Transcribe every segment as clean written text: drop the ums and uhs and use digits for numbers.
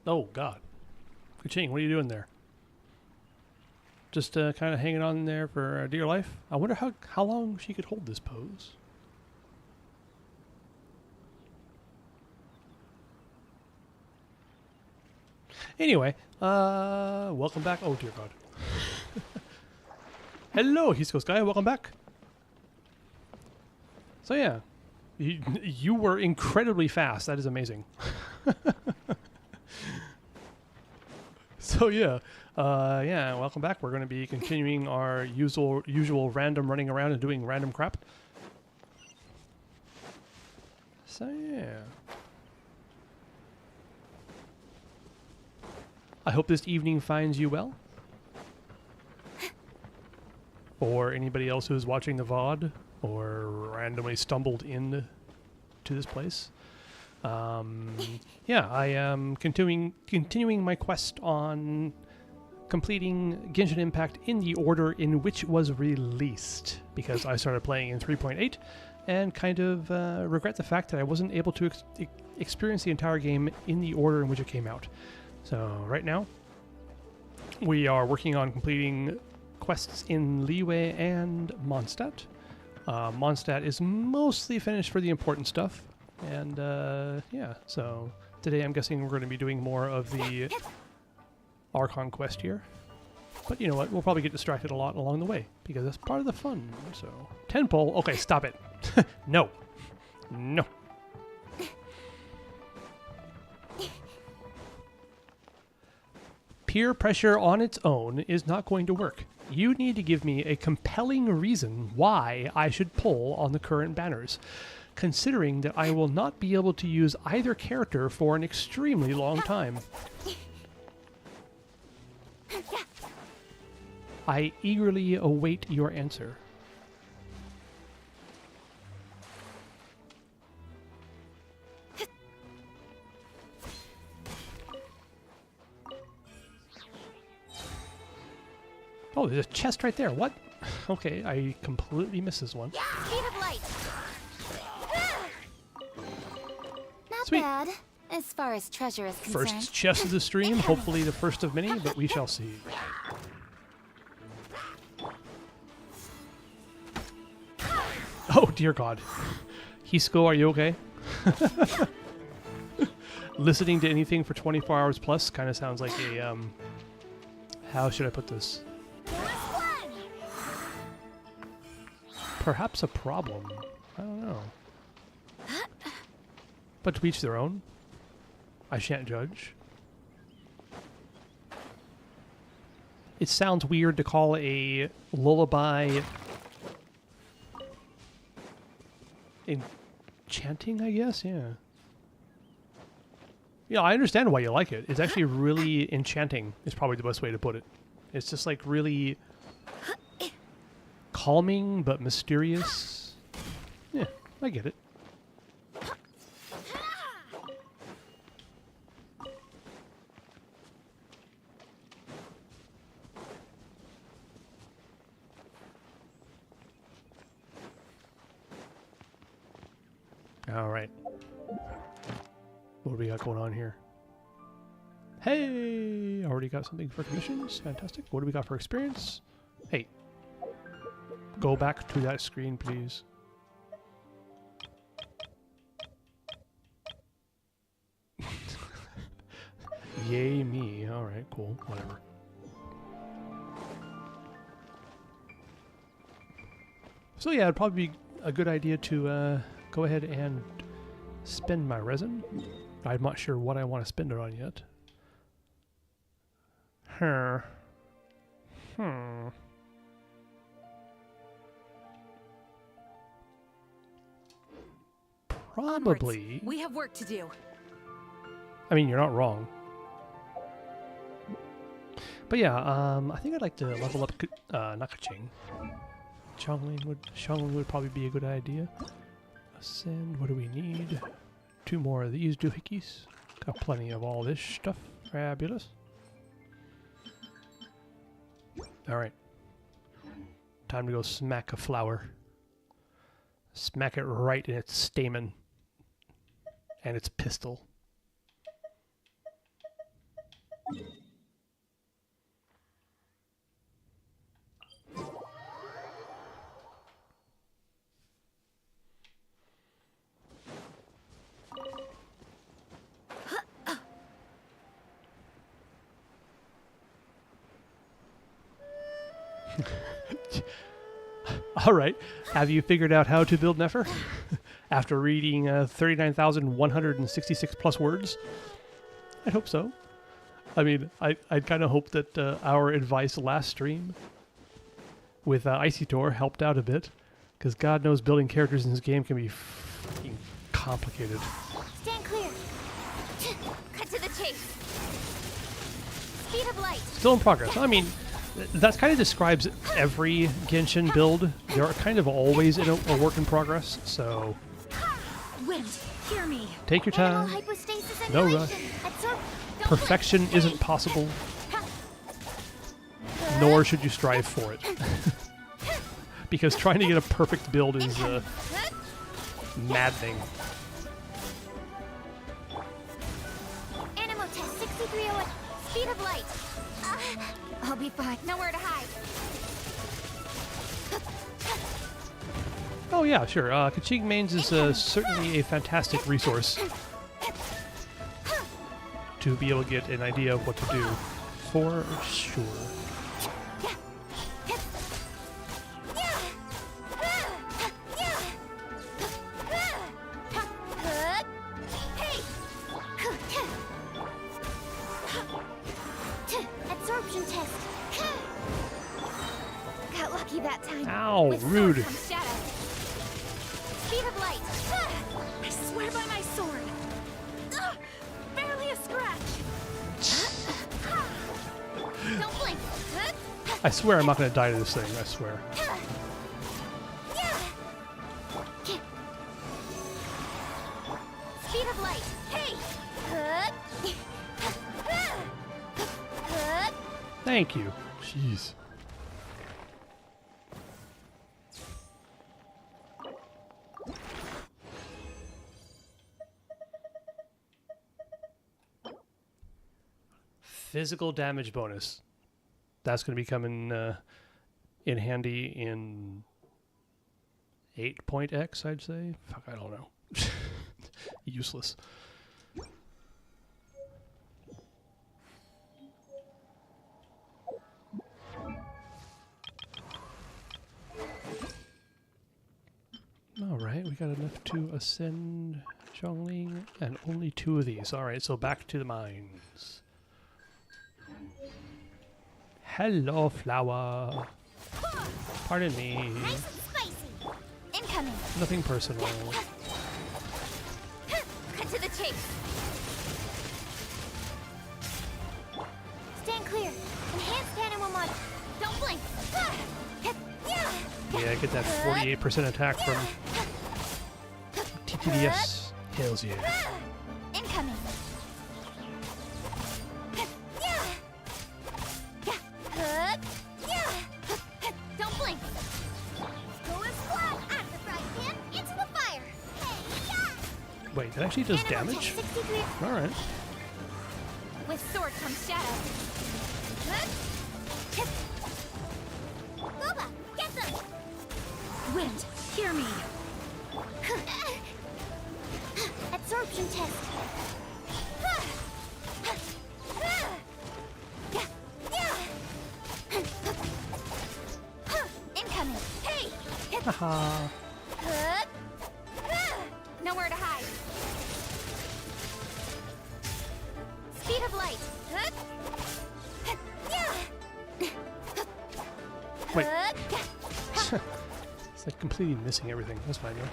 Oh, God. Kuching, what are you doing there? Just kind of hanging on there for dear life? I wonder how long she could hold this pose. Anyway, welcome back. Oh, dear God. Hello, Hisco Sky. Welcome back. So, yeah. You were incredibly fast. That is amazing. So, yeah. Yeah, welcome back. We're going to be continuing our usual random running around and doing random crap. So, yeah. I hope this evening finds you well. Or anybody else who's watching the VOD or randomly stumbled in to this place. Yeah, I am continuing my quest on completing Genshin Impact in the order in which it was released, because I started playing in 3.8 and kind of regret the fact that I wasn't able to experience the entire game in the order in which it came out. So right now, we are working on completing quests in Liyue and Mondstadt. Mondstadt is mostly finished for the important stuff, and yeah, so today I'm guessing we're going to be doing more of the Archon quest here. But you know what, we'll probably get distracted a lot along the way, because that's part of the fun, so... Tenpole, okay, stop it. No. No. Peer pressure on its own is not going to work. You need to give me a compelling reason why I should pull on the current banners, considering that I will not be able to use either character for an extremely long time. I eagerly await your answer. Oh, there's a chest right there. What? Okay, I completely missed this one. Speed of light. Not Sweet. bad, as far as treasure is concerned. First chest of the stream, hopefully the first of many, but we shall see. Oh, dear God. Hisco, are you okay? Listening to anything for 24 hours plus kind of sounds like a, how should I put this? Perhaps a problem. I don't know. But to each their own. I shan't judge. It sounds weird to call a lullaby enchanting, I guess, yeah. Yeah, I understand why you like it. It's actually really enchanting, is probably the best way to put it. It's just like really calming but mysterious. Yeah, I get it. All right. What do we got going on here? Hey! Already got something for commissions. Fantastic. What do we got for experience? Hey. Go back to that screen, please. Yay me. Alright, cool. Whatever. So yeah, it'd probably be a good idea to go ahead and spend my resin. I'm not sure what I want to spend it on yet. Probably. Onwards. We have work to do. I mean, you're not wrong. But yeah, I think I'd like to level up Nakaching. Xiangling would probably be a good idea. Ascend, what do we need? 2 more of these doohickeys. Got plenty of all this stuff. Fabulous. Alright. Time to go smack a flower. Smack it right in its stamen. And its pistil. All right. Have you figured out how to build Nefer? After reading 39,166 plus words? I hope so. I mean, I kind of hope that our advice last stream with Icy Tor helped out a bit. Because God knows building characters in this game can be freaking complicated. Stand clear. Cut to the chase. Speed of light. Still in progress. I mean, that kind of describes every Genshin build. They're kind of always in a work in progress, so Wind, hear me. take your time. No rush. Perfection isn't possible, nor should you strive for it. Because trying to get a perfect build is maddening. Animal test 6301. Speed of light. I'll be fine. Nowhere to hide. Oh yeah, sure. Kaching Mains is certainly a fantastic resource to be able to get an idea of what to do, for sure. Absorption test. Got lucky that time. Ow, With rude. sword comes shadow. Speed of light. I swear by my sword. Barely a scratch. Don't blink. I swear I'm not going to die to this thing, I swear. Speed of light. Hey. Thank you. Jeez. Physical damage bonus. That's going to be coming in handy in 8.x, I'd say. Fuck, I don't know. Useless. Alright, we got enough to ascend Zhongling, and only 2 of these. Alright, so back to the mines. Hello, flower. Pardon me. Nice and spicy. Incoming. Nothing personal. Cut to the chase. Stand clear. Enhanced animal mod. Don't blink. Yeah, get that 48% attack from TTDS. Hells yeah. Incoming. Don't blink. Go as flat out of the frying pan into the fire. Wait, that actually does Animal damage? test 63. Alright. With sword comes shadow. Boba, get them! Wind, hear me. Absorption test. Incoming. Hey! Haha. Nowhere to hide. Speed of light. Wait. It's like completely missing everything. That's fine though.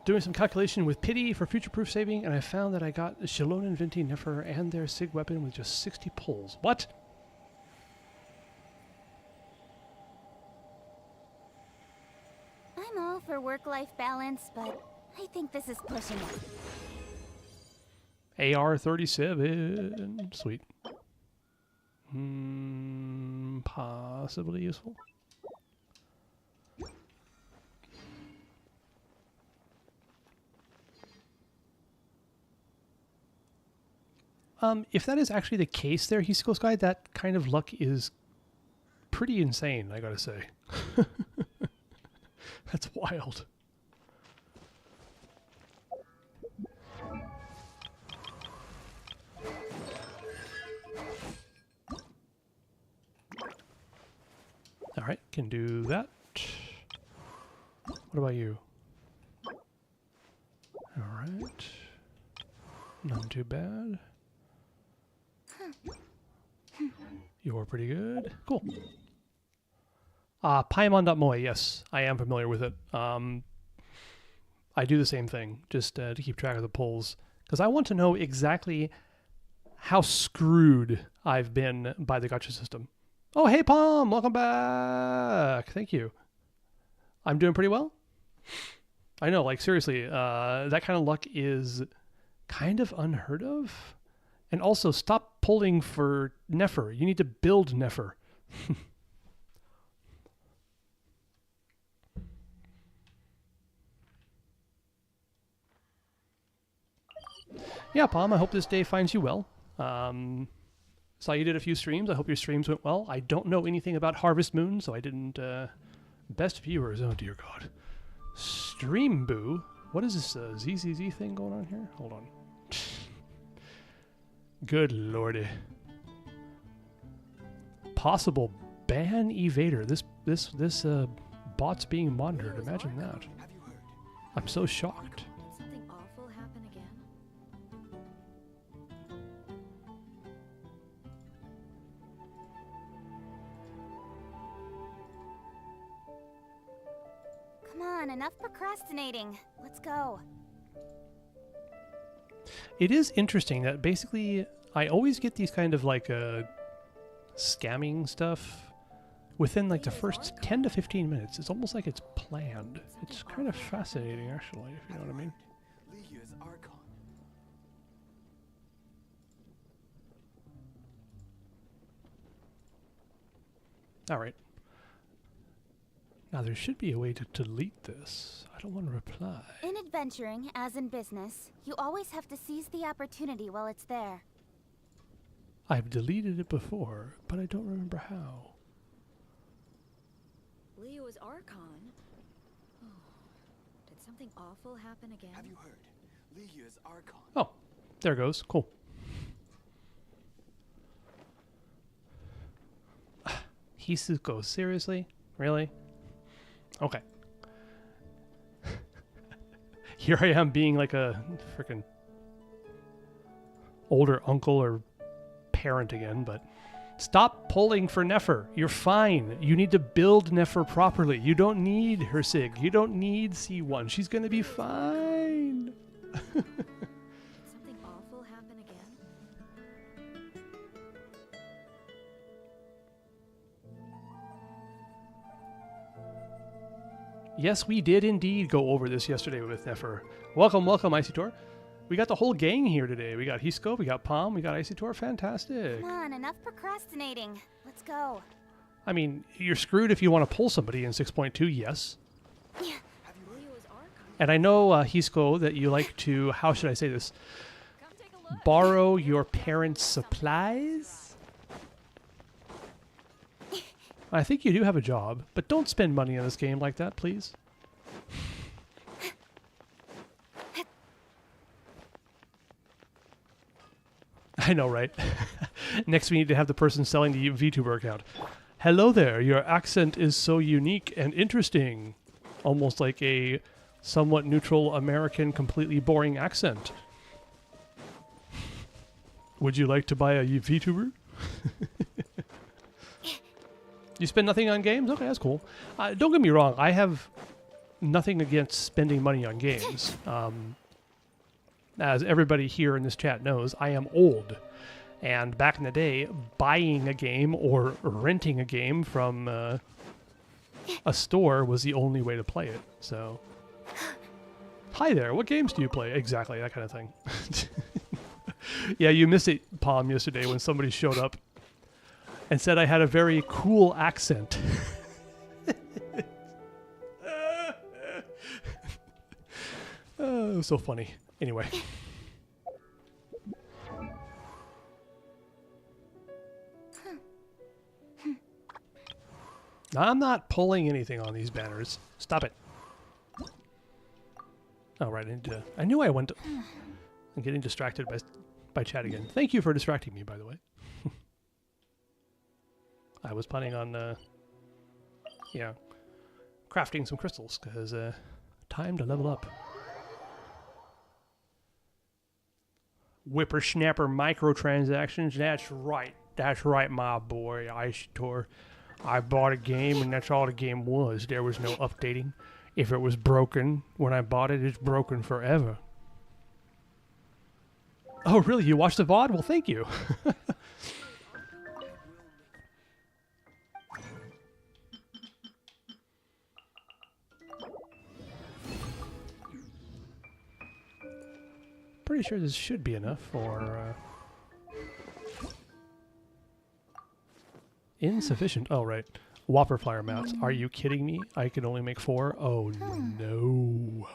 Doing some calculation with pity for future-proof saving, and I found that I got Shalon and Vinti Nefer and their SIG weapon with just 60 pulls. What? I'm all for work-life balance, but I think this is pushing it. AR-37. Sweet. Possibly useful. if that is actually the case there, Hisco Sky, that kind of luck is pretty insane, I gotta say. That's wild. All right, can do that. What about you? All right. Not too bad. You're pretty good. Cool. Paimon.moe, yes, I am familiar with it. I do the same thing, just to keep track of the polls, because I want to know exactly how screwed I've been by the gacha system. Oh, hey, Palm! Welcome back! Thank you. I'm doing pretty well? I know, like, seriously, that kind of luck is kind of unheard of. And also, stop pulling for Nefer. You need to build Nefer. Yeah, Palm, I hope this day finds you well. Saw you did a few streams. I hope your streams went well. I don't know anything about Harvest Moon, so I didn't... Best viewers. Oh, dear God. Stream Boo? What is this ZZZ thing going on here? Hold on. Good lordy. Possible ban evader. This bot's being monitored. Imagine that. I'm so shocked. Did something awful happen again? Come on, enough procrastinating. Let's go. It is interesting that basically I always get these kind of like scamming stuff within like the first 10 to 15 minutes. It's almost like it's planned. It's kind of fascinating, actually, if you know what I mean. Liyue's Archon. All right. Now there should be a way to delete this. I don't want to reply. In adventuring, as in business, you always have to seize the opportunity while it's there. I've deleted it before, but I don't remember how. Liyue's Archon? Oh, did something awful happen again? Have you heard? Liyue's Archon. Oh, there it goes. Cool. Hisuko, seriously? Really? Okay. Here I am being like a freaking older uncle or parent again, but stop pulling for Nefer. You're fine. You need to build Nefer properly. You don't need her Sig. You don't need C1. She's going to be fine. Did something awful happen again? Yes, we did indeed go over this yesterday with Nefer. Welcome, welcome, Icytor. We got the whole gang here today. We got Hisco, we got Palm, we got Icytor. Fantastic. Come on, enough procrastinating. Let's go. I mean, you're screwed if you want to pull somebody in 6.2, yes. Yeah. Liyue's Archon. And I know, Hisco, that you like to, how should I say this, Come take a look. borrow your parents' supplies? I think you do have a job, but don't spend money on this game like that, please. I know, right? Next, we need to have the person selling the VTuber account. Hello there, your accent is so unique and interesting. Almost like a somewhat neutral American, completely boring accent. Would you like to buy a VTuber? You spend nothing on games? Okay, that's cool. Don't get me wrong, I have nothing against spending money on games. As everybody here in this chat knows, I am old. And back in the day, buying a game or renting a game from a store was the only way to play it. So, hi there, what games do you play? Exactly, that kind of thing. Yeah, you missed it, Palm, yesterday when somebody showed up and said I had a very cool accent. Oh, it was so funny. Anyway. I'm not pulling anything on these banners. Stop it. Oh, right. I knew I went to... I'm getting distracted by chat again. Thank you for distracting me, by the way. I was planning on, yeah, crafting some crystals, because time to level up. Whippersnapper microtransactions. That's right, my boy. I bought a game, and that's all the game was. There was no updating. If it was broken when I bought it, it's broken forever. Oh, really? You watched the VOD? Well, thank you. Pretty sure this should be enough for... Insufficient. Oh, right. Whopper flyer mounts. Are you kidding me? I can only make 4? Oh, no.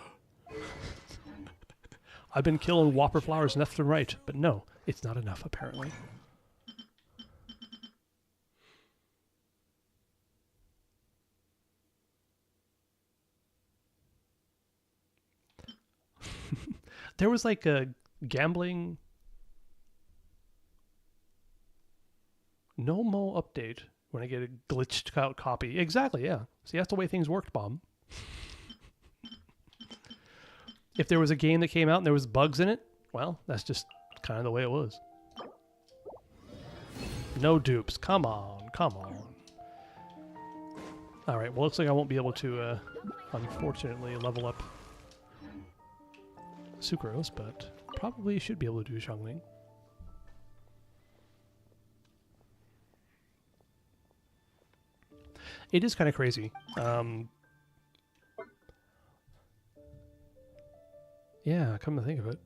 I've been killing whopper flowers left and right, but no, it's not enough, apparently. There was like a gambling... No mo update when I get a glitched out copy. Exactly, yeah. See, that's the way things worked, Bomb. If there was a game that came out and there was bugs in it, well, that's just kind of the way it was. No dupes. Come on, come on. Alright, well, looks like I won't be able to, unfortunately, level up Sucrose, but probably should be able to do Xiangling. It is kind of crazy. Yeah, come to think of it.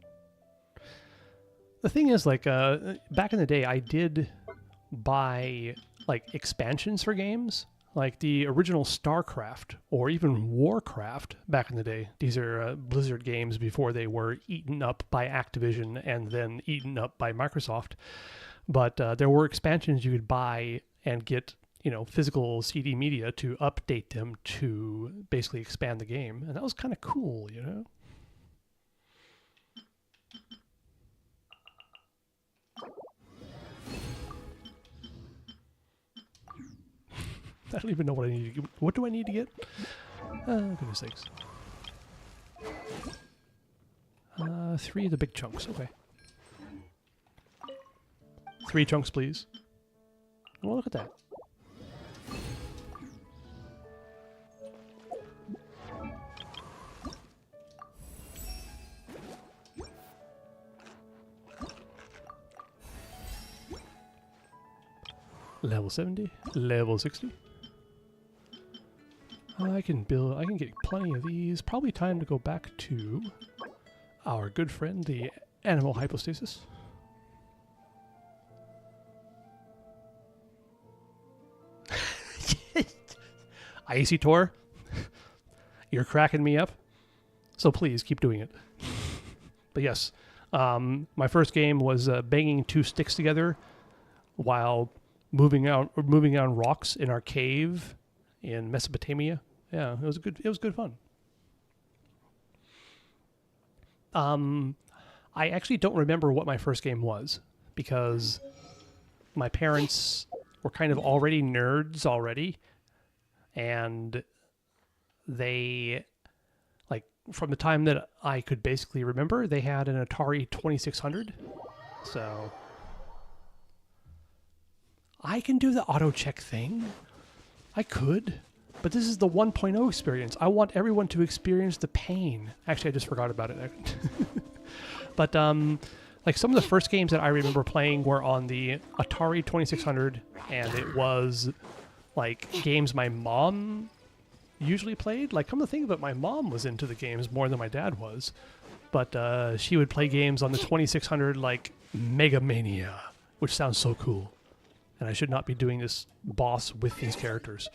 The thing is, like, back in the day, I did buy, like, expansions for games. Like the original StarCraft, or even Warcraft back in the day. These are Blizzard games before they were eaten up by Activision and then eaten up by Microsoft. But there were expansions you could buy and get, you know, physical CD media to update them to basically expand the game. And that was kind of cool, you know? I don't even know what I need to get. What do I need to get? Goodness sakes. 3 of the big chunks, okay. 3 chunks, please. Well, look at that. Level 70, level 60. I can get plenty of these. Probably time to go back to our good friend, the animal hypostasis. Icy Tor, you're cracking me up. So please keep doing it. But yes, my first game was banging 2 sticks together while moving on rocks in our cave in Mesopotamia. Yeah, it was good fun. I actually don't remember what my first game was because my parents were kind of already nerds already, and they, like, from the time that I could basically remember, they had an Atari 2600. So I can do the auto check thing. I could. But this is the 1.0 experience. I want everyone to experience the pain. Actually, I just forgot about it. But like some of the first games that I remember playing were on the Atari 2600, and it was like games my mom usually played. Like, come to think of it, my mom was into the games more than my dad was. But she would play games on the 2600 like Mega Mania, which sounds so cool. And I should not be doing this boss with these characters.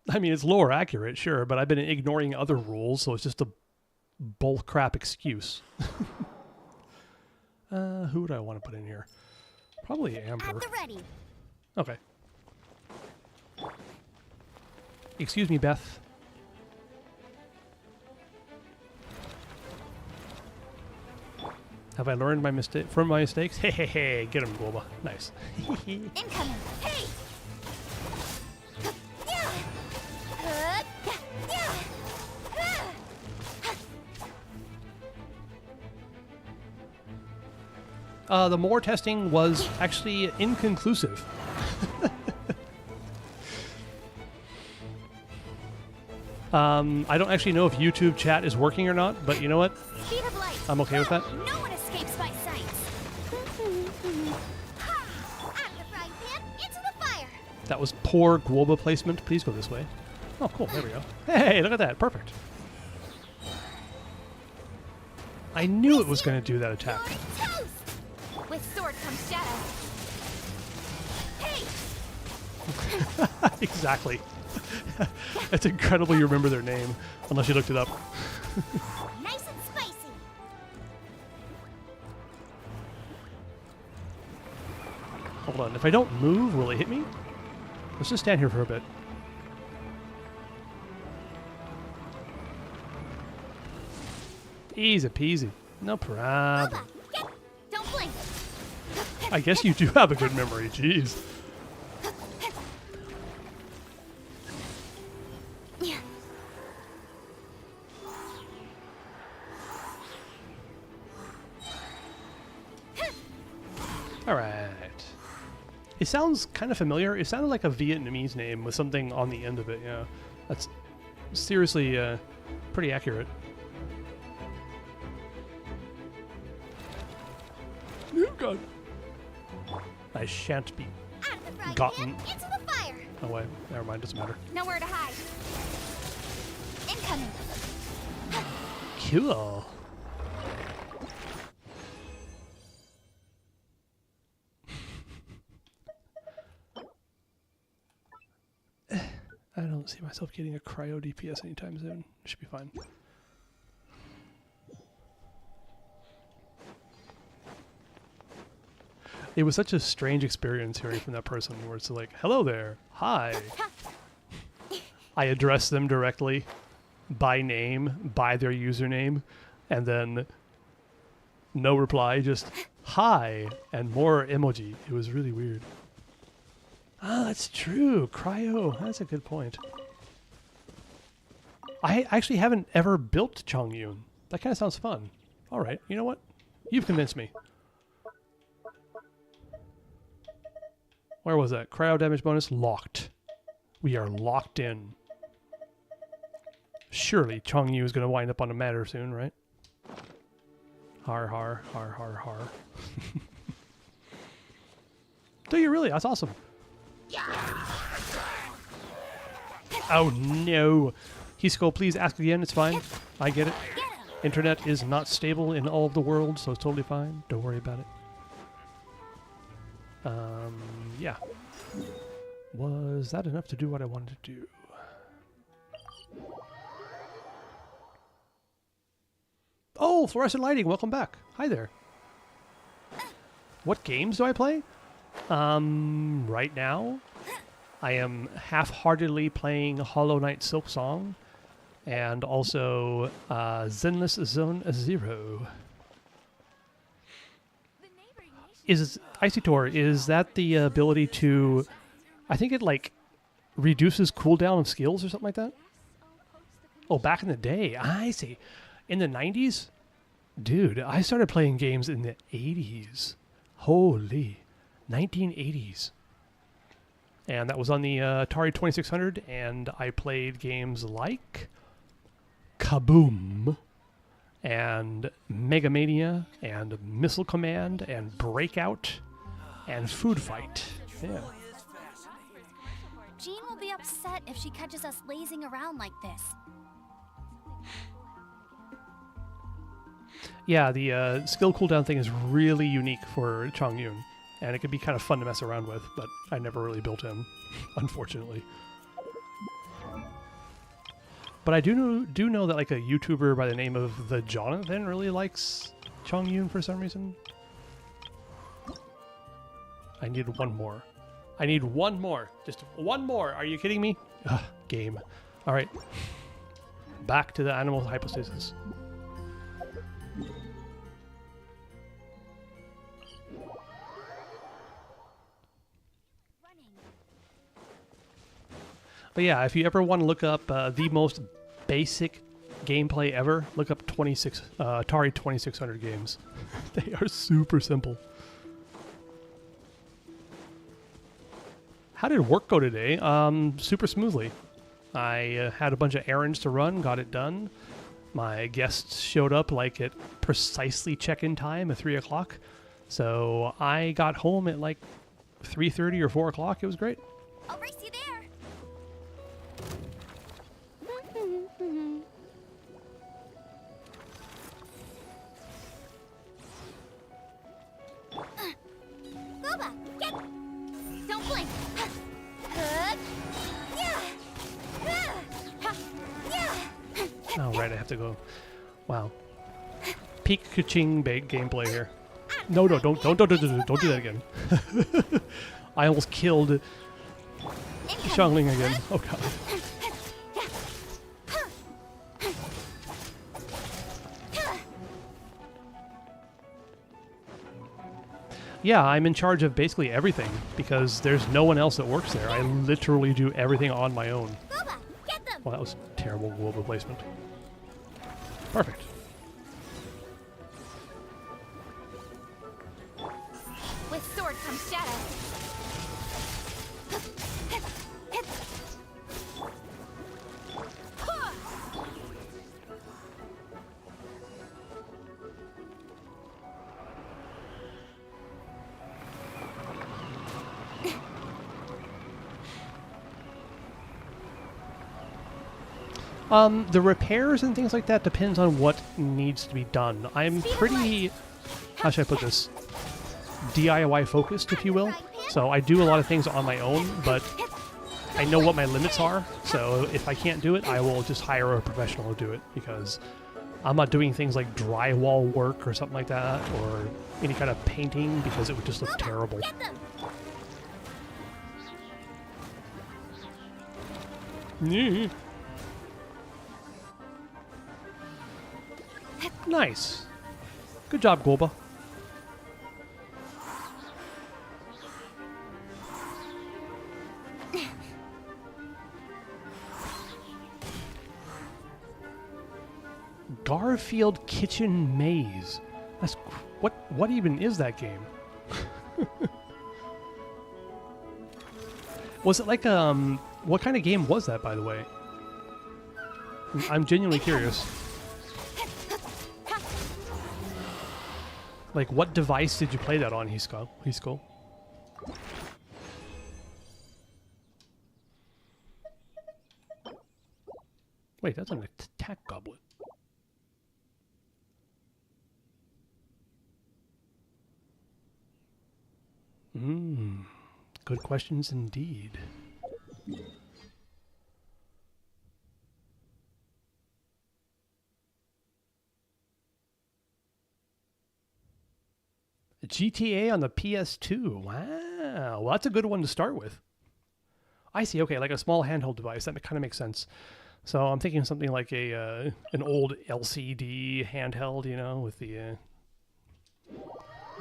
I mean, it's lore accurate, sure, but I've been ignoring other rules, so it's just a bullcrap excuse. Who would I want to put in here? Probably Amber. At the ready. Okay. Excuse me, Beth. Have I learned from my mistakes? Hey, hey, hey, get him, Global. Nice. Incoming. Hey! The more testing was actually inconclusive. I don't actually know if YouTube chat is working or not, but you know what? Speed of light. I'm okay with that. No one escapes my sight. Out of the frying pan, into the fire. That was poor Guoba placement. Please go this way. Oh, cool. There we go. Hey, look at that. Perfect. I knew it was going to do that attack. You're toast. With sword comes shadow. Hey! Exactly. It's incredible you remember their name, unless you looked it up. Nice and spicy. Hold on. If I don't move, will it hit me? Let's just stand here for a bit. Easy peasy. No problem. Don't blink. I guess you do have a good memory. Jeez. All right. It sounds kind of familiar. It sounded like a Vietnamese name with something on the end of it. Yeah, that's seriously pretty accurate. Oh God! I shan't be Out of the frying gotten. pan, into the fire. Oh wait, never mind. Doesn't matter. Nowhere to hide. Incoming. Cool. I don't see myself getting a cryo DPS anytime soon. Should be fine. It was such a strange experience hearing from that person where it's like, hello there, hi. I address them directly by name, by their username, and then no reply, just hi, and more emoji. It was really weird. Ah, that's true. Cryo. That's a good point. I actually haven't ever built Chongyun. That kind of sounds fun. All right. You know what? You've convinced me. Where was that? Cryo damage bonus locked. We are locked in. Surely Chongyu is going to wind up on a matter soon, right? Har har har har har. Do you really? That's awesome. Oh no. Hisco, please ask again. It's fine. I get it. Internet is not stable in all of the world, so it's totally fine. Don't worry about it. Yeah. Was that enough to do what I wanted to do? Oh, fluorescent lighting. Welcome back. Hi there. What games do I play? Right now, I am half-heartedly playing Hollow Knight Silksong, and also Zenless Zone Zero. Is Icy Tor, is that the ability to... I think it, like, reduces cooldown of skills or something like that? Oh, back in the day. I see. In the 90s? Dude, I started playing games in the 80s. Holy. 1980s. And that was on the Atari 2600, and I played games like Kaboom, and Mega Mania, and Missile Command, and Breakout, and Food Fight. Yeah. Jean will be upset if she catches us lazing around like this. Yeah, the skill cooldown thing is really unique for Chongyun, and it can be kind of fun to mess around with, but I never really built him, unfortunately. But I do know that like a YouTuber by the name of the Jonathan really likes Chongyun for some reason. I need one more. I need one more. Just one more. Are you kidding me? Ugh, game. All right. Back to the animal hypostasis. But yeah, if you ever want to look up the most basic gameplay ever, look up Atari 2600 games. They are super simple. How did work go today? Super smoothly. I had a bunch of errands to run, got it done. My guests showed up like at precisely check-in time at 3 o'clock. So I got home at like 3:30 or 4 o'clock. It was great. I'll race you there. Boba, get! Don't blink. Oh, right, I have to go. Wow. Peak Kaching bait gameplay here. No, don't do that again. I almost killed Xiangling again. Oh god. Yeah, I'm in charge of basically everything because there's no one else that works there. I literally do everything on my own. Boba, get them. Well, that was terrible global placement. Perfect. With sword comes shadow. The repairs and things like that depends on what needs to be done. I'm pretty, how should I put this, DIY focused, if you will. So I do a lot of things on my own, but I know what my limits are. So if I can't do it, I will just hire a professional to do it because I'm not doing things like drywall work or something like that or any kind of painting because it would just look terrible. Yeah. Nice. Good job, Golba. Garfield Kitchen Maze. That's what even is that game? Was it like what kind of game was that, by the way? I'm genuinely curious. Like, what device did you play that on, Hisco? Wait, that's an attack goblet. Good questions indeed. GTA on the PS2. Wow. Well, that's a good one to start with. I see. Okay, like a small handheld device. That kind of makes sense. So I'm thinking something like an old LCD handheld, you know, with the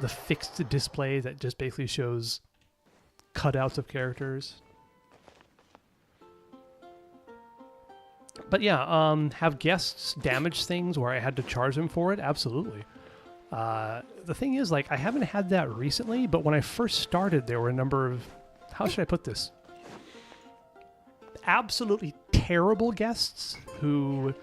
fixed display that just basically shows cutouts of characters. But yeah, have guests damage things where I had to charge them for it? Absolutely. The thing is, like, I haven't had that recently, but when I first started, there were a number of, how should I put this? Absolutely terrible guests who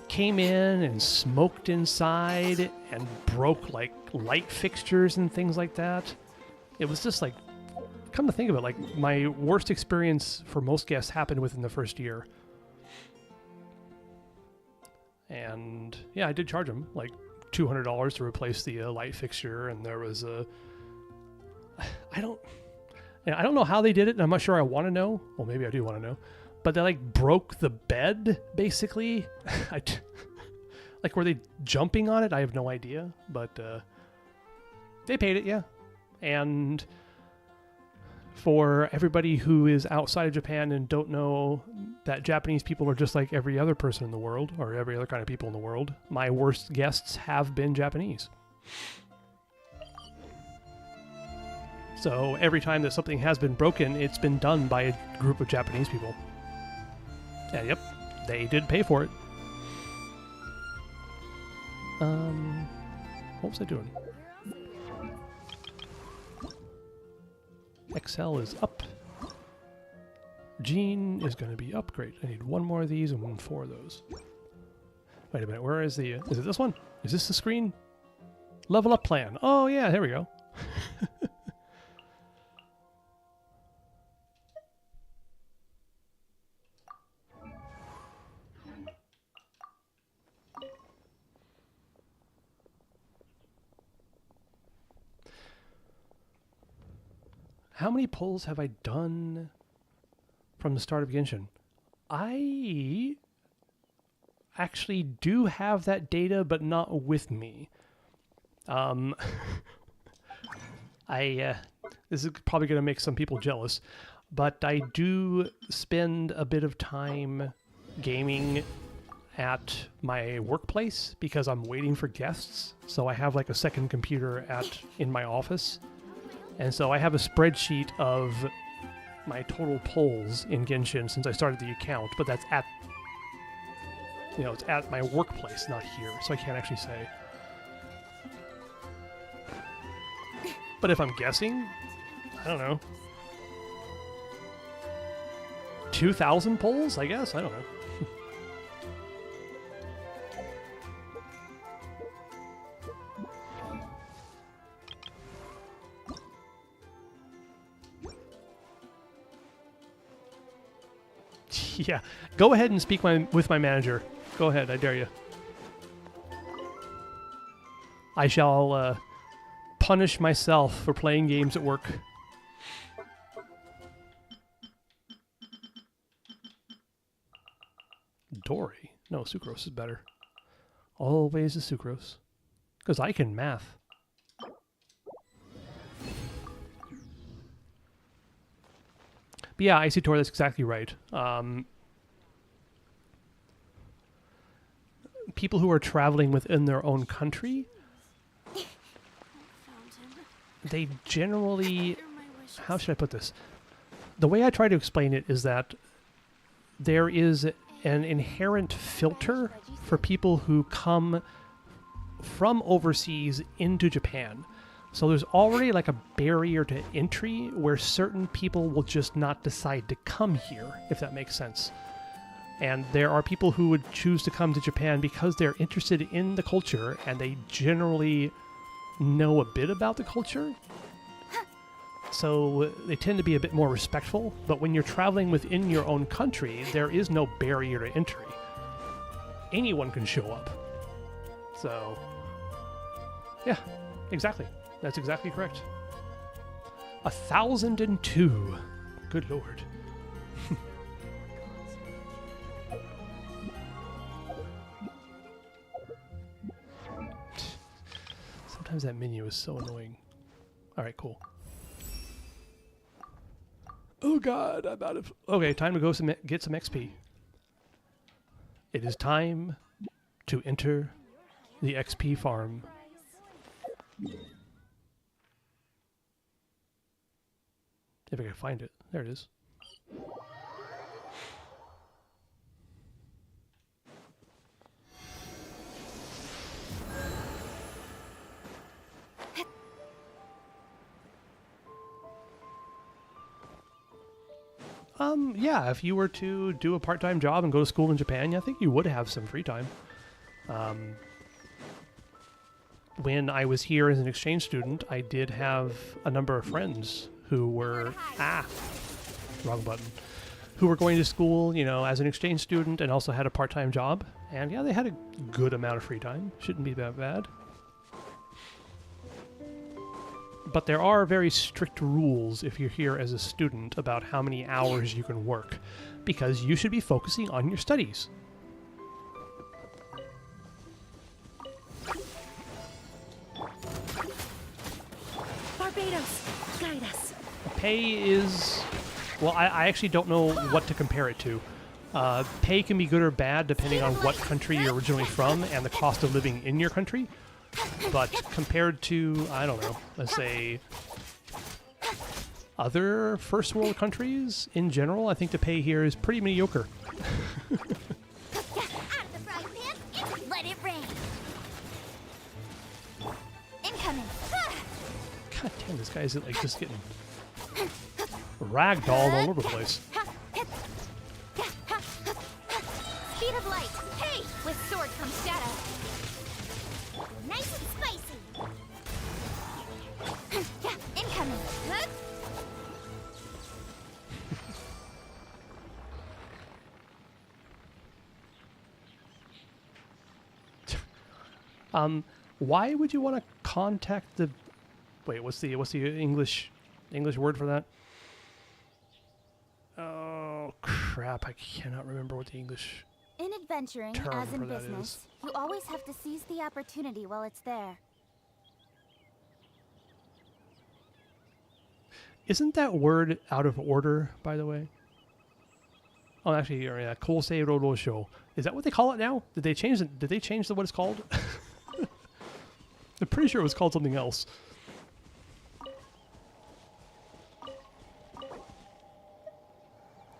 came in and smoked inside and broke, like, light fixtures and things like that. It was just, like, come to think of it, like, my worst experience for most guests happened within the first year. And, yeah, I did charge them, like, $200 to replace the light fixture, and there was a... I don't know how they did it, and I'm not sure I want to know. Well, maybe I do want to know. but they like broke the bed basically. Like, were they jumping on it? I have no idea, but they paid it, yeah. And for everybody who is outside of Japan and don't know that Japanese people are just like every other person in the world, or every other kind of people in the world, my worst guests have been Japanese. So every time that something has been broken, it's been done by a group of Japanese people. And yep, they did pay for it. What was I doing? XL is up. Gene is going to be upgrade. I need one more of these and 4 of those. Wait a minute, where is the... is it this one? Is this the screen? Level up plan. Oh yeah, there we go. How many pulls have I done from the start of Genshin? I actually do have that data, but not with me. This is probably going to make some people jealous, but I do spend a bit of time gaming at my workplace because I'm waiting for guests. So I have like a second computer in my office. And so I have a spreadsheet of my total pulls in Genshin since I started the account, but that's at, it's at my workplace, not here, so I can't actually say. But if I'm guessing, I don't know, 2,000 pulls, I guess? I don't know. Yeah, go ahead and speak with my manager. Go ahead, I dare you. I shall punish myself for playing games at work. Dory? No, sucrose is better. Always the sucrose. Because I can math. But yeah, Icy Tor, that's exactly right. People who are traveling within their own country, they generally... How should I put this? The way I try to explain it is that there is an inherent filter for people who come from overseas into Japan. So there's already like a barrier to entry where certain people will just not decide to come here, if that makes sense. And there are people who would choose to come to Japan because they're interested in the culture and they generally know a bit about the culture. So they tend to be a bit more respectful. But when you're traveling within your own country, there is no barrier to entry. Anyone can show up. So, yeah, exactly. That's exactly correct. 1,002. Good lord. Sometimes that menu is so annoying. Alright, cool. Oh god, I'm out of... Okay, time to go get some XP. It is time to enter the XP farm. If I can find it. There it is. Yeah, if you were to do a part-time job and go to school in Japan, I think you would have some free time. When I was here as an exchange student, I did have a number of friends who were... wrong button. Who were going to school, as an exchange student and also had a part-time job. And yeah, they had a good amount of free time. Shouldn't be that bad. But there are very strict rules if you're here as a student about how many hours you can work, because you should be focusing on your studies. Barbados, guide us. Pay is... Well, I actually don't know what to compare it to. Pay can be good or bad depending on what country you're originally from and the cost of living in your country. But compared to, I don't know, let's say other first world countries in general, I think the pay here is pretty mediocre. Out of the frying pan, let it rain. Incoming. God damn, this guy is like just getting ragdolled all over the place. Speed of light. Hey, with sword comes shadow. Nice and spicy. Incoming. Why would you want to contact the... Wait, what's the English word for that? Oh crap! I cannot remember what the English. In adventuring, Term as in for that business, you always have to seize the opportunity while it's there. Isn't that word out of order, by the way? Oh, actually, yeah, Kosei Rodosho. Is that what they call it now? Did they change it? Did they change what it's called? I'm pretty sure it was called something else.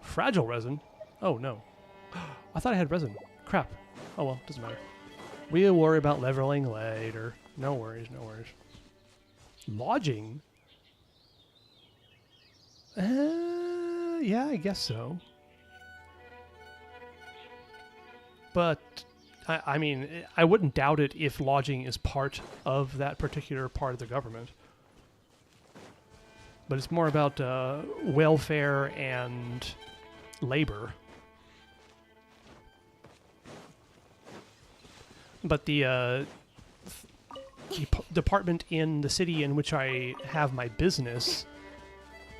Fragile resin? Oh, no. I thought I had resin. Crap. Oh, well, doesn't matter. We'll worry about leveling later. No worries, no worries. Lodging? Yeah, I guess so. But, I mean, I wouldn't doubt it if lodging is part of that particular part of the government. But it's more about welfare and labor. But the department in the city in which I have my business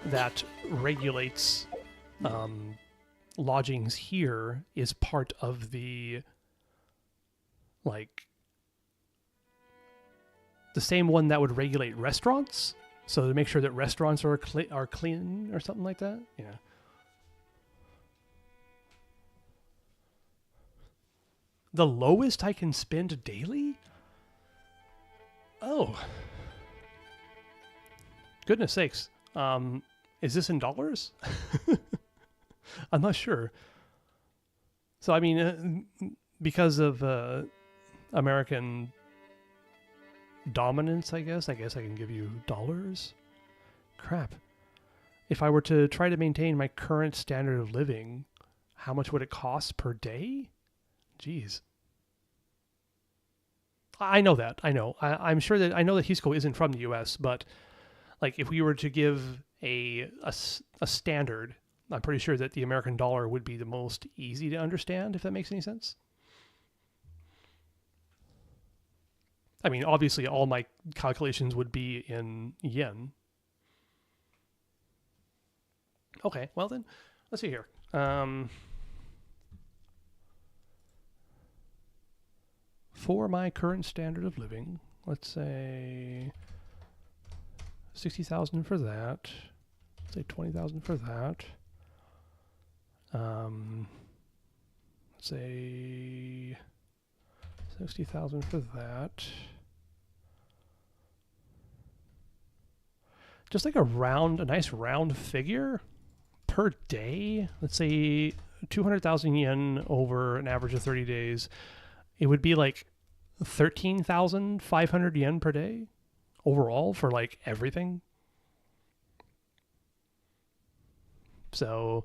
that regulates lodgings here is part of the, like, the same one that would regulate restaurants. So to make sure that restaurants are clean or something like that. Yeah. The lowest I can spend daily? Oh. Goodness sakes. Is this in dollars? I'm not sure. So, I mean, because of American dominance, I guess I can give you dollars. Crap. If I were to try to maintain my current standard of living, how much would it cost per day? Jeez. I know that. I know. I'm sure that I know that Hisco isn't from the U.S., but like if we were to give a standard, I'm pretty sure that the American dollar would be the most easy to understand, if that makes any sense. I mean, obviously, all my calculations would be in yen. Okay, well then, let's see here. For my current standard of living, let's say 60,000 for that. Let's say 20,000 for that. Let's say 60,000 for that. Just like a nice round figure per day. Let's say 200,000 yen over an average of 30 days. It would be like 13,500 yen per day overall for like everything. So,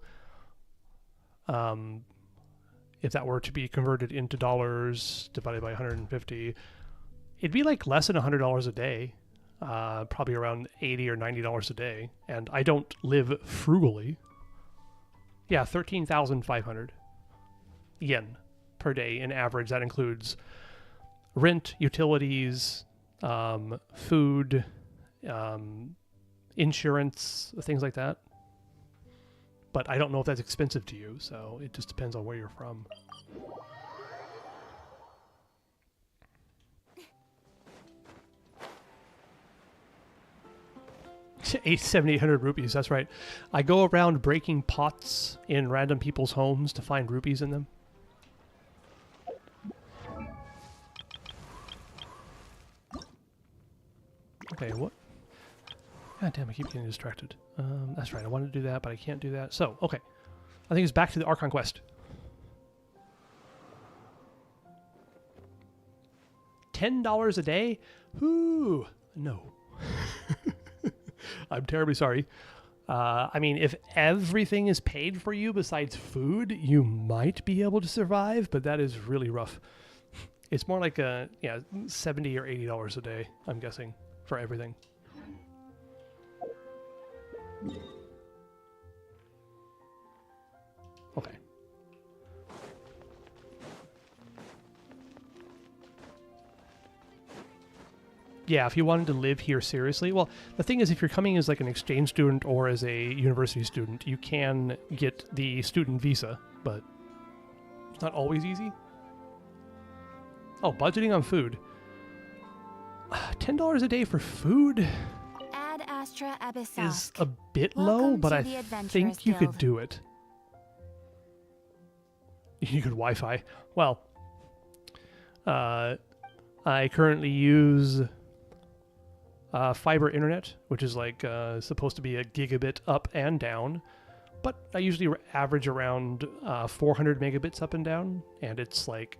if that were to be converted into dollars divided by 150, it'd be like less than $100 a day, probably around $80 or $90 a day. And I don't live frugally. Yeah, 13,500 yen per day in average. That includes rent, utilities, food, insurance, things like that. But I don't know if that's expensive to you, so it just depends on where you're from. Eight, 7,800 rupees, that's right. I go around breaking pots in random people's homes to find rupees in them. Okay, what? God damn, I keep getting distracted. That's right, I wanted to do that, but I can't do that. So, okay. I think it's back to the Archon quest. $10 a day? Whoo! No. I'm terribly sorry. I mean, if everything is paid for you besides food, you might be able to survive, but that is really rough. It's more like $70 or $80 a day, I'm guessing, for everything. Okay. Yeah, if you wanted to live here seriously, well, the thing is, if you're coming as like an exchange student or as a university student, you can get the student visa, but it's not always easy. Oh, budgeting on food. $10 a day for food Ad Astra is Abyssal. a bit low, Welcome but to I the Adventurers think you could Guild. do it. You could Wi-Fi. Well, I currently use fiber internet, which is like supposed to be a gigabit up and down, but I usually average around 400 megabits up and down, and it's like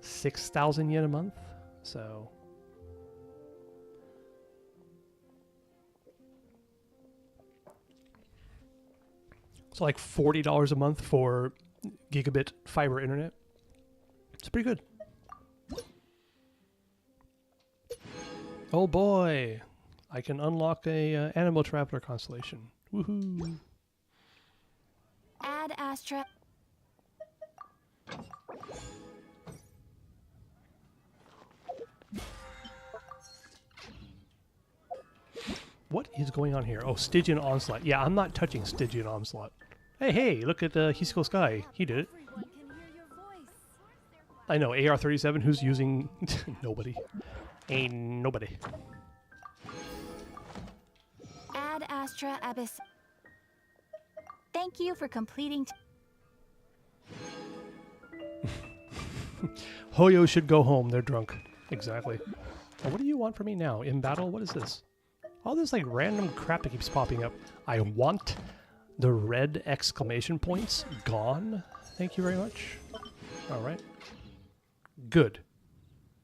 6,000 yen a month, so... So like $40 a month for gigabit fiber internet. It's pretty good. Oh boy, I can unlock a Animal Traveler constellation. Woohoo! Ad Astra. What is going on here? Oh, Stygian Onslaught. Yeah, I'm not touching Stygian Onslaught. Hey, look at Hisco Sky. He did it. Everyone can hear your voice. I know, AR-37, who's using... Nobody. Ain't nobody. Ad Astra Abyss. Thank you for completing. Hoyo should go home. They're drunk. Exactly. Oh, what do you want from me now? In battle? What is this? All this like random crap that keeps popping up. I want the red exclamation points gone. Thank you very much. All right. Good.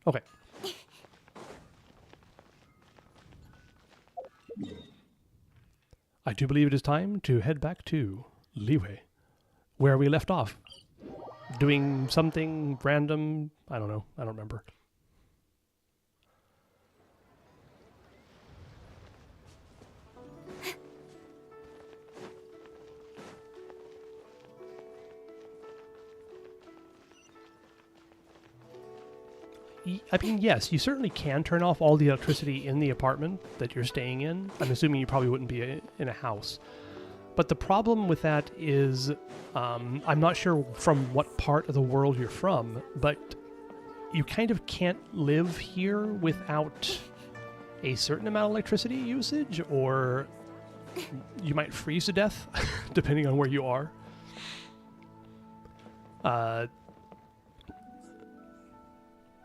Okay. I do believe it is time to head back to Liyue, where we left off. Doing something random. I don't know. I don't remember. I mean, yes, you certainly can turn off all the electricity in the apartment that you're staying in. I'm assuming you probably wouldn't be in a house. But the problem with that is, I'm not sure from what part of the world you're from, but you kind of can't live here without a certain amount of electricity usage, or you might freeze to death, depending on where you are.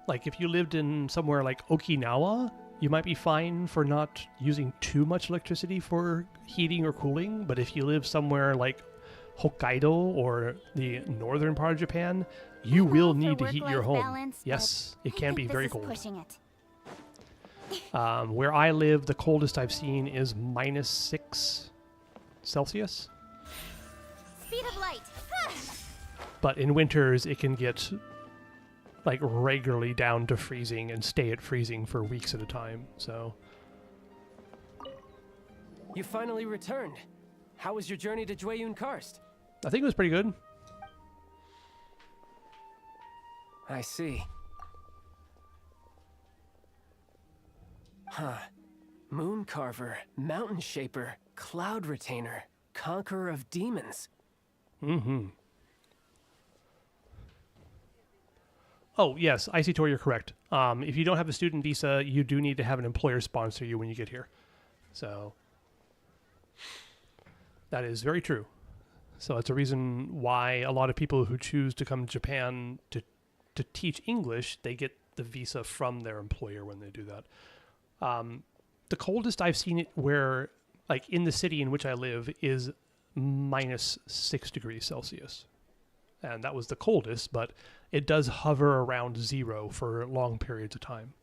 Like, if you lived in somewhere like Okinawa, you might be fine for not using too much electricity for heating or cooling, but if you live somewhere like Hokkaido or the northern part of Japan, you will need to heat your home. Balance, Yes, but it can I be think very this is cold. Pushing it. Where I live, the coldest I've seen is -6 Celsius. Speed of light. But in winters, it can get like regularly down to freezing and stay at freezing for weeks at a time. So You finally returned. How was your journey to Jueyun Karst? I think it was pretty good. I see. Huh. Moon Carver, Mountain Shaper, Cloud Retainer, Conqueror of Demons. Mm-hmm. Oh, yes, IC Tour, you're correct. If you don't have a student visa, you do need to have an employer sponsor you when you get here. So that is very true. So it's a reason why a lot of people who choose to come to Japan to teach English, they get the visa from their employer when they do that. The coldest I've seen it where, like in the city in which I live, is -6 degrees Celsius. And that was the coldest, but it does hover around 0 for long periods of time.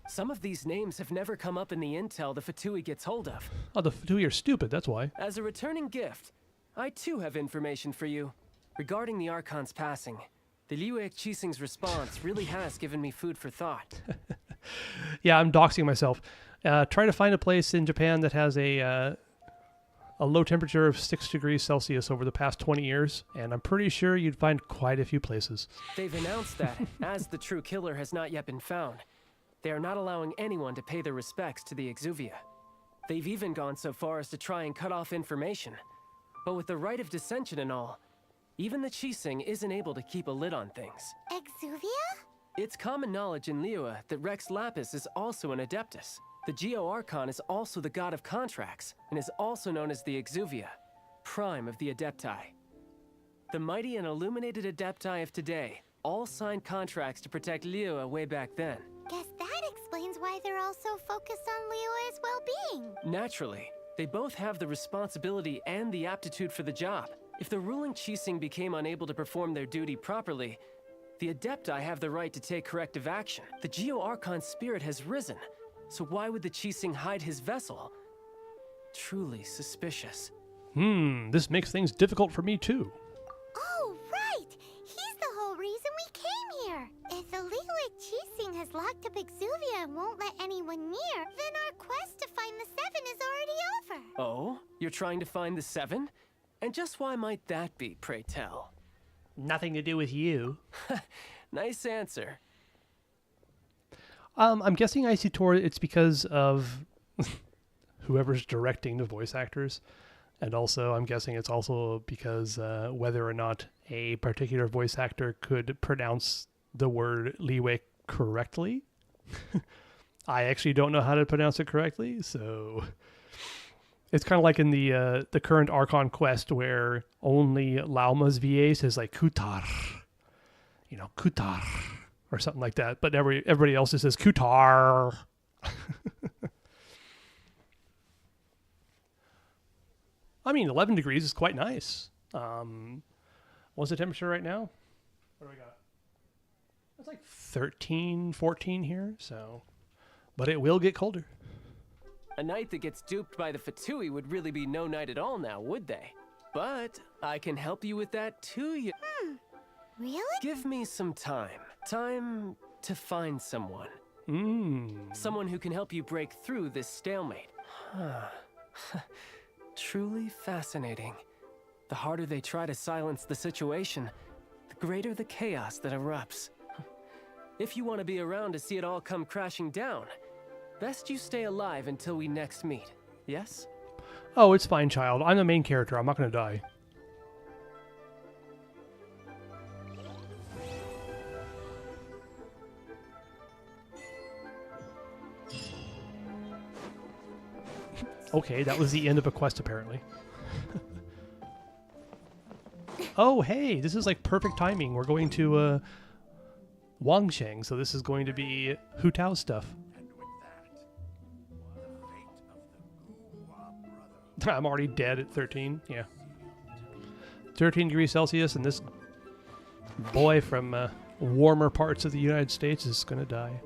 Some of these names have never come up in the intel the Fatui gets hold of. Oh, the Fatui are stupid, that's why. As a returning gift, I too have information for you. Regarding the Archon's passing, the Liyue Questing's response really has given me food for thought. Yeah, I'm doxing myself. Try to find a place in Japan that has a low temperature of 6 degrees Celsius over the past 20 years, and I'm pretty sure you'd find quite a few places. They've announced that, as the true killer has not yet been found, they are not allowing anyone to pay their respects to the Exuvia. They've even gone so far as to try and cut off information. But with the right of dissension and all, even the Qixing isn't able to keep a lid on things. Exuvia? It's common knowledge in Liyue that Rex Lapis is also an Adeptus. The Geo-Archon is also the god of contracts, and is also known as the Exuvia, prime of the Adepti. The mighty and illuminated Adepti of today all signed contracts to protect Liyue way back then. Guess that explains why they're all so focused on Liyue's well-being. Naturally, they both have the responsibility and the aptitude for the job. If the ruling Qixing became unable to perform their duty properly, the Adepti have the right to take corrective action. The Geo-Archon's spirit has risen, so why would the Qixing hide his vessel? Truly suspicious. This makes things difficult for me too. Oh, right! He's the whole reason we came here! If the Liyue Qixing has locked up Exuvia and won't let anyone near, then our quest to find the Seven is already over! Oh? You're trying to find the Seven? And just why might that be, pray tell? Nothing to do with you. Nice answer. I'm guessing IC Tour, it's because of whoever's directing the voice actors. And also, I'm guessing it's also because whether or not a particular voice actor could pronounce the word Liyue correctly. I actually don't know how to pronounce it correctly, so it's kind of like in the current Archon quest where only Lauma's VA says like Kutar, Kutar, or something like that, but everybody else just says Kutar. I mean, 11 degrees is quite nice. What's the temperature right now? What do we got? It's like 13, 14 here, so... But it will get colder. A night that gets duped by the Fatui would really be no night at all now, would they? But I can help you with that too, Really? Give me some time. Time to find someone. Someone who can help you break through this stalemate. Truly fascinating. The harder they try to silence the situation, the greater the chaos that erupts. If you want to be around to see it all come crashing down, best you stay alive until we next meet, yes? Oh, it's fine, child. I'm the main character. I'm not going to die. Okay, that was the end of a quest, apparently. Oh, hey, this is like perfect timing. We're going to Wangsheng, so this is going to be Hu Tao stuff. I'm already dead at 13, yeah. 13 degrees Celsius, and this boy from warmer parts of the United States is going to die.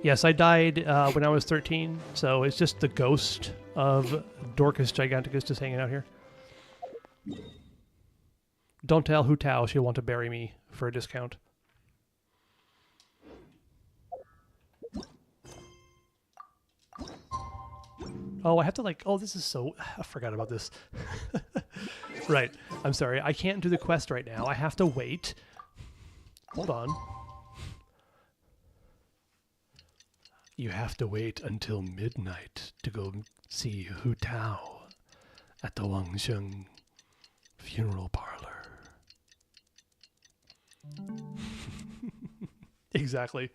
Yes, I died when I was 13, so it's just the ghost of Dorcas Giganticus just hanging out here. Don't tell Hu Tao she'll want to bury me for a discount. Oh, I have to like, oh, this is so, I forgot about this. Right, I'm sorry, I can't do the quest right now. I have to wait. Hold on. You have to wait until midnight to go see Hu Tao at the Wangsheng funeral parlor. Exactly.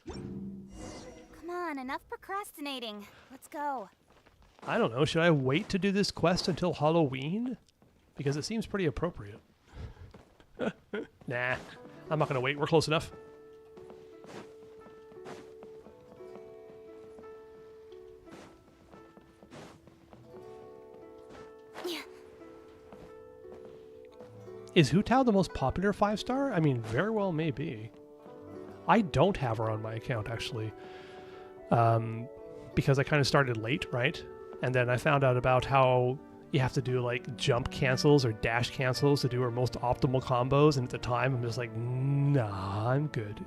Come on, enough procrastinating. Let's go. I don't know, should I wait to do this quest until Halloween? Because it seems pretty appropriate. Nah, I'm not gonna wait, we're close enough. Is Hu Tao the most popular 5-star? I mean, very well may be. I don't have her on my account, actually. Because I kind of started late, right? And then I found out about how you have to do, like, jump cancels or dash cancels to do her most optimal combos. And at the time, I'm just like, nah, I'm good.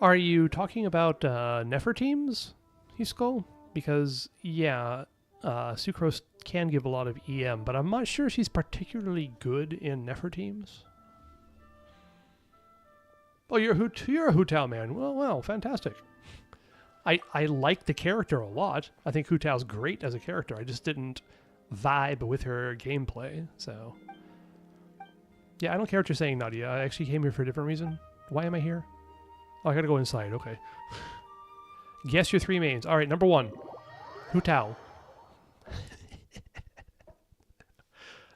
Are you talking about Nefertims, Hiskull? Because, yeah, Sucrose can give a lot of EM, but I'm not sure she's particularly good in Nefertims. Oh, you're a Hu Tao man. Well, fantastic. I like the character a lot. I think Hu Tao's great as a character. I just didn't vibe with her gameplay, so... Yeah, I don't care what you're saying, Nadia. I actually came here for a different reason. Why am I here? Oh, I gotta go inside. Okay. Guess your 3 mains. All right, number 1, Hu Tao.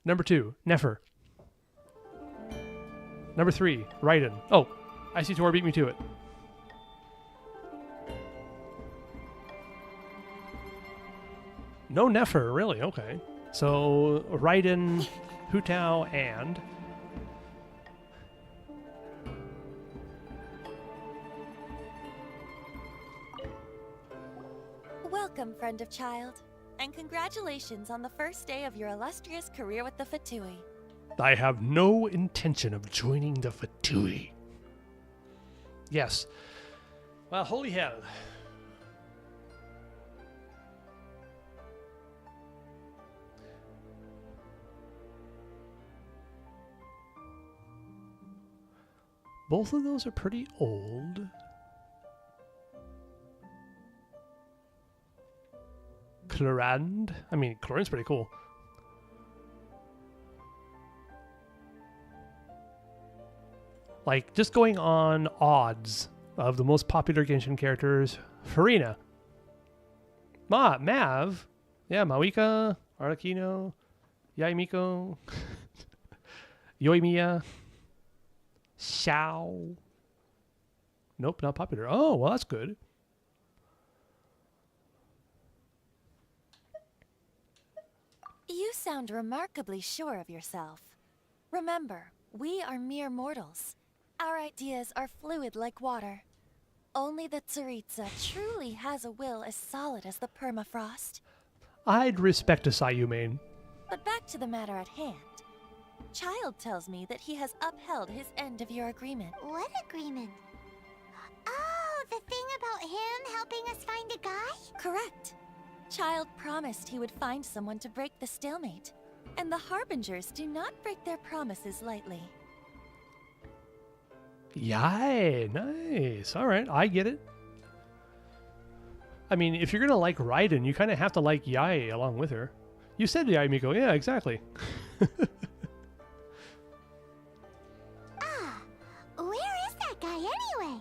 Number 2, Nefer. Number 3, Raiden. Oh, IC2R beat me to it. No Nefer, really? Okay. So, Raiden, Hu Tao, and... Welcome, friend of child, and congratulations on the first day of your illustrious career with the Fatui. I have no intention of joining the Fatui. Yes. Well, holy hell. Both of those are pretty old. Clorand? I mean, Clorand's pretty cool. Like, just going on odds of the most popular Genshin characters, Farina. Mav. Yeah, Mawika, Arlecchino, Yaimiko, Yoimiya, Xiao. Nope, not popular. Oh, well, that's good. You sound remarkably sure of yourself. Remember, we are mere mortals. Our ideas are fluid like water. Only the Tsaritsa truly has a will as solid as the permafrost. I'd respect a Sayu main. But back to the matter at hand. Child tells me that he has upheld his end of your agreement. What agreement? Oh, the thing about him helping us find a guy? Correct. Child promised he would find someone to break the stalemate. And the Harbingers do not break their promises lightly. Yay, nice. All right, I get it. I mean, if you're going to like Raiden, you kind of have to like Yae along with her. You said Yae, Miko. Yeah, exactly. Where is that guy anyway?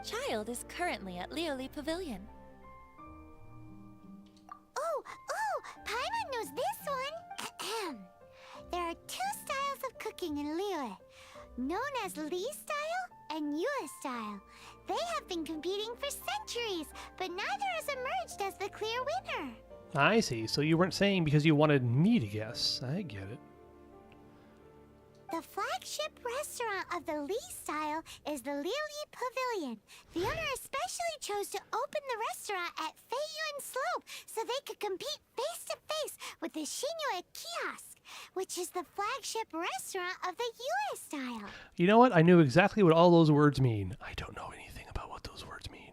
Child is currently at Liyue Pavilion. Oh, Paimon knows this one. There are 2 styles of cooking in Liyue, known as Li style and Yue style. They have been competing for centuries, but neither has emerged as the clear winner. I see. So you weren't saying because you wanted me to guess. I get it. The flagship restaurant of the Lee style is the Liyue Pavilion. The owner especially chose to open the restaurant at Feiyuan Slope so they could compete face-to-face with the Shinue Kiosk, which is the flagship restaurant of the Yue style. You know what? I knew exactly what all those words mean. I don't know anything about what those words mean.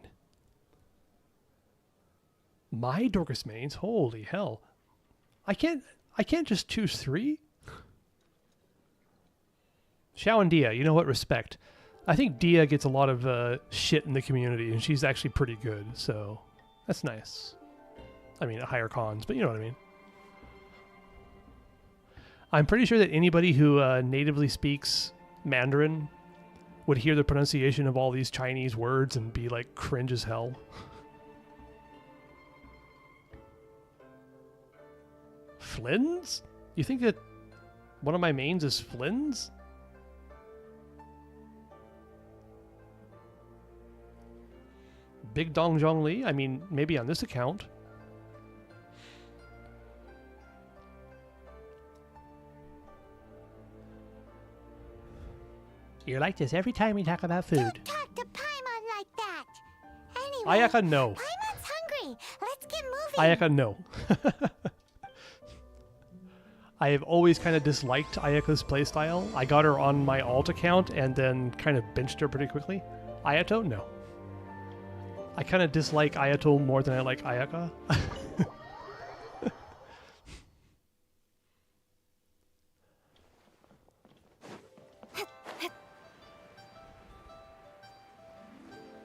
My Dorcas mains? Holy hell. I can't just choose 3? Xiao and Dia, you know what? Respect. I think Dia gets a lot of shit in the community, and she's actually pretty good, so that's nice. I mean, higher cons, but you know what I mean. I'm pretty sure that anybody who natively speaks Mandarin would hear the pronunciation of all these Chinese words and be like cringe as hell. Flins? You think that one of my mains is Flins? Big Dong Zhongli? I mean, maybe on this account. You're like this every time we talk about food. Don't talk to Paimon like that. Anyway, Ayaka, no. Paimon's hungry. Let's get moving. Ayaka, no. I have always kind of disliked Ayaka's playstyle. I got her on my alt account and then kind of benched her pretty quickly. Ayato, no. I kind of dislike Ayato more than I like Ayaka.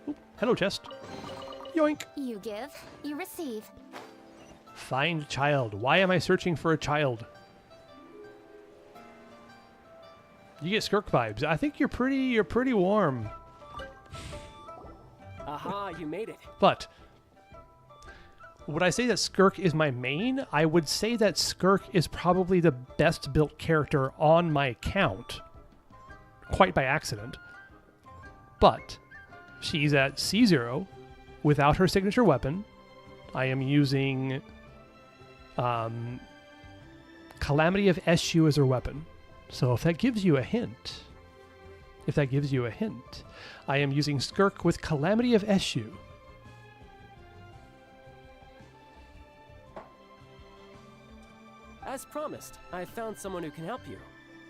Oop, hello, chest. Yoink. You give, you receive. Find child. Why am I searching for a child? You get Skirk vibes. I think you're pretty warm. Aha, you made it. But would I say that Skirk is my main? I would say that Skirk is probably the best built character on my account. Quite by accident. But she's at C0 without her signature weapon. I am using Calamity of Eshu as her weapon. So if that gives you a hint, I am using Skirk with Calamity of Eshu. As promised, I found someone who can help you.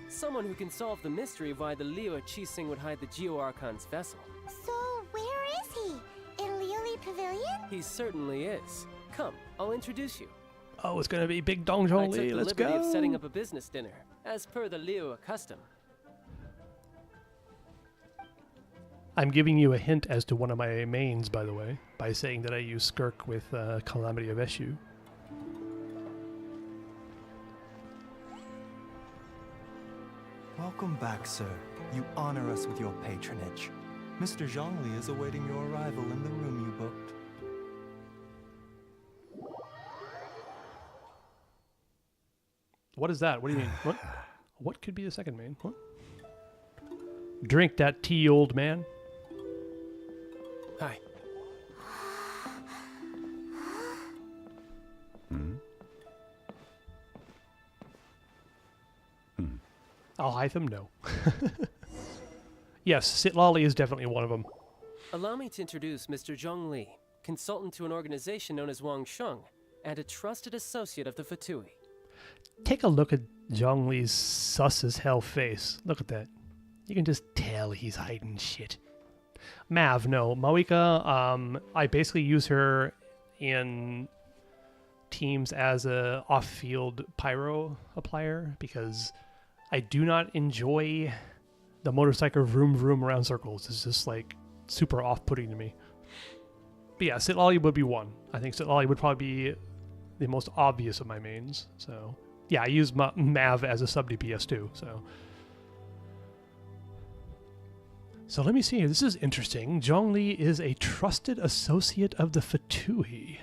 Someone who can solve the mystery of why the Liyue Questing would hide the Geo Archon's vessel. So, where is he? In Liyue Pavilion? He certainly is. Come, I'll introduce you. Oh, it's going to be Big Dong I took Zhongli. the Let's liberty go. of setting up a business dinner, as per the Liyue custom. I'm giving you a hint as to one of my mains, by the way, by saying that I use Skirk with Calamity of Eshu. Welcome back, sir. You honor us with your patronage. Mr. Zhongli is awaiting your arrival in the room you booked. What is that? What do you mean? What could be the second main? What? Drink that tea, old man. Hi. I'll hide them? No. Yes, Sitlali is definitely one of them. Allow me to introduce Mr. Zhongli, consultant to an organization known as Wangsheng, and a trusted associate of the Fatui. Take a look at Zhongli's sus as hell face. Look at that. You can just tell he's hiding shit. Mav, no. Mawika, I basically use her in teams as a off-field pyro applier because I do not enjoy the motorcycle vroom vroom around circles. It's just like super off-putting to me. But yeah, Sitlali would be one. I think Sitlali would probably be the most obvious of my mains. So yeah, I use Mav as a sub DPS too. So let me see here. This is interesting. Zhongli is a trusted associate of the Fatui.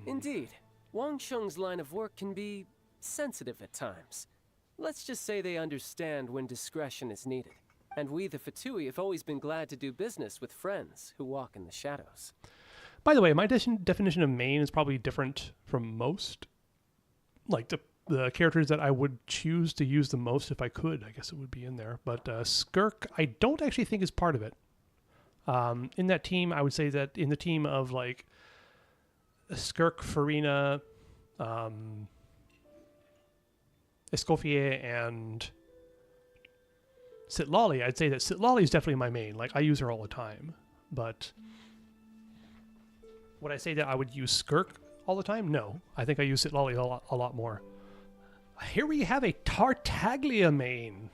Indeed. Wangsheng's line of work can be sensitive at times. Let's just say they understand when discretion is needed. And we, the Fatui, have always been glad to do business with friends who walk in the shadows. By the way, my definition of main is probably different from most. Like, the characters that I would choose to use the most if I could. I guess it would be in there. But Skirk, I don't actually think is part of it. In that team, I would say that in the team of like Skirk, Farina, Escoffier, and Sitlali, I'd say that Sitlali is definitely my main. Like, I use her all the time. But would I say that I would use Skirk all the time? No. I think I use Sitlali a lot more. Here we have a Tartaglia main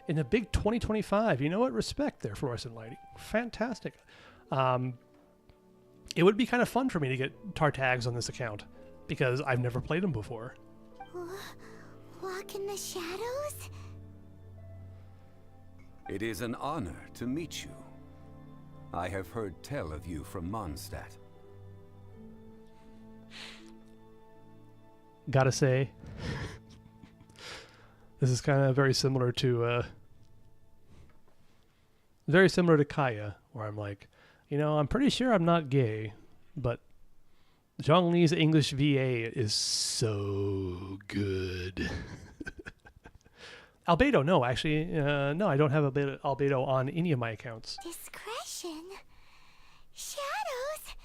in the big 2025. You know what? Respect there, Fluorescent Lighting. Fantastic. It would be kind of fun for me to get Tartags on this account because I've never played them before. Walk in the shadows? It is an honor to meet you. I have heard tell of you from Mondstadt. Gotta say, this is kind of very similar to Kaya, where I'm like, you know, I'm pretty sure I'm not gay, but Zhongli's English VA is so good. Albedo, no, actually, no, I don't have Albedo on any of my accounts. Discretion? Shadows?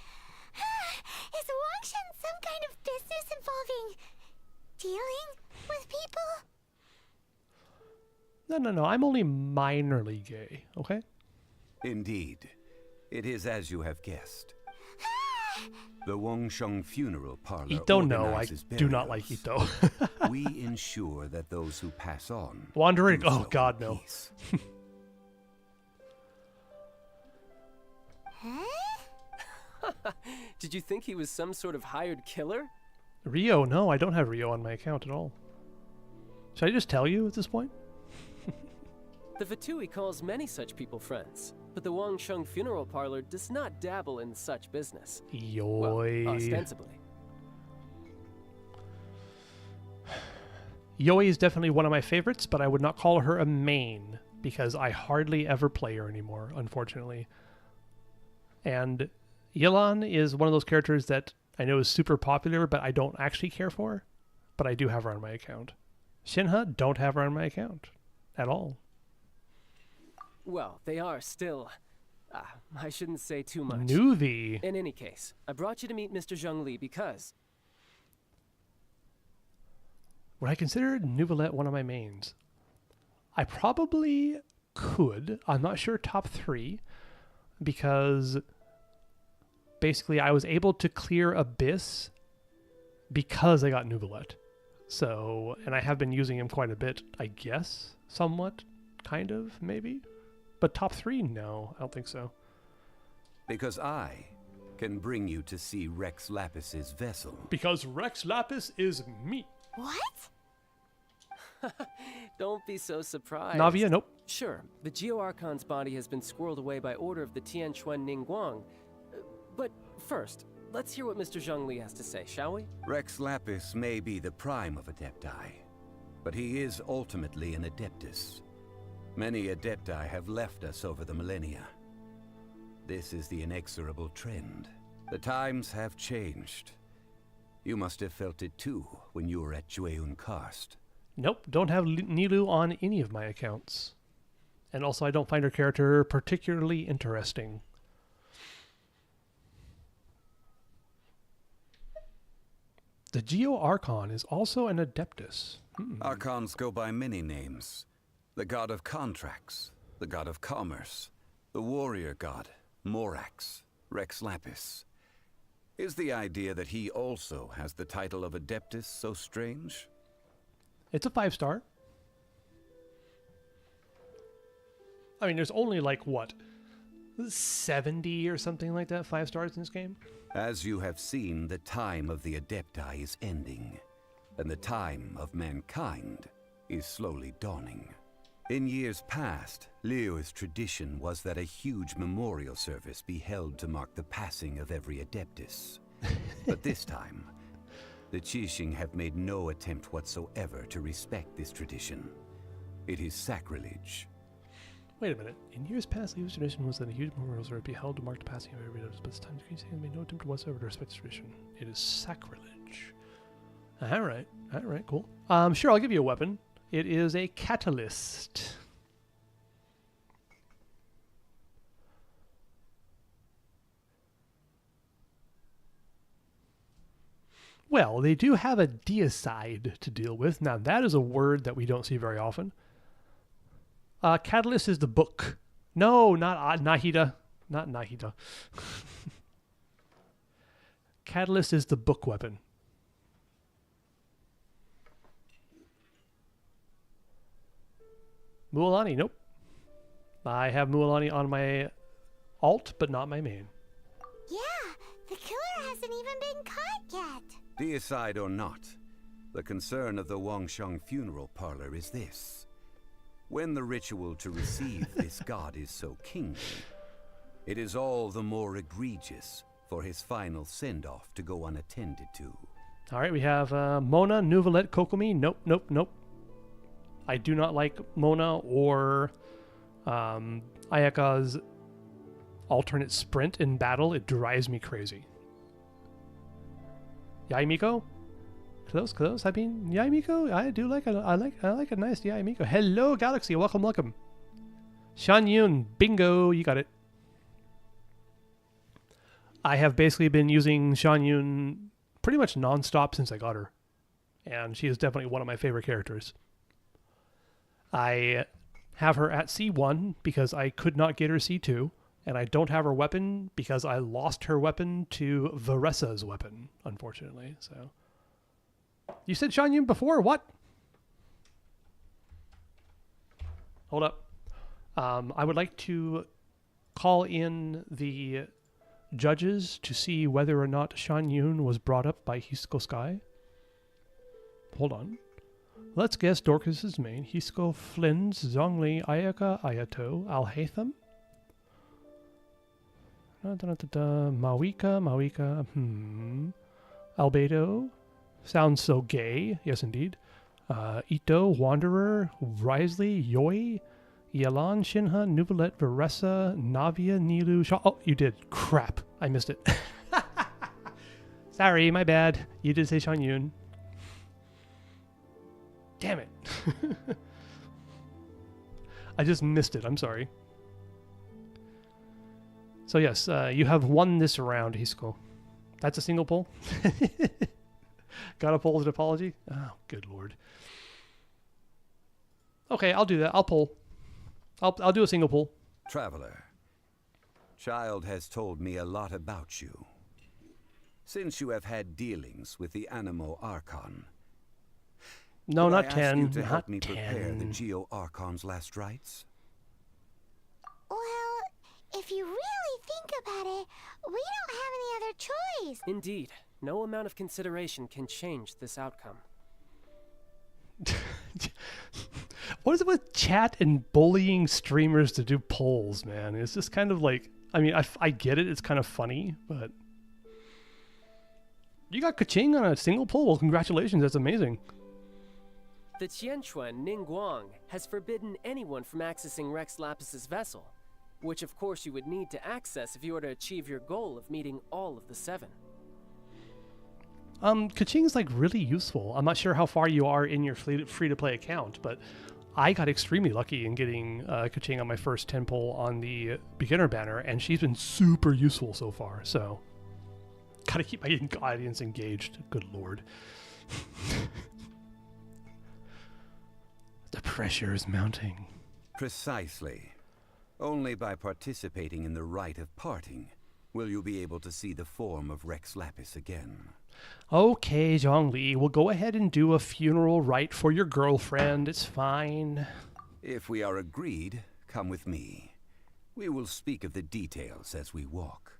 Is Wangshan some kind of business involving dealing with people? No, I'm only minorly gay, okay? Indeed. It is as you have guessed. The Wangsheng Funeral Parlor Ito, no, I organizes do not like burials. Ito. We ensure that those who pass on Wandering, do oh so god, in no. peace. Did you think he was some sort of hired killer? Rio, no, I don't have Rio on my account at all. Should I just tell you at this point? The Fatui calls many such people friends, but the Wangsheng Funeral Parlor does not dabble in such business. Yoi. Well, ostensibly. Yoi is definitely one of my favorites, but I would not call her a main because I hardly ever play her anymore, unfortunately. And Yelan is one of those characters that I know is super popular, but I don't actually care for. But I do have her on my account. Shinha, don't have her on my account at all. Well, they are still... I shouldn't say too much. Nuvi. In any case, I brought you to meet Mr. Zhongli because... Would I consider Nuvolette one of my mains? I probably could. I'm not sure top 3 because basically I was able to clear Abyss because I got Nuvolette. So, and I have been using him quite a bit, I guess, somewhat, kind of, maybe. But top 3, no, I don't think so. Because I can bring you to see Rex Lapis's vessel. Because Rex Lapis is me. What? Don't be so surprised. Navia, nope. Sure, the Geo Archon's body has been squirreled away by order of the Tianquan Ningguang. But first, let's hear what Mr. Zhongli has to say, shall we? Rex Lapis may be the prime of Adepti, but he is ultimately an Adeptus. Many Adepti have left us over the millennia. This is the inexorable trend. The times have changed. You must have felt it too when you were at Jueyun Karst. Nope, don't have Nilu on any of my accounts. And also I don't find her character particularly interesting. The Geo Archon is also an Adeptus. Archons go by many names. The god of contracts, the god of commerce, the warrior god, Morax, Rex Lapis. Is the idea that he also has the title of Adeptus so strange? It's a 5-star. I mean, there's only like, what, 70 or something like that 5 stars in this game? As you have seen, the time of the Adepti is ending, and the time of mankind is slowly dawning. In years past, Liyue's tradition was that a huge memorial service be held to mark the passing of every Adeptus. But this time, the Qixing have made no attempt whatsoever to respect this tradition. It is sacrilege. Wait a minute. In years past, Liyue's tradition was that a huge memorial service be held to mark the passing of every Adeptus, but this time the Qixing have made no attempt whatsoever to respect this tradition. It is sacrilege. All right, cool. Sure, I'll give you a weapon. It is a catalyst. Well, they do have a deicide to deal with. Now, that is a word that we don't see very often. Catalyst is the book. No, not Nahida. Not Nahida. Catalyst is the book weapon. Mualani, nope. I have Mualani on my alt, but not my main. Yeah, the killer hasn't even been caught yet. Deicide or not, the concern of the Wangsheng funeral parlor is this. When the ritual to receive this god is so kingly, it is all the more egregious for his final send-off to go unattended to. All right, we have Mona, Nouvelette, Kokomi. Nope. I do not like Mona or Ayaka's alternate sprint in battle. It drives me crazy. Yaimiko? Close. I mean, Yaimiko, I do like I like a nice Yaimiko. Hello, Galaxy. Welcome. Shan Yun, bingo, you got it. I have basically been using Shan Yun pretty much non-stop since I got her. And she is definitely one of my favorite characters. I have her at C1 because I could not get her C2. And I don't have her weapon because I lost her weapon to Varessa's weapon, unfortunately. So, you said Shan Yun before? What? Hold up. I would like to call in the judges to see whether or not Shan Yun was brought up by Hisco Sky. Hold on. Let's guess Dorcas's main. Hisco, Flynn's, Zhongli, Ayaka, Ayato, Alhaitham. Mawika. Albedo. Sounds so gay. Yes, indeed. Ito, Wanderer, Risley, Yoi, Yalan, Shinha, Nouvelette, Varessa, Navia, Nilu, Shaw. Oh, you did. Crap. I missed it. Sorry, my bad. You did say Shan Yun. Damn it. I just missed it. I'm sorry. So yes, you have won this round, Hisco. That's a single pull? Gotta pull as an apology? Oh, good lord. Okay, I'll do that. I'll pull. I'll do a single pull. Traveler, Child has told me a lot about you. Since you have had dealings with the Animo Archon. No, not I 10. ask you to Not help me 10. prepare the Geo Archon's last rites? Well, if you really think about it, we don't have any other choice. Indeed, no amount of consideration can change this outcome. What is it with chat and bullying streamers to do polls, man? It's just kind of like, I mean, I get it. It's kind of funny, but you got Kaching on a single poll. Well, congratulations. That's amazing. The Tianquan Ningguang has forbidden anyone from accessing Rex Lapis's vessel, which of course you would need to access if you were to achieve your goal of meeting all of the 7. Kaching's like really useful. I'm not sure how far you are in your free-to-play account, but I got extremely lucky in getting Kaching on my first 10 pull on the beginner banner, and she's been super useful so far, so gotta keep my audience engaged. Good lord. The pressure is mounting. Precisely. Only by participating in the rite of parting will you be able to see the form of Rex Lapis again. Okay, Zhongli, we'll go ahead and do a funeral rite for your girlfriend. It's fine. If we are agreed, come with me. We will speak of the details as we walk.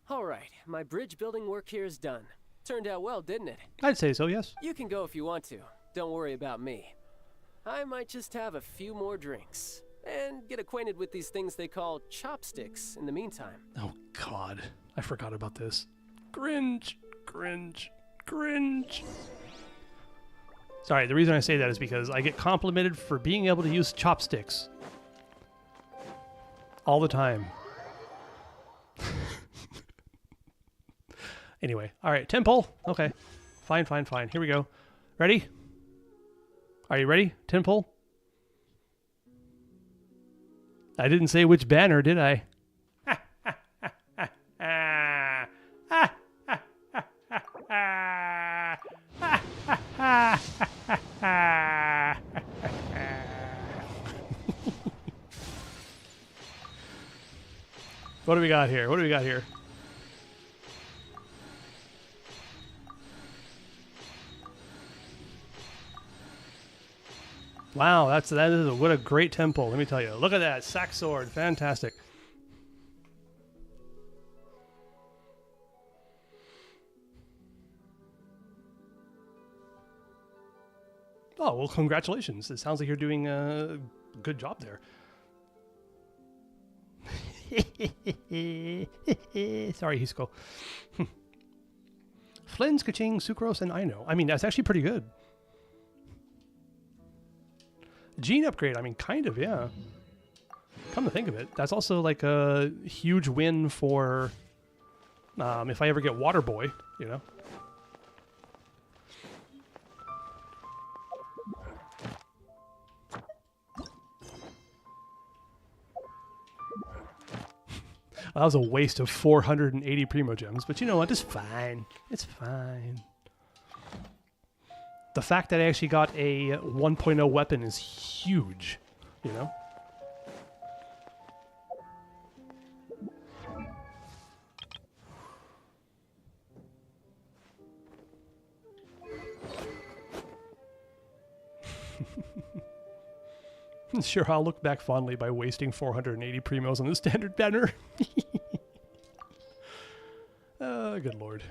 All right, my bridge building work here is done. Turned out well, didn't it? I'd say so, yes. You can go if you want to. Don't worry about me. I might just have a few more drinks. And get acquainted with these things they call chopsticks in the meantime. Oh, God. I forgot about this. Cringe. Sorry, the reason I say that is because I get complimented for being able to use chopsticks. All the time. Anyway, all right, temple. Okay, fine. Here we go. Ready? Are you ready? Temple. I didn't say which banner, did I? What do we got here? What do we got here? Wow, what a great temple. Let me tell you. Look at that sack sword, fantastic. Oh well, congratulations! It sounds like you're doing a good job there. Sorry, Hisco. Flynn's, Kaching, Sucrose, and Aino. I mean, that's actually pretty good. Gene upgrade, I mean, kind of, yeah. Come to think of it, that's also like a huge win for if I ever get Water Boy, you know. That was a waste of 480 Primo Gems, but you know what? It's fine. It's fine. The fact that I actually got a 1.0 weapon is huge, you know? Sure, I'll look back fondly by wasting 480 Primos on the standard banner. Oh, good lord.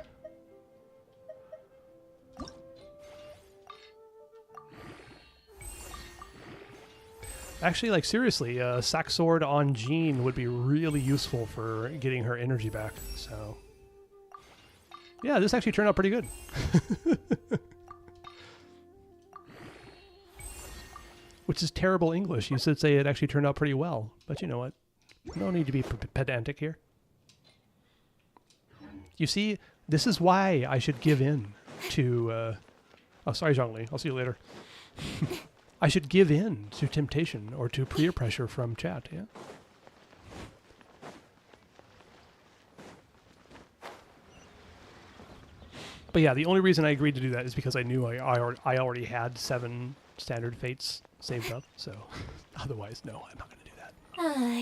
Actually, like, seriously, Sack Sword on Jean would be really useful for getting her energy back, so... Yeah, this actually turned out pretty good. Which is terrible English. You should say it actually turned out pretty well. But you know what? No need to be pedantic here. You see, this is why I should give in to... Oh, sorry, Zhongli. I'll see you later. I should give in to temptation or to peer pressure from chat, yeah? But yeah, the only reason I agreed to do that is because I knew I already had 7 standard fates saved up, so otherwise, no, I'm not going to do that.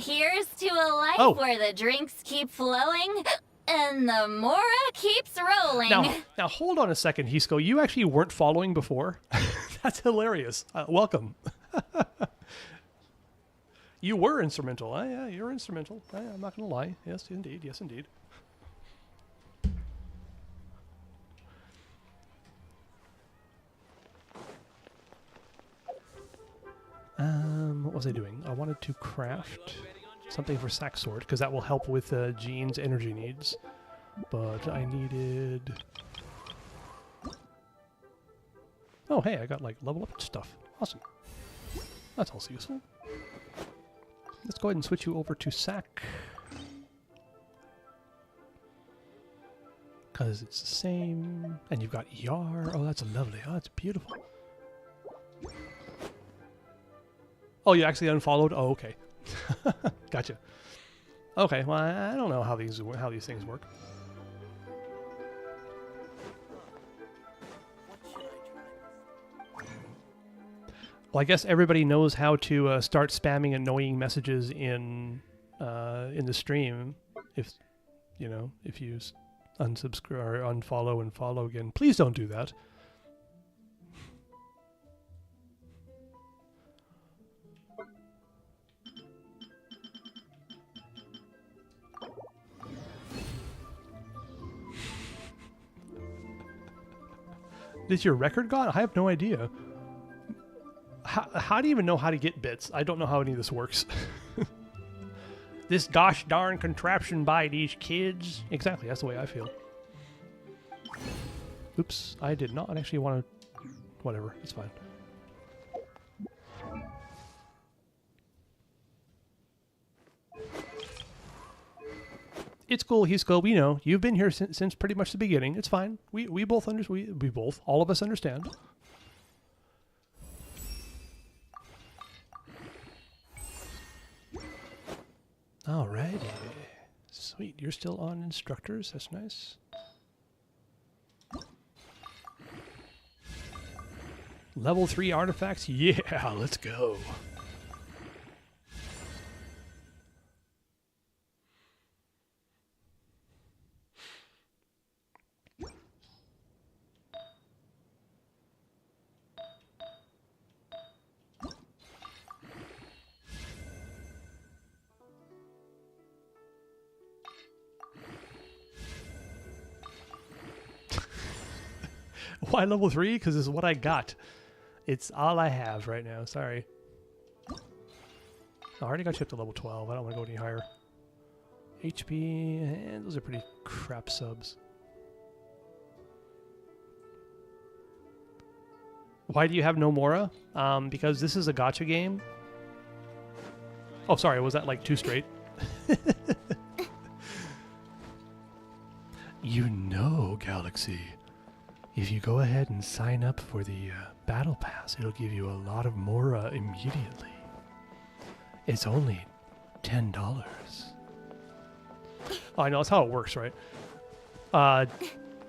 Here's to a life where the drinks keep flowing and the Mora keeps rolling. Now hold on a second, Hisco. You actually weren't following before? That's hilarious. Welcome. You were instrumental. Yeah, you're instrumental. I'm not going to lie. Yes, indeed. Yes, indeed. What was I doing? I wanted to craft something for Sack Sword, because that will help with Jean's energy needs. But I needed... Oh, hey, I got, like, level up stuff. Awesome. That's also useful. Let's go ahead and switch you over to Sack. Because it's the same. And you've got Yar. Oh, that's lovely. Oh, that's beautiful. Oh, you actually unfollowed? Oh, okay. Gotcha. Okay, well, I don't know how these things work. Well, I guess everybody knows how to start spamming annoying messages in the stream. If you unsubscribe or unfollow and follow again, please don't do that. Is your record gone? I have no idea. How do you even know how to get bits? I don't know how any of this works. This gosh darn contraption by these kids. Exactly, that's the way I feel. Oops, I did not actually want to... Whatever, it's fine. it's cool. He's cool. We know you've been here since pretty much the beginning. It's fine. We both all of us understand. Alrighty. Sweet. You're still on instructors. That's nice. Level 3 artifacts. Yeah, let's go. Why level 3? Because it's what I got. It's all I have right now. Sorry. I already got you up to level 12. I don't want to go any higher. HP, those are pretty crap subs. Why do you have no Mora? Because this is a gacha game. Oh, sorry. Was that like too straight? You know, Galaxy. If you go ahead and sign up for the Battle Pass, it'll give you a lot of Mora immediately. It's only $10. Oh, I know, that's how it works, right?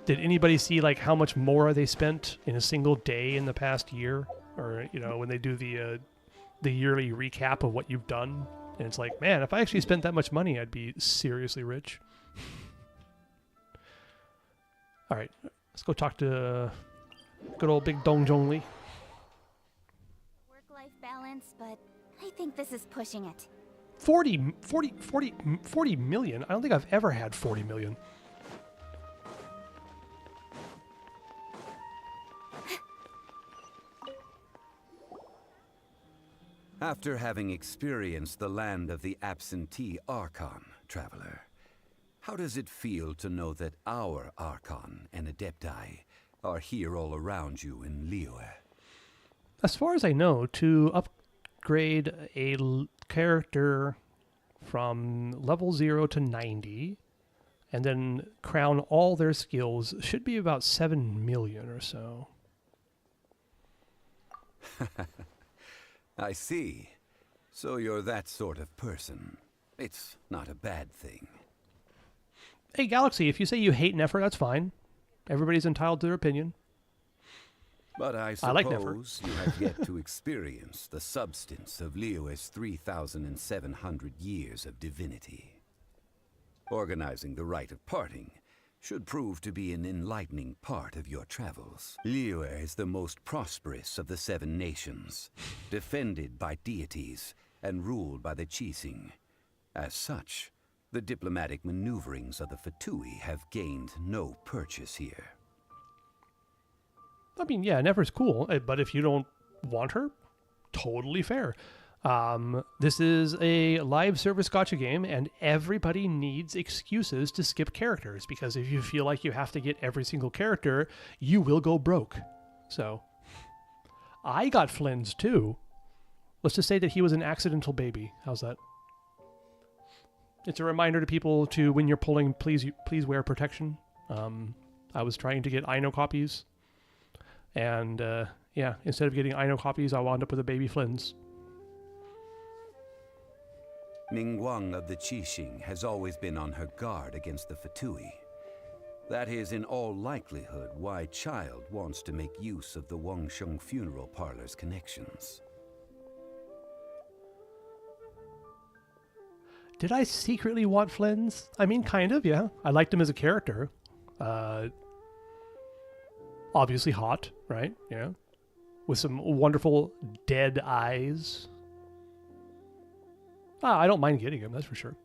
Did anybody see like how much Mora they spent in a single day in the past year? Or, you know, when they do the yearly recap of what you've done? And it's like, man, if I actually spent that much money, I'd be seriously rich. All right. Let's go talk to good old Big Dong Zhongli. Work-life balance, but I think this is pushing it. 40 million? I don't think I've ever had 40 million. After having experienced the land of the absentee Archon, traveler, how does it feel to know that our Archon and Adepti are here all around you in Liyue? As far as I know, to upgrade a character from level 0 to 90 and then crown all their skills should be about 7 million or so. I see. So you're that sort of person. It's not a bad thing. Hey, Galaxy, if you say you hate Nefer, that's fine. Everybody's entitled to their opinion. But I like suppose you have yet to experience the substance of Liyue's 3,700 years of divinity. Organizing the rite of parting should prove to be an enlightening part of your travels. Liyue is the most prosperous of the 7 nations, defended by deities and ruled by the Qixing. As such, the diplomatic maneuverings of the Fatui have gained no purchase here. I mean, yeah, Nefer's cool, but if you don't want her, totally fair. This is a live service gacha game, and everybody needs excuses to skip characters, because if you feel like you have to get every single character, you will go broke. So, I got Flynn's too. Let's just say that he was an accidental baby. How's that? It's a reminder to people to, when you're pulling, please wear protection. I was trying to get Aino copies, and yeah, instead of getting Aino copies, I wound up with a baby Flynn's. Ningguang of the Qixing has always been on her guard against the Fatui. That is in all likelihood why Child wants to make use of the Wangsheng funeral parlor's connections. Did I secretly want Flynn's? I mean, kind of, yeah. I liked him as a character. Obviously hot, right? Yeah. With some wonderful dead eyes. I don't mind getting him, that's for sure.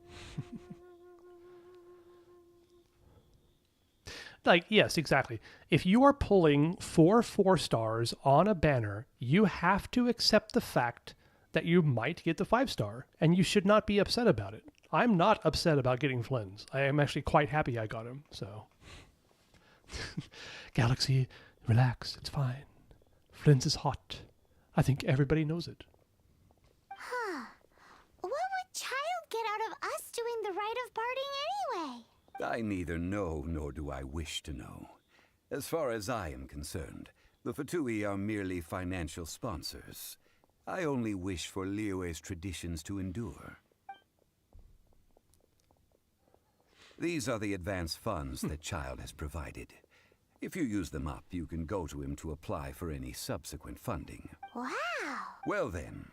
Like, yes, exactly. If you are pulling 4 4-stars on a banner, you have to accept the fact that you might get the 5-star, and you should not be upset about it. I'm not upset about getting Flynn's. I am actually quite happy I got him, so. Galaxy, relax, it's fine. Flynn's is hot. I think everybody knows it. Huh. What would Child get out of us doing the rite of parting say? I neither know nor do I wish to know. As far as I am concerned, the Fatui are merely financial sponsors. I only wish for Liyue's traditions to endure. These are the advance funds that Child has provided. If you use them up, you can go to him to apply for any subsequent funding. Wow! Well then,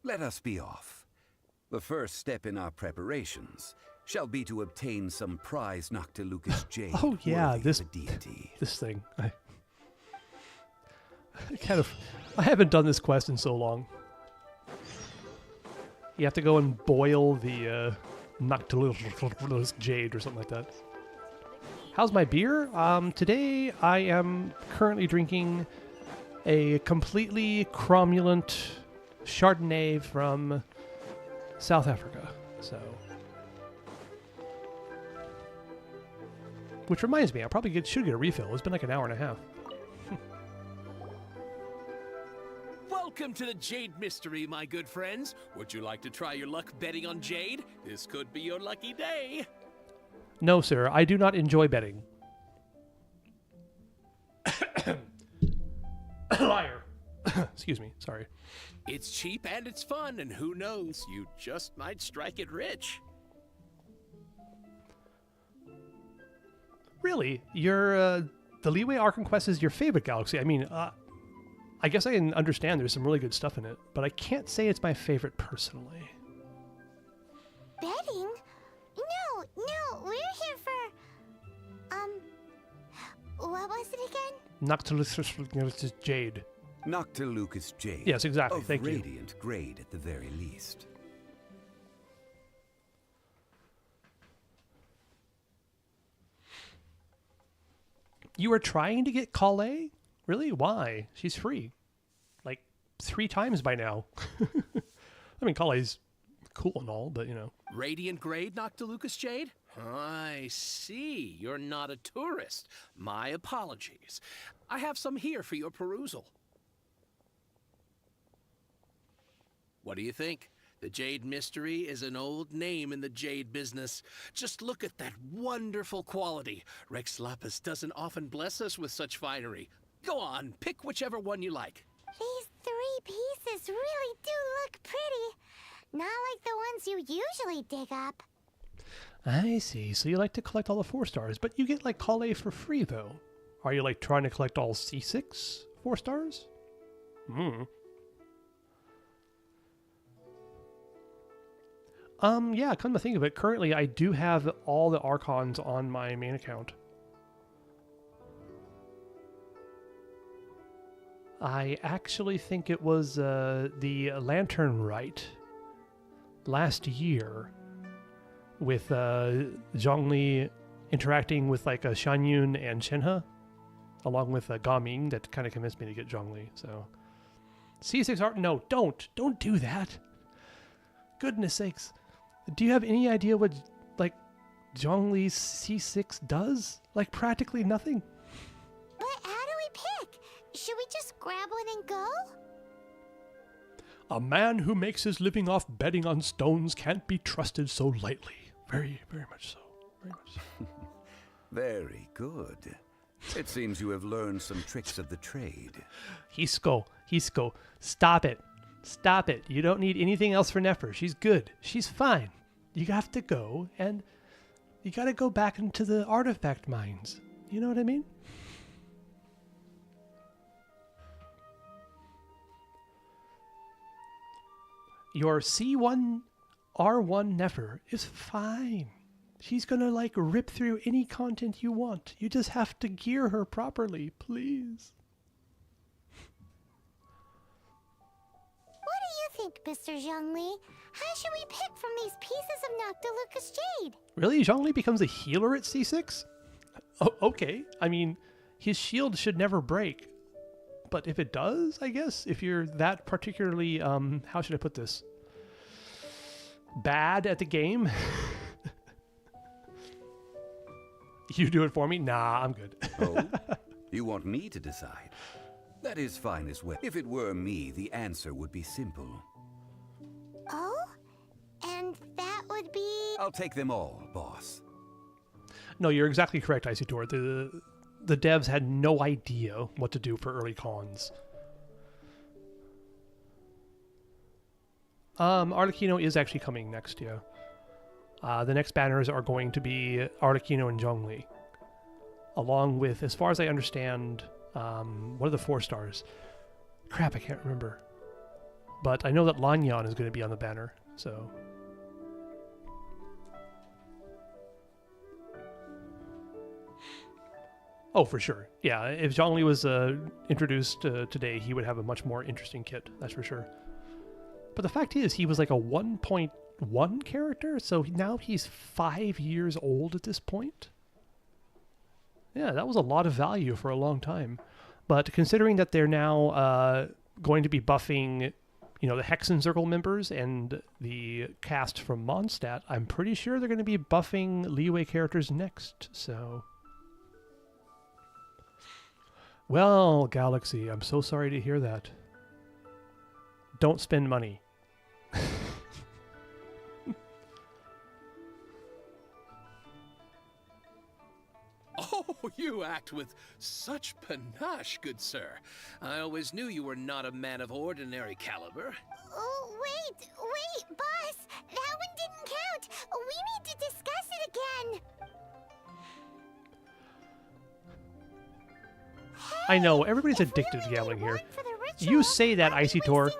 let us be off. The first step in our preparations shall be to obtain some prize Noctilucous jade. Oh yeah, worthy this of a deity. this thing. I haven't done this quest in so long. You have to go and boil the Noctilucous jade or something like that. How's my beer? Today I am currently drinking a completely cromulent Chardonnay from South Africa. So, which reminds me, I probably should get a refill. It's been like an hour and a half. Welcome to the Jade Mystery, my good friends. Would you like to try your luck betting on Jade? This could be your lucky day. No, sir, I do not enjoy betting. Liar. Excuse me, sorry. It's cheap and it's fun, and who knows, you just might strike it rich. Really? The Liyue Archon Quest is your favorite galaxy? I mean, I guess I can understand there's some really good stuff in it, but I can't say it's my favorite personally. Betting? No, we're here for... what was it again? Noctilucous jade. Noctilucous jade. Yes, exactly. Of Thank you. radiant grade at the very least. You are trying to get Kale? Really? Why? She's free. Like 3 times by now. I mean, Kale's cool and all, but you know. Radiant grade, Noctilucous Jade? I see. You're not a tourist. My apologies. I have some here for your perusal. What do you think? The Jade Mystery is an old name in the jade business. Just look at that wonderful quality. Rex Lapis doesn't often bless us with such finery. Go on, pick whichever one you like. These 3 pieces really do look pretty. Not like the ones you usually dig up. I see. So you like to collect all the 4 stars, but you get like Kale for free though. Are you like trying to collect all C6 4 stars? Yeah, come to think of it, currently I do have all the Archons on my main account. I actually think it was the Lantern Rite last year with Zhongli interacting with like Shanyun and Shenhe, along with Gaming, that kind of convinced me to get Zhongli. So C6 art? No, don't do that. Goodness sakes. Do you have any idea what like Zhongli's C6 does? Like practically nothing. But how do we pick? Should we just grab one and go? A man who makes his living off betting on stones can't be trusted so lightly. Very, very much so. Very much so. Very good. It seems you have learned some tricks of the trade. Hisco, stop it. Stop it. You don't need anything else for Nefer. She's good. She's fine. You have to go, and you gotta go back into the artifact mines. You know what I mean? Your C1 R1 Nefer is fine. She's gonna like rip through any content you want. You just have to gear her properly, please. What do you think, Mr. Zhongli? How should we pick from these pieces of Noctilucous jade? Really? Zhongli becomes a healer at C6? Oh, okay. I mean, his shield should never break. But if it does, I guess, if you're that particularly, how should I put this? Bad at the game? You do it for me? Nah, I'm good. Oh? You want me to decide? That is fine as well. If it were me, the answer would be simple. Oh? And that would be... I'll take them all, boss. No, you're exactly correct, Isidore. The devs had no idea what to do for early cons. Arlecchino is actually coming next, yeah. The next banners are going to be Arlecchino and Zhongli. Along with, as far as I understand, what are the 4 stars? Crap, I can't remember. But I know that Lanyan is going to be on the banner, so... Oh, for sure. Yeah, if Zhongli was introduced today, he would have a much more interesting kit, that's for sure. But the fact is, he was like a 1.1 character, so now he's 5 years old at this point. Yeah, that was a lot of value for a long time. But considering that they're now going to be buffing, you know, the Hexen Circle members and the cast from Mondstadt, I'm pretty sure they're going to be buffing Liyue characters next, so... Well, Galaxy, I'm so sorry to hear that. Don't spend money. Oh, you act with such panache, good sir. I always knew you were not a man of ordinary caliber. Oh, wait, boss! That one didn't count! We need to discuss it again! I know, everybody's addicted to gambling here. You say that, Isidore. 3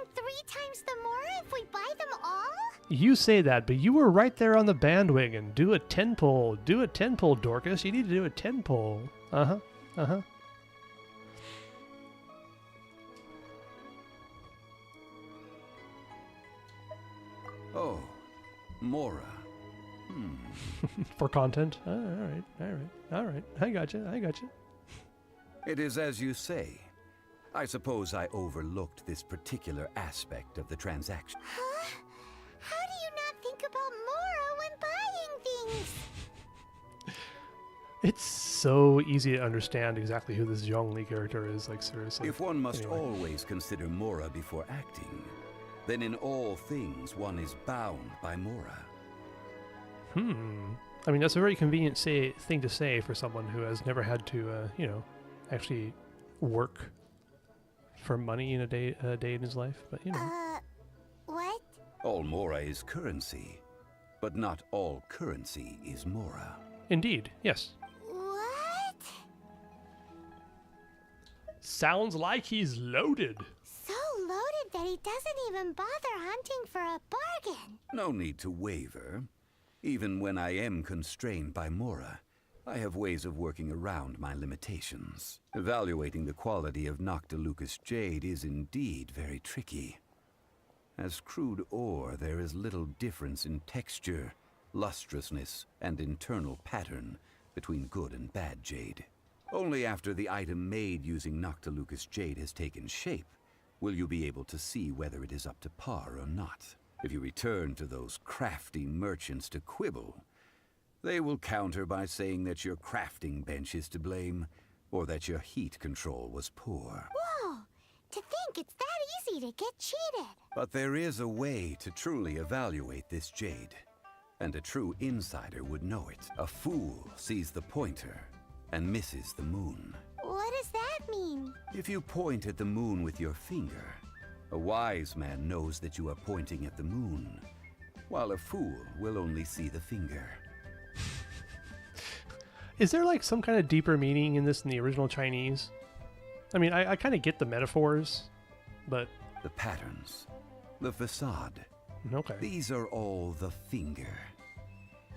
times the more if we buy them all? You say that, but you were right there on the bandwagon. Do a 10 pull. Do a 10 pull, Dorcas. You need to do a 10 pull. Uh-huh. Uh-huh. Oh, Mora. For content? All right. I gotcha. It is as you say. I suppose I overlooked this particular aspect of the transaction. Huh? How do you not think about Mora when buying things? It's so easy to understand exactly who this Zhongli character is, like, seriously. If one must Anyway. always consider Mora before acting, then in all things one is bound by Mora. I mean, that's a very convenient thing to say for someone who has never had to, you know, actually work for money in a day in his life, but you know. What? All Mora is currency, but not all currency is Mora. Indeed, yes. What? Sounds like he's loaded. So loaded that he doesn't even bother hunting for a bargain. No need to waver. Even when I am constrained by Mora, I have ways of working around my limitations. Evaluating the quality of Noctilucous jade is indeed very tricky. As crude ore, there is little difference in texture, lustrousness, and internal pattern between good and bad jade. Only after the item made using Noctilucous jade has taken shape will you be able to see whether it is up to par or not. If you return to those crafty merchants to quibble, they will counter by saying that your crafting bench is to blame, or that your heat control was poor. Whoa! To think it's that easy to get cheated. But there is a way to truly evaluate this jade, and a true insider would know it. A fool sees the pointer and misses the moon. What does that mean? If you point at the moon with your finger, a wise man knows that you are pointing at the moon, while a fool will only see the finger. Is there like some kind of deeper meaning in this in the original Chinese? I mean, I kind of get the metaphors, but... The patterns, the facade, Okay. these are all the finger.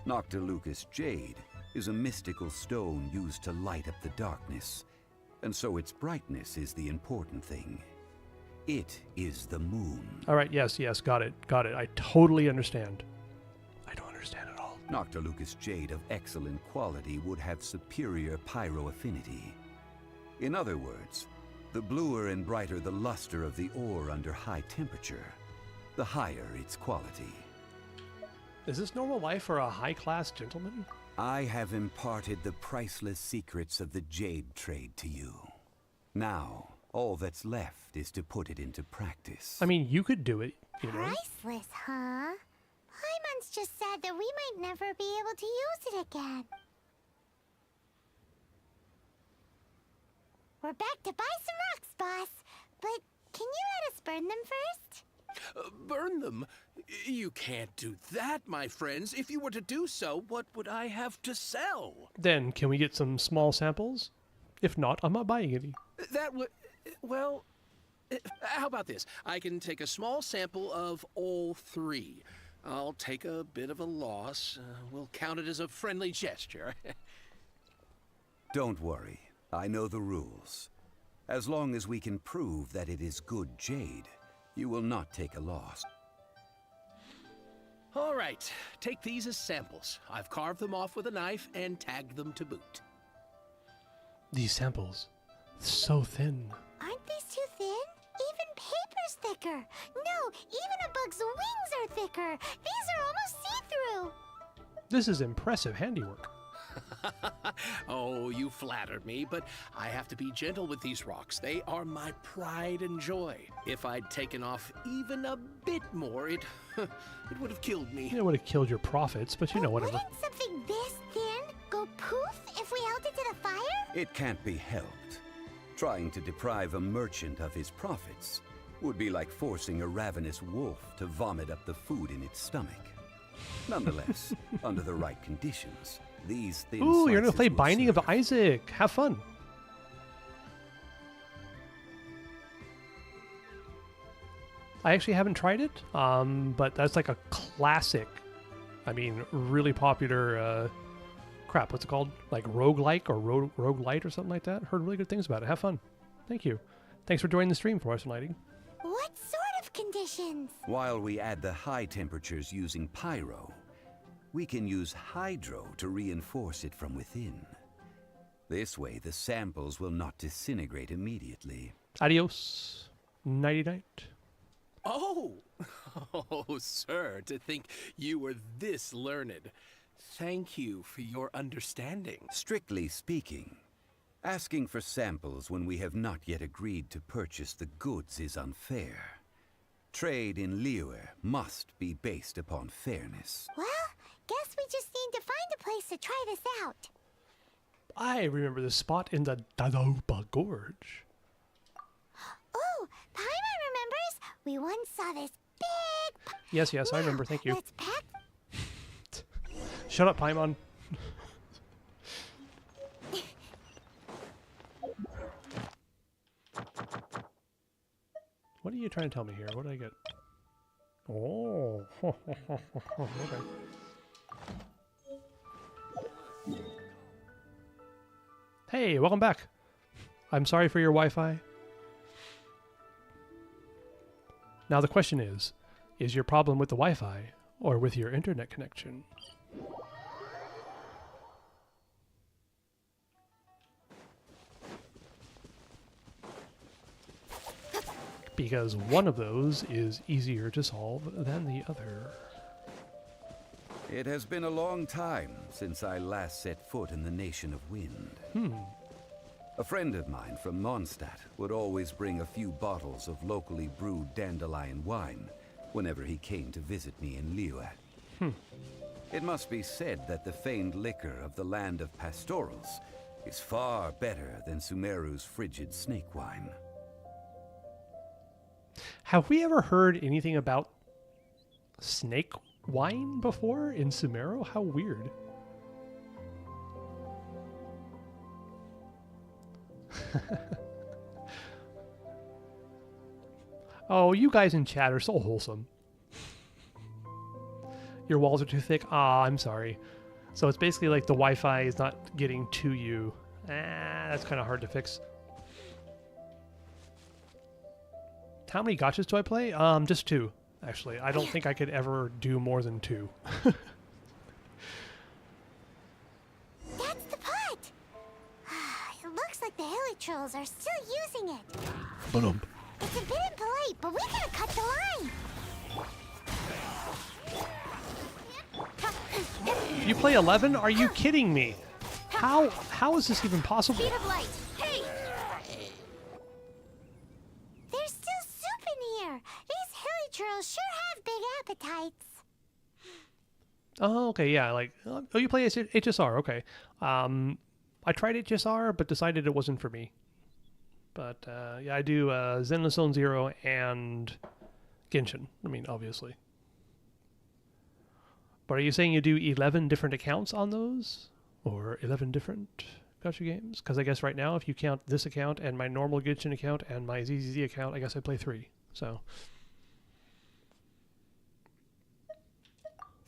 Noctilucous jade is a mystical stone used to light up the darkness, and so its brightness is the important thing. It is the moon. All right, yes, got it. I totally understand. I don't understand at all. Noctilucous jade of excellent quality would have superior pyro affinity. In other words, the bluer and brighter the luster of the ore under high temperature, the higher its quality. Is this normal life for a high-class gentleman? I have imparted the priceless secrets of the jade trade to you. Now, all that's left is to put it into practice. I mean, you could do it, you know. Priceless, huh? Paimon's just said that we might never be able to use it again. We're back to buy some rocks, boss. But can you let us burn them first? Burn them? You can't do that, my friends. If you were to do so, what would I have to sell? Then can we get some small samples? If not, I'm not buying any. That would... Well... How about this? I can take a small sample of all three. I'll take a bit of a loss. We'll count it as a friendly gesture. Don't worry. I know the rules. As long as we can prove that it is good jade, you will not take a loss. All right. Take these as samples. I've carved them off with a knife and tagged them to boot. These samples, so thin. Aren't these too thin? Even paper's thicker. No, even a bug's wings are thicker. These are almost see-through. This is impressive handiwork. Oh, you flatter me, but I have to be gentle with these rocks. They are my pride and joy. If I'd taken off even a bit more, it would have killed me. It would have killed your profits, but you know, whatever. Wouldn't something this thin go poof if we held it to the fire? It can't be helped. Trying to deprive a merchant of his profits would be like forcing a ravenous wolf to vomit up the food in its stomach. Nonetheless, under the right conditions, these thin Ooh, you're gonna slices play will Binding of serve. Isaac. Have fun. I actually haven't tried it, but that's like a classic. I mean, really popular. Crap, what's it called? Like roguelike or roguelite or something like that. Heard really good things about it. Have fun. Thank you. Thanks for joining the stream for us, Lighting. What sort of conditions? While we add the high temperatures using pyro, we can use hydro to reinforce it from within. This way, the samples will not disintegrate immediately. Adios. Nighty night. Oh! Oh, sir, to think you were this learned. Thank you for your understanding. Strictly speaking, asking for samples when we have not yet agreed to purchase the goods is unfair. Trade in Liyue must be based upon fairness. Well, guess we just need to find a place to try this out. I remember this spot in the Dadoba Gorge. Oh, Paimon remembers. We once saw this big... Yes, I Now, remember. Thank you. Let's pack... Shut up, Paimon. What are you trying to tell me here? What did I get? Oh. Okay. Hey, welcome back. I'm sorry for your Wi-Fi. Now the question is your problem with the Wi-Fi or with your internet connection? Because one of those is easier to solve than the other. It has been a long time since I last set foot in the Nation of Wind. A friend of mine from Mondstadt would always bring a few bottles of locally brewed dandelion wine whenever he came to visit me in Liyue. It must be said that the famed liquor of the land of pastorals is far better than Sumeru's frigid snake wine. Have we ever heard anything about snake wine before in Sumeru? How weird. Oh, you guys in chat are so wholesome. Your walls are too thick? Ah, I'm sorry. So it's basically like the Wi-Fi is not getting to you. That's kind of hard to fix. How many gotchas do I play? Just 2, actually. I don't think I could ever do more than 2. That's the pot! It looks like the hilly trolls are still using it. Boom. It's a bit impolite, but we gotta cut the line. You play 11? Are you kidding me? How is this even possible? Speed of light. Hey! There's still soup in here. These hilly trolls sure have big appetites. Oh, okay, yeah, like, oh, you play HSR, okay. I tried HSR, but decided it wasn't for me. But yeah, I do Zenless Zone Zero and Genshin. I mean, obviously. But are you saying you do 11 different accounts on those? Or 11 different gacha games? Because I guess right now, if you count this account and my normal Genshin account and my ZZZ account, I guess I play 3. So.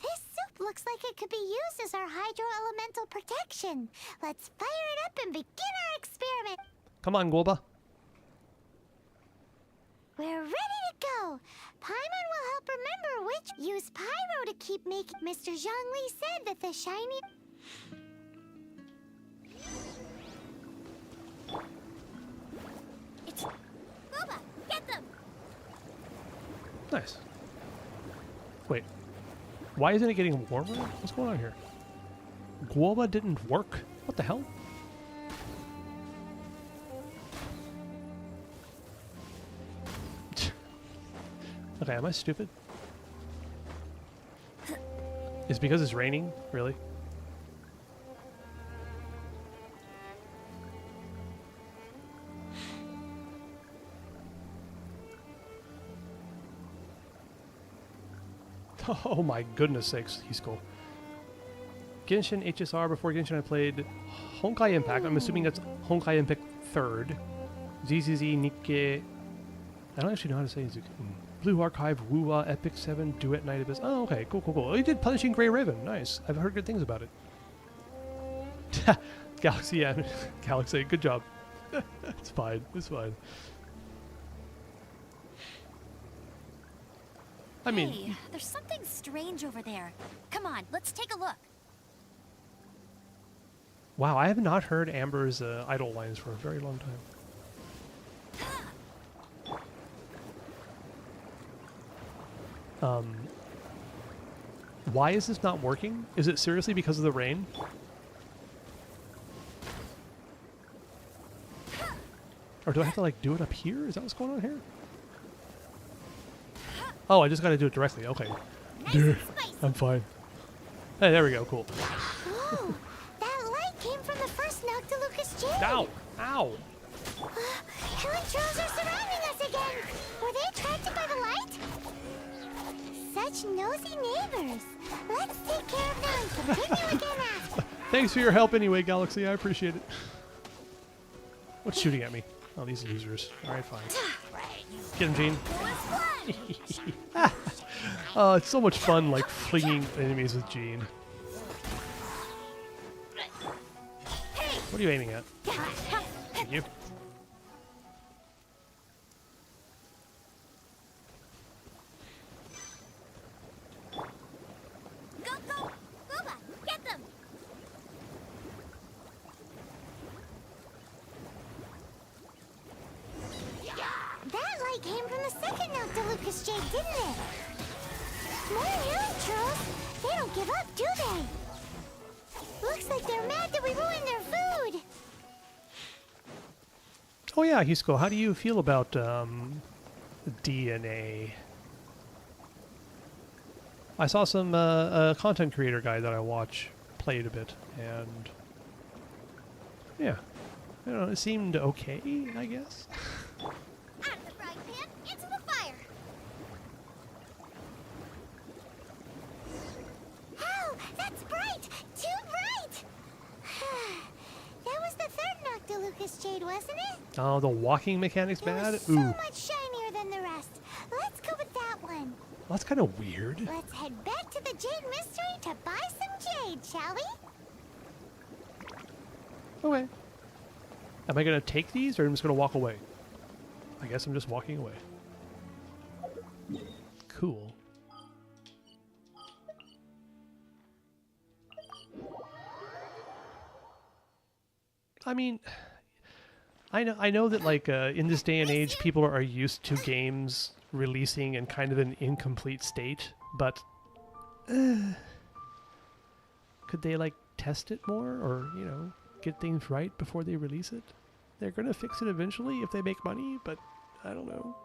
This soup looks like it could be used as our hydro-elemental protection. Let's fire it up and begin our experiment. Come on, Guoba. We're ready to go. Paimon will help remember which. Use pyro to keep making. Mr. Zhongli said that the shiny. It's Boba. Get them. Nice. Wait. Why isn't it getting warmer? What's going on here? Guoba didn't work? What the hell? Okay, am I stupid? It's because it's raining? Really? Oh my goodness sakes, he's cool. Genshin HSR. Before Genshin I played Honkai Impact. I'm assuming that's Honkai Impact 3rd. ZZZ, Nikke. I don't actually know how to say it. Blue Archive, Wuwa, Epic 7, Duet Night Abyss. Oh, okay, cool, cool, cool. Oh, you did Punishing Grey Raven. Nice. I've heard good things about it. Galaxy, yeah. Galaxy, good job. It's fine. It's fine. I mean... Hey, there's something strange over there. Come on, let's take a look. Wow, I have not heard Amber's idol lines for a very long time. Why is this not working? Is it seriously because of the rain? Or do I have to like do it up here? Is that what's going on here? Oh, I just gotta do it directly. Okay. Dude, I'm fine. Hey, there we go. Cool. Whoa, that light came from the first Noctilucous Jade. Ow! Ow! Killing trolls are surrounding us again. Were they attracted by the light? Such nosy neighbors. Let's take care of them and continue again after. Thanks for your help anyway, Galaxy. I appreciate it. What's shooting at me? Oh, these losers. Alright, fine. Get him, Gene. Oh, it's so much fun, like, flinging enemies with Gene. What are you aiming at? Thank you. Go, go! Boba, get them! That light came from the second Noctilucous Jade, didn't it? More healing trolls! They don't give up, do they? Looks like they're mad that we ruined their food! Oh yeah, Hisco, how do you feel about DNA? I saw some a content creator guy that I watch played a bit, and yeah, I don't know, it seemed okay, I guess. Out of the frying pan, into the fire! Oh, that's bright! Too bright! That was the third Noctilucous Jade, wasn't it? Oh, the walking mechanic's It bad? was so Ooh, much shinier than the rest. Let's go with that one. that's kind of weird. Let's head back to the Jade Mystery to buy some jade, shall we? Okay. Am I going to take these, or am I just going to walk away? I guess I'm just walking away. Cool. I mean, I know that like in this day and age, people are used to games releasing in kind of an incomplete state, but could they like test it more, or you know, get things right before they release it? They're gonna fix it eventually if they make money, but I don't know.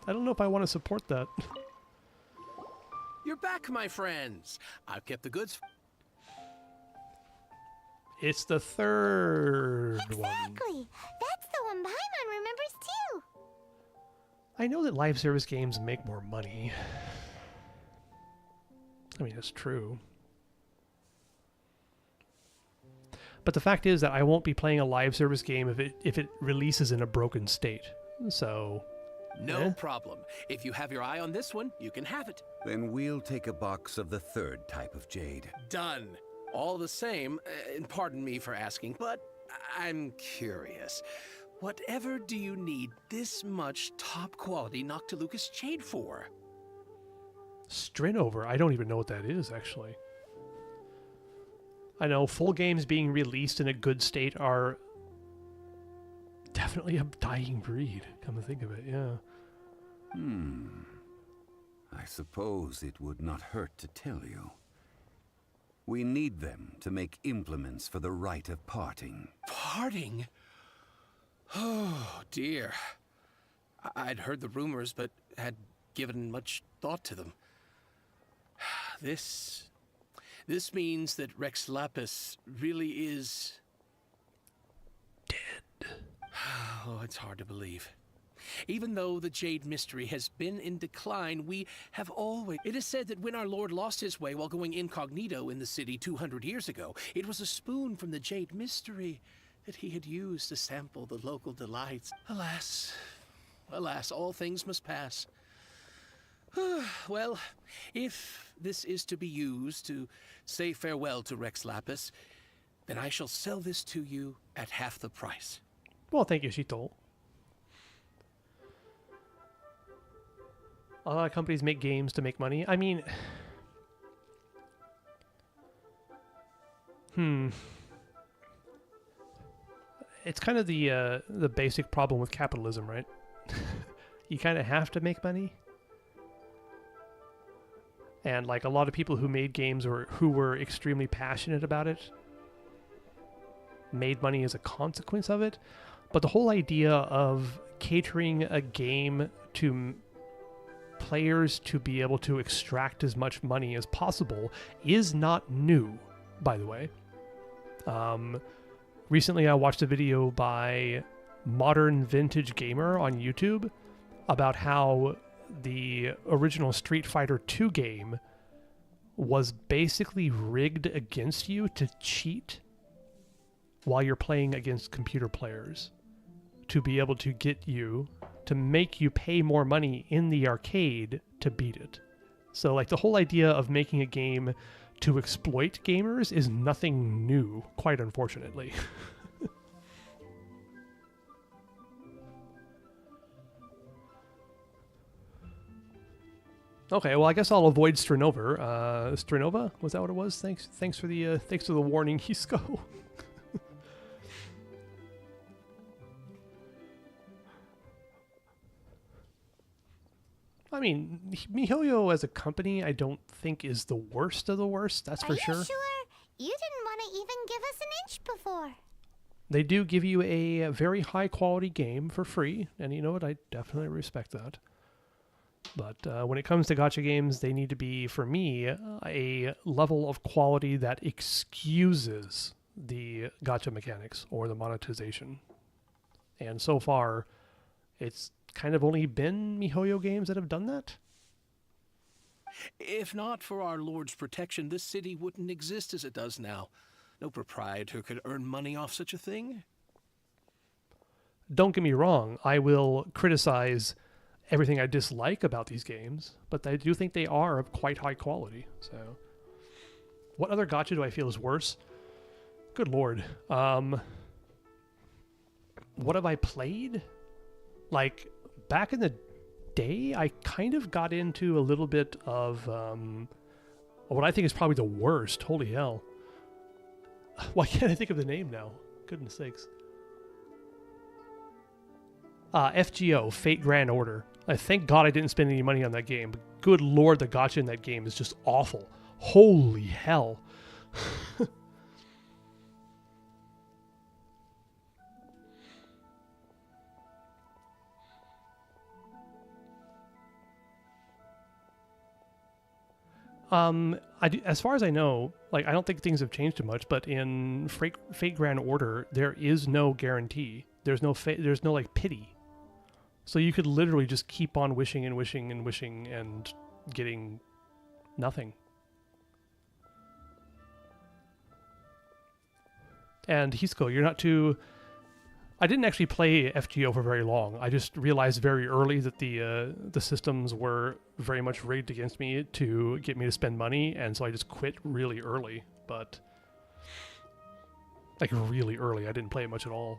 I don't know if I want to support that. You're back, my friends. I've kept the goods. It's the third one. Exactly. That's the one Paimon I know that live service games make more money. I mean, it's true. But the fact is that I won't be playing a live service game if it releases in a broken state. So... No problem. If you have your eye on this one, you can have it. Then we'll take a box of the third type of jade. Done. All the same, and pardon me for asking, but I'm curious. Whatever do you need this much top-quality Noctilucous jade for? Strinover? I don't even know what that is, actually. I know full games being released in a good state are definitely a dying breed, come to think of it, yeah. I suppose it would not hurt to tell you. We need them to make implements for the rite of parting. Parting? Oh, dear. I'd heard the rumors, but had given much thought to them. This means that Rex Lapis really is... dead. Oh, it's hard to believe. Even though the Jade Mystery has been in decline, we have always... It is said that when our Lord lost his way while going incognito in the city 200 years ago, it was a spoon from the Jade Mystery that he had used to sample the local delights. Alas, alas, all things must pass. Well, if this is to be used to say farewell to Rex Lapis, then I shall sell this to you at half the price. Well, thank you, Shito. A lot of companies make games to make money. I mean... It's kind of the basic problem with capitalism, right? You kind of have to make money. And like a lot of people who made games or who were extremely passionate about it made money as a consequence of it. But the whole idea of catering a game to players to be able to extract as much money as possible is not new, by the way. Recently I watched a video by Modern Vintage Gamer on YouTube about how the original Street Fighter 2 game was basically rigged against you to cheat while you're playing against computer players to be able to get you to make you pay more money in the arcade to beat it. So like the whole idea of making a game to exploit gamers is nothing new, quite unfortunately. Okay, well I guess I'll avoid Strinover. Strinova? Was that what it was? Thanks for the warning, Hisco. I mean, MiHoYo as a company, I don't think is the worst of the worst. That's for sure. Are you sure? You didn't want to even give us an inch before. They do give you a very high quality game for free, and you know what? I definitely respect that. But when it comes to gacha games, they need to be, for me, a level of quality that excuses the gacha mechanics or the monetization. And so far, it's kind of only been MiHoYo games that have done that. If not for our Lord's protection, this city wouldn't exist as it does now. No proprietor could earn money off such a thing. Don't get me wrong, I will criticize everything I dislike about these games, but I do think they are of quite high quality. So, what other gacha do I feel is worse? Good lord. What have I played? Like, back in the day, I kind of got into a little bit of what I think is probably the worst. Holy hell. Why can't I think of the name now? Goodness sakes. FGO, Fate Grand Order. Thank God I didn't spend any money on that game. But good lord, the gacha in that game is just awful. Holy hell. As far as I know, like I don't think things have changed too much, but in Fate Grand Order, there is no guarantee. There's no like pity. So you could literally just keep on wishing and wishing and wishing and getting nothing. And Hisco, you're not too... I didn't actually play FGO for very long. I just realized very early that the systems were very much rigged against me to get me to spend money, and so I just quit really early. But... like, really early. I didn't play it much at all.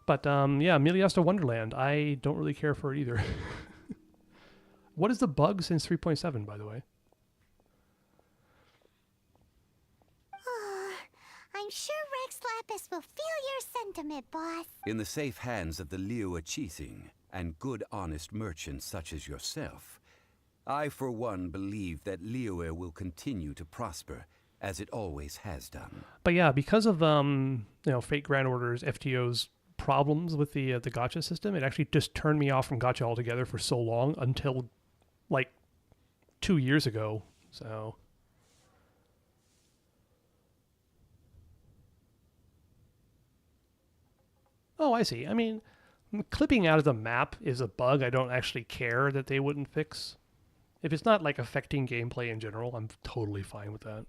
But, yeah, Miliasta Wonderland. I don't really care for it either. What is the bug since 3.7, by the way? I'm sure Rex Lapis will feel your sentiment, boss. In the safe hands of the Liyue Questing and good, honest merchants such as yourself, I, for one, believe that Liyue will continue to prosper as it always has done. But yeah, because of Fate Grand Order's FTO's problems with the gacha system, it actually just turned me off from gacha altogether for so long until like 2 years ago. So oh, I see. I mean, clipping out of the map is a bug I don't actually care that they wouldn't fix. If it's not like affecting gameplay in general, I'm totally fine with that.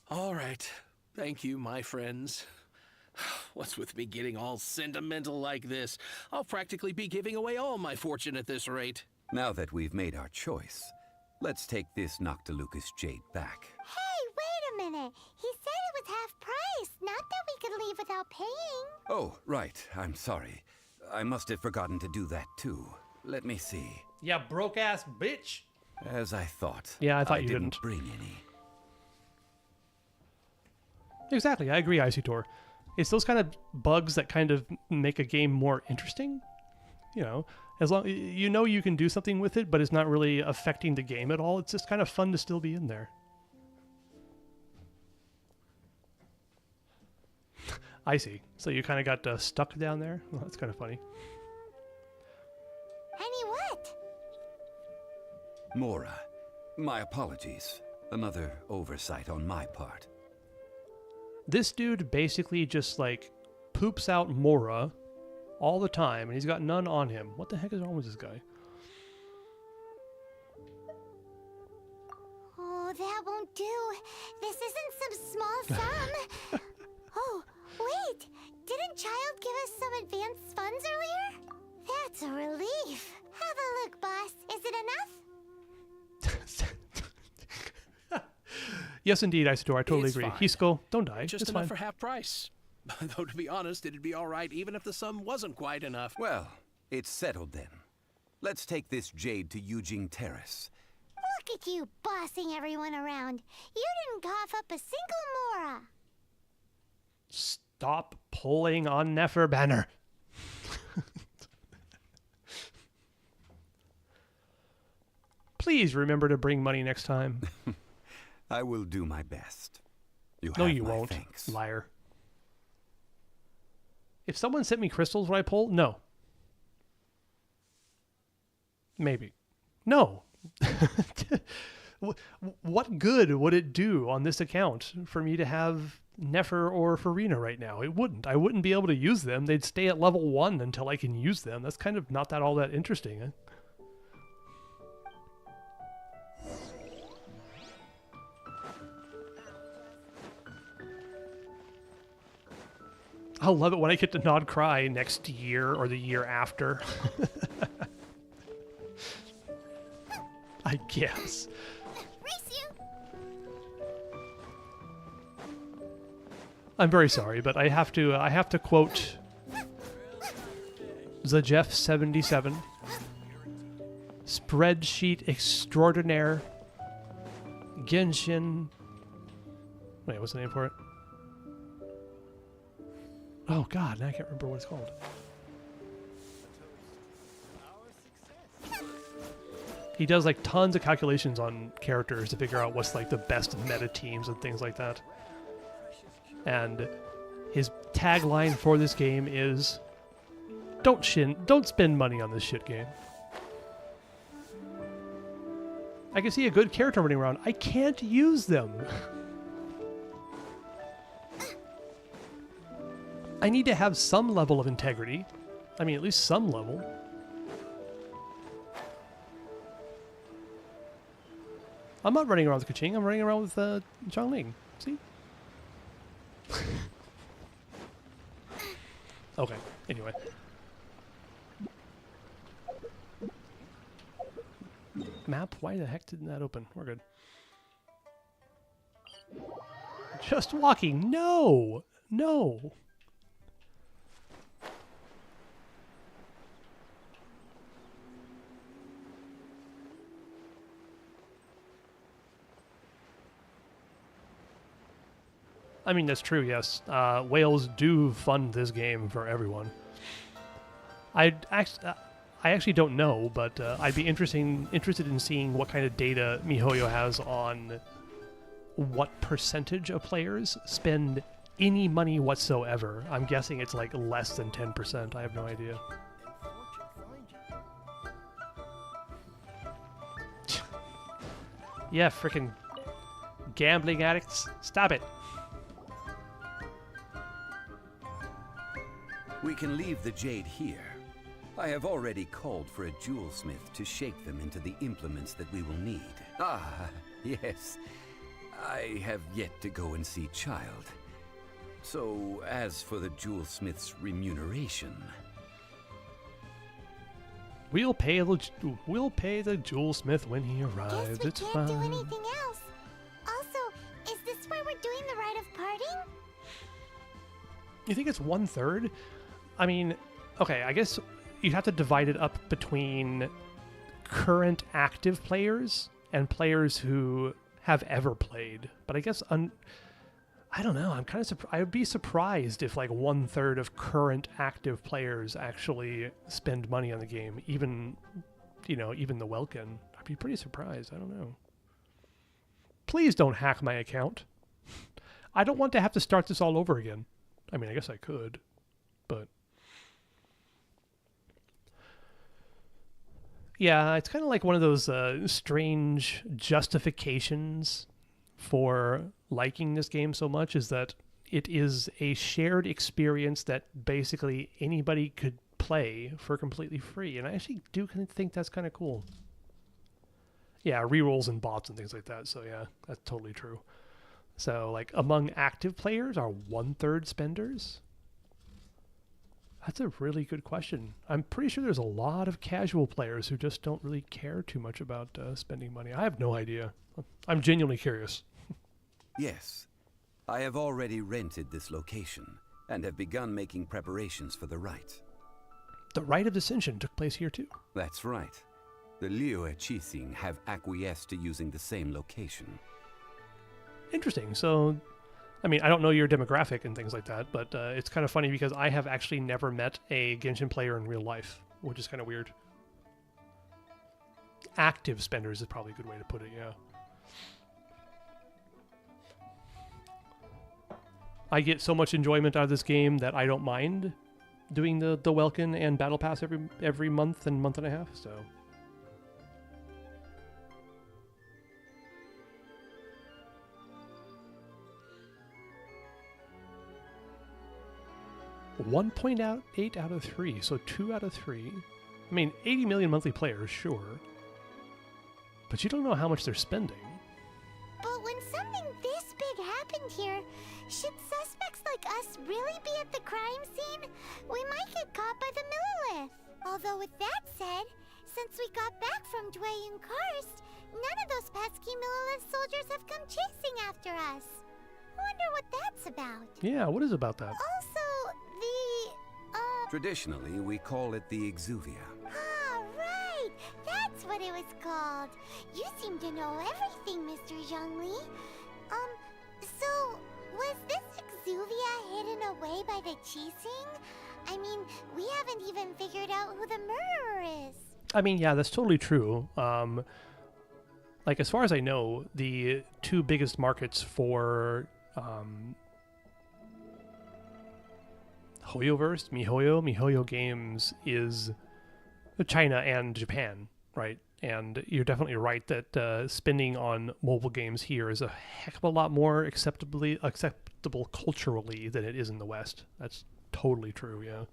All right. Thank you, my friends. What's with me getting all sentimental like this? I'll practically be giving away all my fortune at this rate. Now that we've made our choice, let's take this Noctilucus jade back. Hey, wait a minute. He said it was half price, not that we could leave without paying. Oh, right. I'm sorry. I must have forgotten to do that too. Let me see. Yeah, broke ass bitch. As I thought. Yeah, I thought you didn't didn't. bring any. Exactly, I agree, Icytor. It's those kind of bugs that kind of make a game more interesting. You know, as long you know you can do something with it, but it's not really affecting the game at all. It's just kind of fun to still be in there. I see. So you kind of got stuck down there? Well, that's kind of funny. Any what? Mora, my apologies. Another oversight on my part. This dude basically just, like, poops out Mora all the time, and he's got none on him. What the heck is wrong with this guy? Oh, that won't do. This isn't some small sum. Oh, wait. Didn't Child give us some advanced funds earlier? That's a relief. Have a look, boss. Is it enough? Yes, indeed, Isidore. I totally It's agree. fine. Hisco, don't die. Just it's enough fine. for half price. Though, to be honest, it'd be all right even if the sum wasn't quite enough. Well, it's settled then. Let's take this jade to Eugene Terrace. Look at you bossing everyone around. You didn't cough up a single Mora. Stop pulling on Nefer Banner. Please remember to bring money next time. I will do my best. No, have you my won't, thanks. liar. If someone sent me crystals when I pull, no. Maybe. No. What good would it do on this account for me to have Nefer or Farina right now? It wouldn't. I wouldn't be able to use them. They'd stay at level 1 until I can use them. That's kind of not all that interesting. I'll love it when I get to Nod Cry next year or the year after. I guess. Race you. I'm very sorry, but I have to quote the Jeff 77 spreadsheet extraordinaire Genshin. Wait, what's the name for it? Oh god, now I can't remember what it's called. He does like tons of calculations on characters to figure out what's like the best meta teams and things like that. And his tagline for this game is don't spend money on this shit game. I can see a good character running around. I can't use them. I need to have some level of integrity. I mean, at least some level. I'm not running around with Kaching, I'm running around with Zhongling. See? Okay, anyway. Map? Why the heck didn't that open? We're good. Just walking. No! No! I mean, that's true, yes. Whales do fund this game for everyone. I actually don't know, but I'd be interested in seeing what kind of data MiHoYo has on what percentage of players spend any money whatsoever. I'm guessing it's like less than 10%. I have no idea. Yeah, frickin' gambling addicts. Stop it. We can leave the jade here. I have already called for a jewelsmith to shape them into the implements that we will need. Ah, yes. I have yet to go and see Child. So, as for the jewelsmith's remuneration... We'll pay the jewelsmith when he arrives. Guess we It's can't fine. do anything else. Also, is this where we're doing the rite of parting? You think it's 1/3? I mean, okay, I guess you'd have to divide it up between current active players and players who have ever played. But I guess I don't know. I'm kind of I would be surprised if like 1/3 of current active players actually spend money on the game. Even, you know, even the Welkin. I'd be pretty surprised. I don't know. Please don't hack my account. I don't want to have to start this all over again. I mean, I guess I could, but yeah, it's kind of like one of those strange justifications for liking this game so much is that it is a shared experience that basically anybody could play for completely free, and I actually do think that's kind of cool. Yeah, rerolls and bots and things like that, so yeah, that's totally true. So, like, among active players are 1/3 spenders? That's a really good question. I'm pretty sure there's a lot of casual players who just don't really care too much about spending money. I have no idea. I'm genuinely curious. Yes. I have already rented this location, and have begun making preparations for the rite. The Rite of Ascension took place here too. That's right. The Liyue Questing have acquiesced to using the same location. Interesting. So, I mean, I don't know your demographic and things like that, but it's kind of funny because I have actually never met a Genshin player in real life, which is kind of weird. Active spenders is probably a good way to put it, yeah. I get so much enjoyment out of this game that I don't mind doing the Welkin and Battle Pass every month and month and a half, so... .8 out of 3, so 2 out of 3. I mean, 80 million monthly players, sure. But you don't know how much they're spending. But when something this big happened here, should suspects like us really be at the crime scene? We might get caught by the Millilith. Although with that said, since we got back from Dway and Karst, none of those pesky Millilith soldiers have come chasing after us. Wonder what that's about. Yeah, what is about that? Also, Traditionally, we call it the Exuvia. Ah, right! That's what it was called. You seem to know everything, Mr. Zhongli. So, was this Exuvia hidden away by the Qixing? I mean, we haven't even figured out who the murderer is. I mean, yeah, that's totally true. Like, as far as I know, the two biggest markets for Hoyoverse, MiHoYo Games is China and Japan, right? And you're definitely right that spending on mobile games here is a heck of a lot more acceptable culturally than it is in the West. That's totally true, yeah.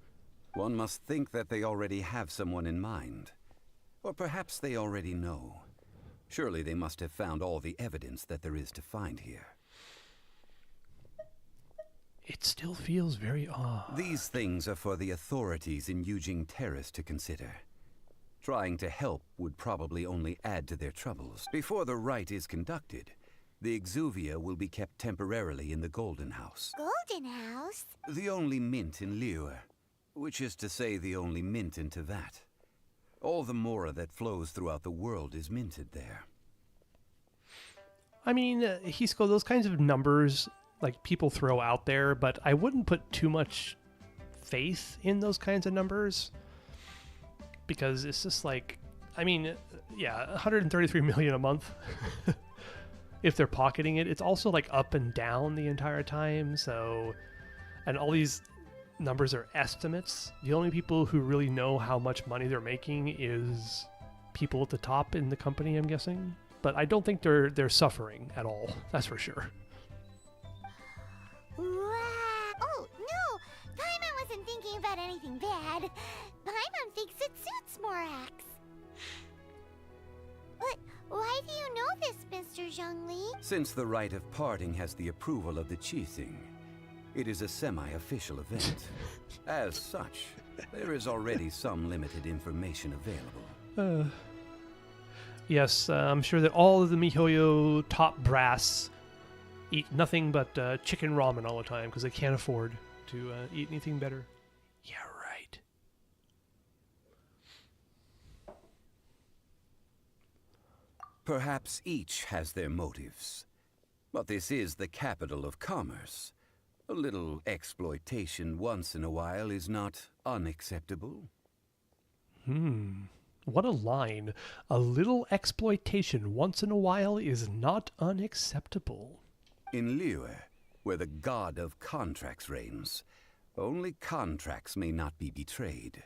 One must think that they already have someone in mind. Or perhaps they already know. Surely they must have found all the evidence that there is to find here. It still feels very odd. These things are for the authorities in Eugene Terrace to consider. Trying to help would probably only add to their troubles. Before the rite is conducted, the Exuvia will be kept temporarily in the Golden House. Golden House? The only mint in Liyue, which is to say the only mint in Tevat. All the mora that flows throughout the world is minted there. I mean, Hisco, those kinds of numbers, like, people throw out there, but I wouldn't put too much faith in those kinds of numbers. Because it's just like, I mean, yeah, 133 million a month. If they're pocketing it, it's also like up and down the entire time. So, and all these numbers are estimates. The only people who really know how much money they're making is people at the top in the company, I'm guessing. But I don't think they're suffering at all. That's for sure. Wow. Oh, no! Paimon wasn't thinking about anything bad. Paimon thinks it suits Morax. But why do you know this, Mr. Zhongli? Since the rite of parting has the approval of the Qixing, it is a semi-official event. As such, there is already some limited information available. Yes, I'm sure that all of the MiHoYo top brass eat nothing but chicken ramen all the time because they can't afford to eat anything better. Yeah, right. Perhaps each has their motives. But this is the capital of commerce. A little exploitation once in a while is not unacceptable. What a line. A little exploitation once in a while is not unacceptable. In Liyue, where the god of contracts reigns, only contracts may not be betrayed.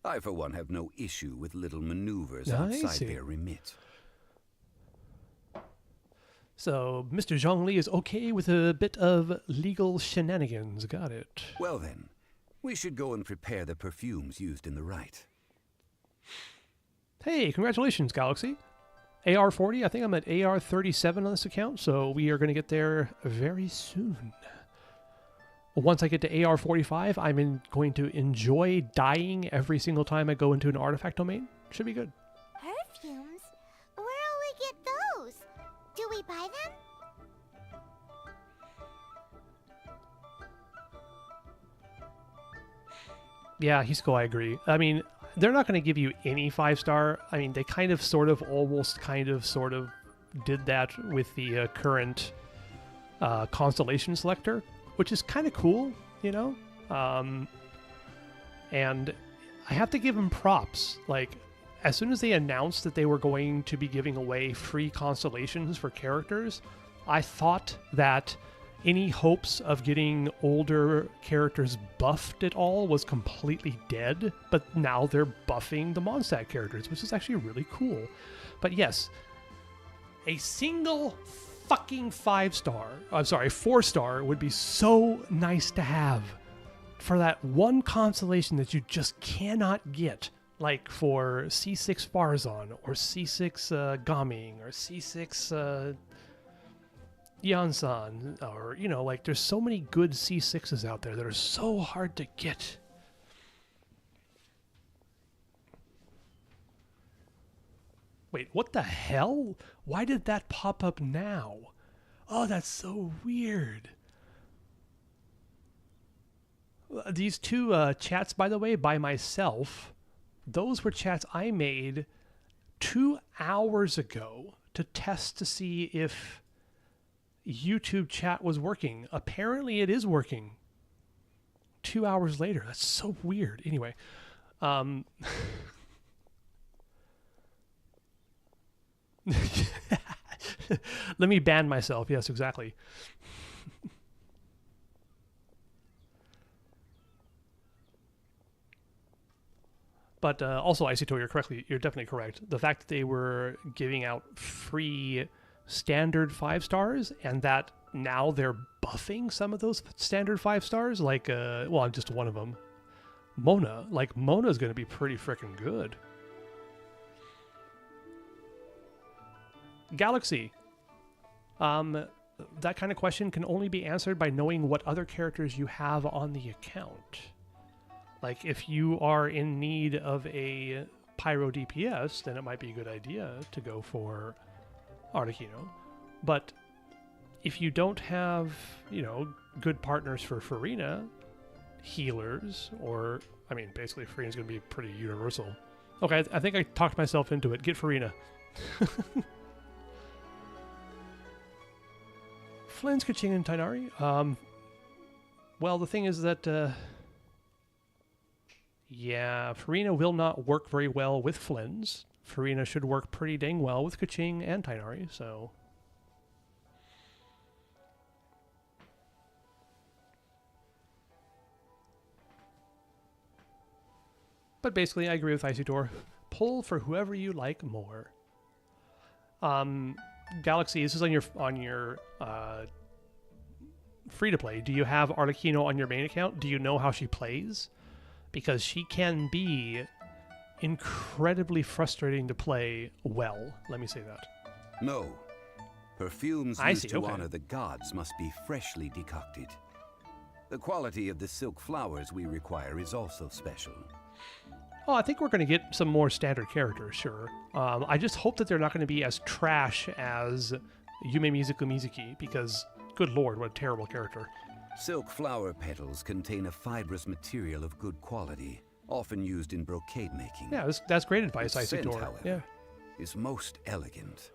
I, for one, have no issue with little maneuvers outside their remit. So, Mr. Zhongli is okay with a bit of legal shenanigans. Got it. Well then, we should go and prepare the perfumes used in the rite. Hey, congratulations, Galaxy. AR40, I think I'm at AR37 on this account, so we are going to get there very soon. Once I get to AR45, I'm going to enjoy dying every single time I go into an artifact domain. Should be good. Perfumes? Where'll we get those? Do we buy them? Yeah, Hisco, I agree. I mean, they're not going to give you any 5-star. I mean, they kind of, sort of, almost kind of, sort of did that with the current Constellation Selector, which is kind of cool, you know? And I have to give them props. Like, as soon as they announced that they were going to be giving away free constellations for characters, I thought that any hopes of getting older characters buffed at all was completely dead, but now they're buffing the Mondstadt characters, which is actually really cool. But yes, a single fucking 4-star would be so nice to have for that one constellation that you just cannot get, like for C6 Farzan or C6 Gaming or C6 Yansan, or, you know, like, there's so many good C6s out there that are so hard to get. Wait, what the hell? Why did that pop up now? Oh, that's so weird. These two chats, by the way, by myself, those were chats I made 2 hours ago to test to see if YouTube chat was working. Apparently it is working 2 hours later. That's so weird. Anyway, let me ban myself. Yes, exactly. But also, Isito, you're definitely correct. The fact that they were giving out free standard 5 stars, and that now they're buffing some of those standard 5 stars. Like, well, just one of them. Mona. Like, Mona's going to be pretty freaking good. Galaxy. That kind of question can only be answered by knowing what other characters you have on the account. Like, if you are in need of a Pyro DPS, then it might be a good idea to go for Arlecchino. But if you don't have, you know, good partners for Furina, healers, or, I mean, basically Furina's going to be pretty universal. Okay, I think I talked myself into it. Get Furina. Flynn's, Kaching, and Tainari. Well, the thing is that, yeah, Furina will not work very well with Flynn's. Furina should work pretty dang well with Kaching and Tainari, so... But basically, I agree with Isidore. Pull for whoever you like more. Galaxy, this is on your free-to-play. Do you have Arlecchino on your main account? Do you know how she plays? Because she can be incredibly frustrating to play well. Let me say that. No. Perfumes used to honor the gods must be freshly decocted. The quality of the silk flowers we require is also special. Oh, I think we're going to get some more standard characters, sure. I just hope that they're not going to be as trash as Yume Mizuku Mizuki, because, good lord, what a terrible character. Silk flower petals contain a fibrous material of good quality, often used in brocade making. Yeah, that's great advice, Isidore. However, yeah, is most elegant,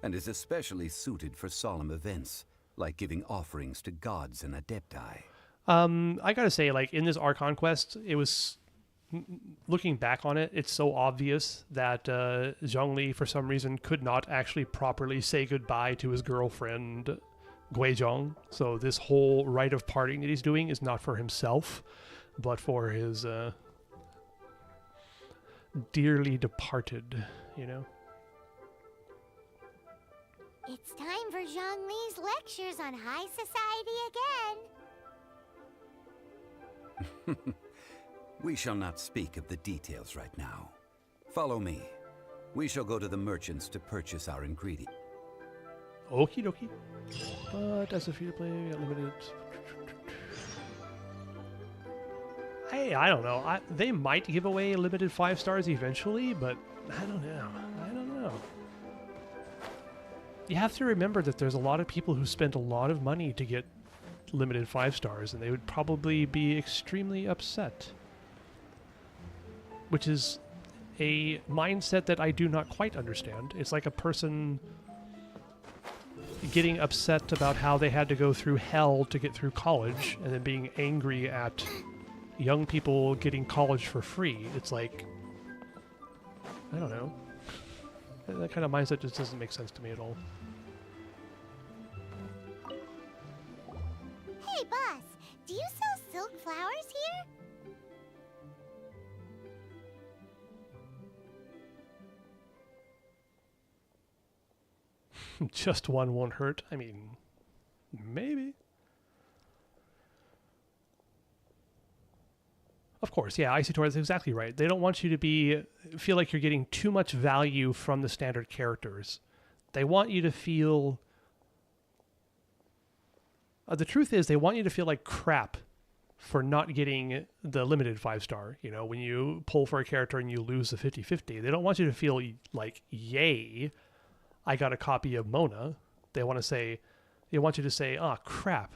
and is especially suited for solemn events, like giving offerings to gods and adepti. I gotta say, like, in this Archon quest, it was... Looking back on it, it's so obvious that Zhongli, for some reason, could not actually properly say goodbye to his girlfriend, Guizhong. So this whole rite of parting that he's doing is not for himself, but for his dearly departed, you know? It's time for Zhongli's lectures on high society again. We shall not speak of the details right now. Follow me. We shall go to the merchants to purchase our ingredients. Okie dokie. But as a free-to-play, limited... Hey, I don't know. They might give away limited 5 stars eventually, but I don't know. I don't know. You have to remember that there's a lot of people who spend a lot of money to get limited 5 stars, and they would probably be extremely upset. Which is a mindset that I do not quite understand. It's like a person getting upset about how they had to go through hell to get through college, and then being angry at young people getting college for free. It's like, I don't know. That kind of mindset just doesn't make sense to me at all. Hey, boss, do you sell silk flowers here? Just one won't hurt. I mean, maybe. Of course, yeah, Isidore is exactly right. They don't want you to feel like you're getting too much value from the standard characters. They want you to feel... the truth is, they want you to feel like crap for not getting the limited 5 star. You know, when you pull for a character and you lose the 50-50, they don't want you to feel like, yay, I got a copy of Mona. They want you to say, ah, crap,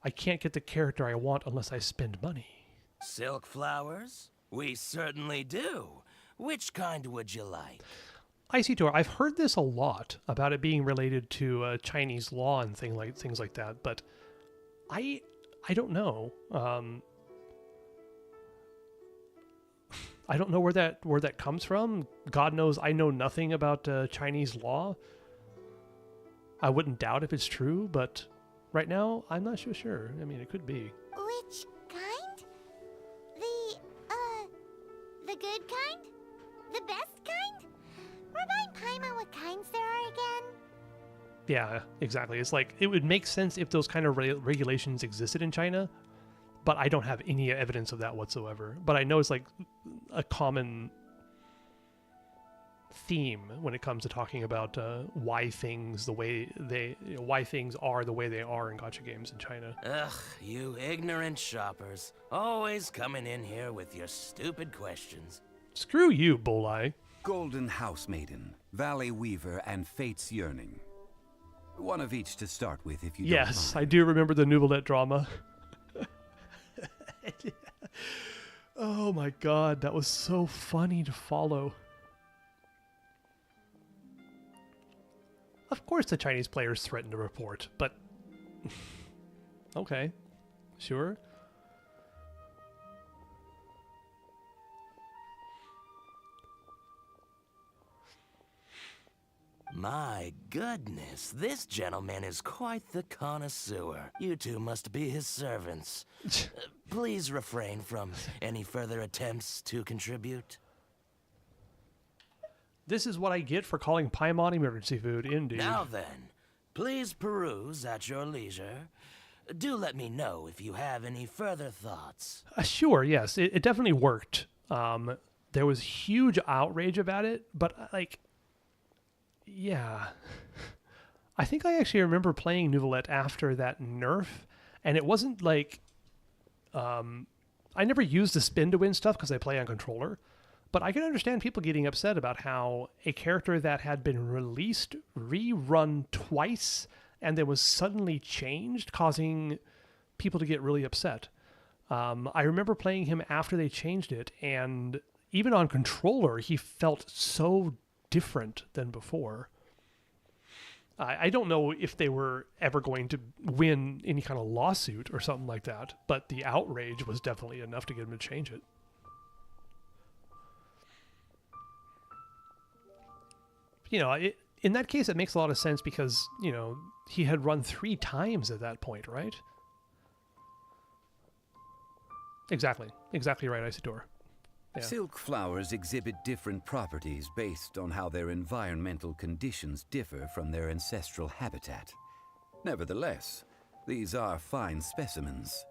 I can't get the character I want unless I spend money. Silk flowers? We certainly do. Which kind would you like? Isidore, I've heard this a lot about it being related to Chinese law and things like that, but I don't know. I don't know where that comes from. God knows I know nothing about Chinese law. I wouldn't doubt if it's true, but right now I'm not so sure. I mean, it could be. Which kind? The good kind? The best kind? Remind Paimon what kinds there are again. Yeah, exactly. It's like, it would make sense if those kind of regulations existed in China, but I don't have any evidence of that whatsoever. But I know it's like a common theme when it comes to talking about why things the way they, why things are the way they are in gacha games in China. Ugh, you ignorant shoppers. Always coming in here with your stupid questions. Screw you, Bolai. Golden House Maiden, Valley Weaver, and Fate's Yearning. One of each to start with, if you don't Yes, mind. I do remember the Nouvellette drama. Oh my god, that was so funny to follow. Of course the Chinese players threatened to report, but... okay, sure. My goodness, this gentleman is quite the connoisseur. You two must be his servants. Please refrain from any further attempts to contribute. This is what I get for calling Paimon emergency food, indeed. Now then, please peruse at your leisure. Do let me know if you have any further thoughts. Sure, yes, it definitely worked. There was huge outrage about it, but like... yeah. I think I actually remember playing Nouvellette after that nerf, and it wasn't like... I never used the spin to win stuff because I play on controller, but I can understand people getting upset about how a character that had been released, rerun twice, and then was suddenly changed, causing people to get really upset. I remember playing him after they changed it, and even on controller, he felt so different than before. I don't know if they were ever going to win any kind of lawsuit or something like that, but the outrage was definitely enough to get him to change it. You know, in that case, it makes a lot of sense because, you know, he had run 3 times at that point, right? Exactly. Exactly right, Isidore. Yeah. Silk flowers exhibit different properties based on how their environmental conditions differ from their ancestral habitat. Nevertheless, these are fine specimens.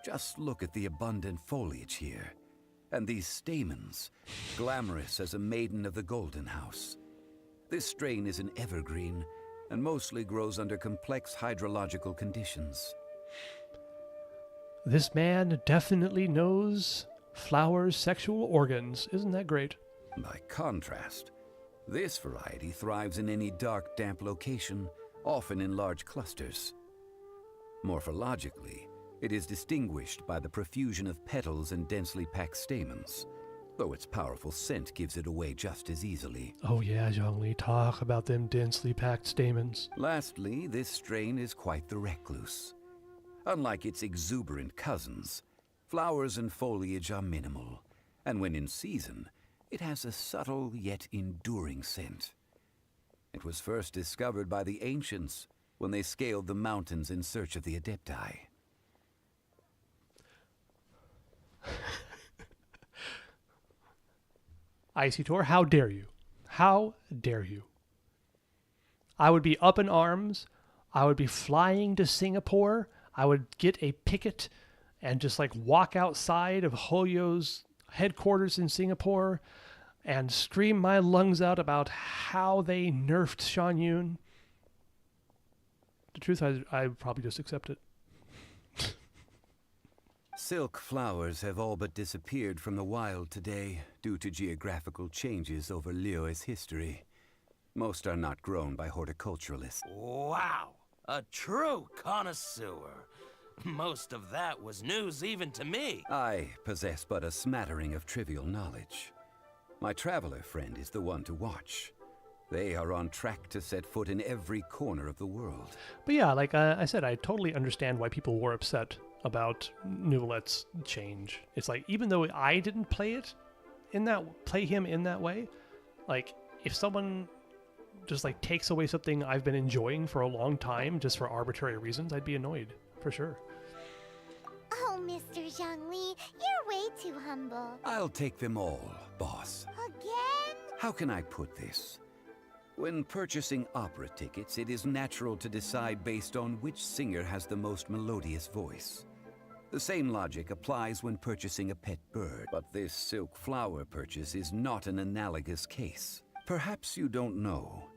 Just look at the abundant foliage here, and these stamens, glamorous as a maiden of the Golden House. This strain is an evergreen, and mostly grows under complex hydrological conditions. This man definitely knows flowers' sexual organs. Isn't that great? By contrast, this variety thrives in any dark, damp location, often in large clusters. Morphologically, it is distinguished by the profusion of petals and densely packed stamens, though its powerful scent gives it away just as easily. Oh yeah, Zhongli, talk about them densely packed stamens. Lastly, this strain is quite the recluse. Unlike its exuberant cousins, flowers and foliage are minimal, and when in season, it has a subtle yet enduring scent. It was first discovered by the ancients when they scaled the mountains in search of the Adepti. Isidore, how dare you? How dare you? I would be up in arms. I would be flying to Singapore. I would get a picket and just like walk outside of Hoyo's headquarters in Singapore and scream my lungs out about how they nerfed Shan Yun. The truth, I would probably just accept it. Silk flowers have all but disappeared from the wild today due to geographical changes over Liyue's history. Most are not grown by horticulturalists. Wow! A true connoisseur. Most of that was news even to me. I possess but a smattering of trivial knowledge. My traveler friend is the one to watch. They are on track to set foot in every corner of the world. But yeah, like I said, I totally understand why people were upset about Nouvellette's change. It's like, even though I didn't play him in that way, like if someone just like takes away something I've been enjoying for a long time just for arbitrary reasons, I'd be annoyed, for sure. Oh, Mr. Zhongli, you're way too humble. I'll take them all, boss. Again? How can I put this? When purchasing opera tickets, it is natural to decide based on which singer has the most melodious voice. The same logic applies when purchasing a pet bird, but this silk flower purchase is not an analogous case. Perhaps you don't know.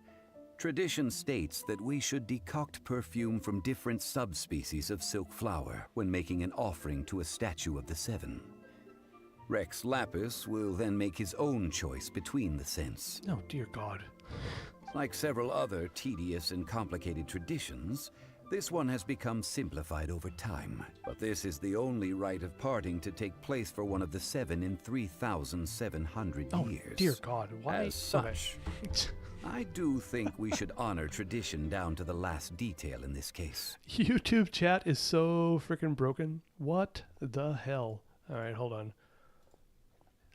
Tradition states that we should decoct perfume from different subspecies of silk flower when making an offering to a statue of the seven. Rex Lapis will then make his own choice between the scents. Oh, dear God. Like several other tedious and complicated traditions, this one has become simplified over time. But this is the only rite of parting to take place for one of the seven in 3,700 years. Oh, dear God. Why? As such, I do think we should honor tradition down to the last detail in this case. YouTube chat is so freaking broken. What the hell? All right, hold on.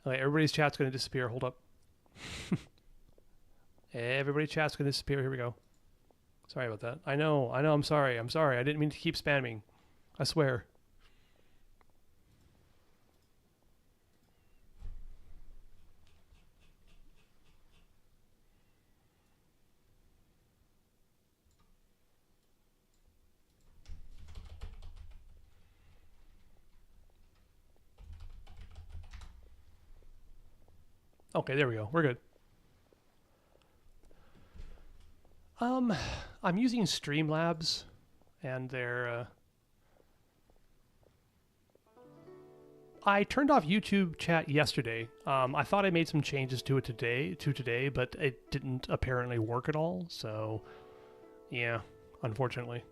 All right, everybody's chat's going to disappear. Hold up. Everybody's chat's going to disappear. Here we go. Sorry about that. I know. I'm sorry. I didn't mean to keep spamming. I swear. Okay, there we go. We're good. I'm using Streamlabs, and they're, I turned off YouTube chat yesterday. I thought I made some changes to it today, but it didn't apparently work at all, so, yeah, unfortunately.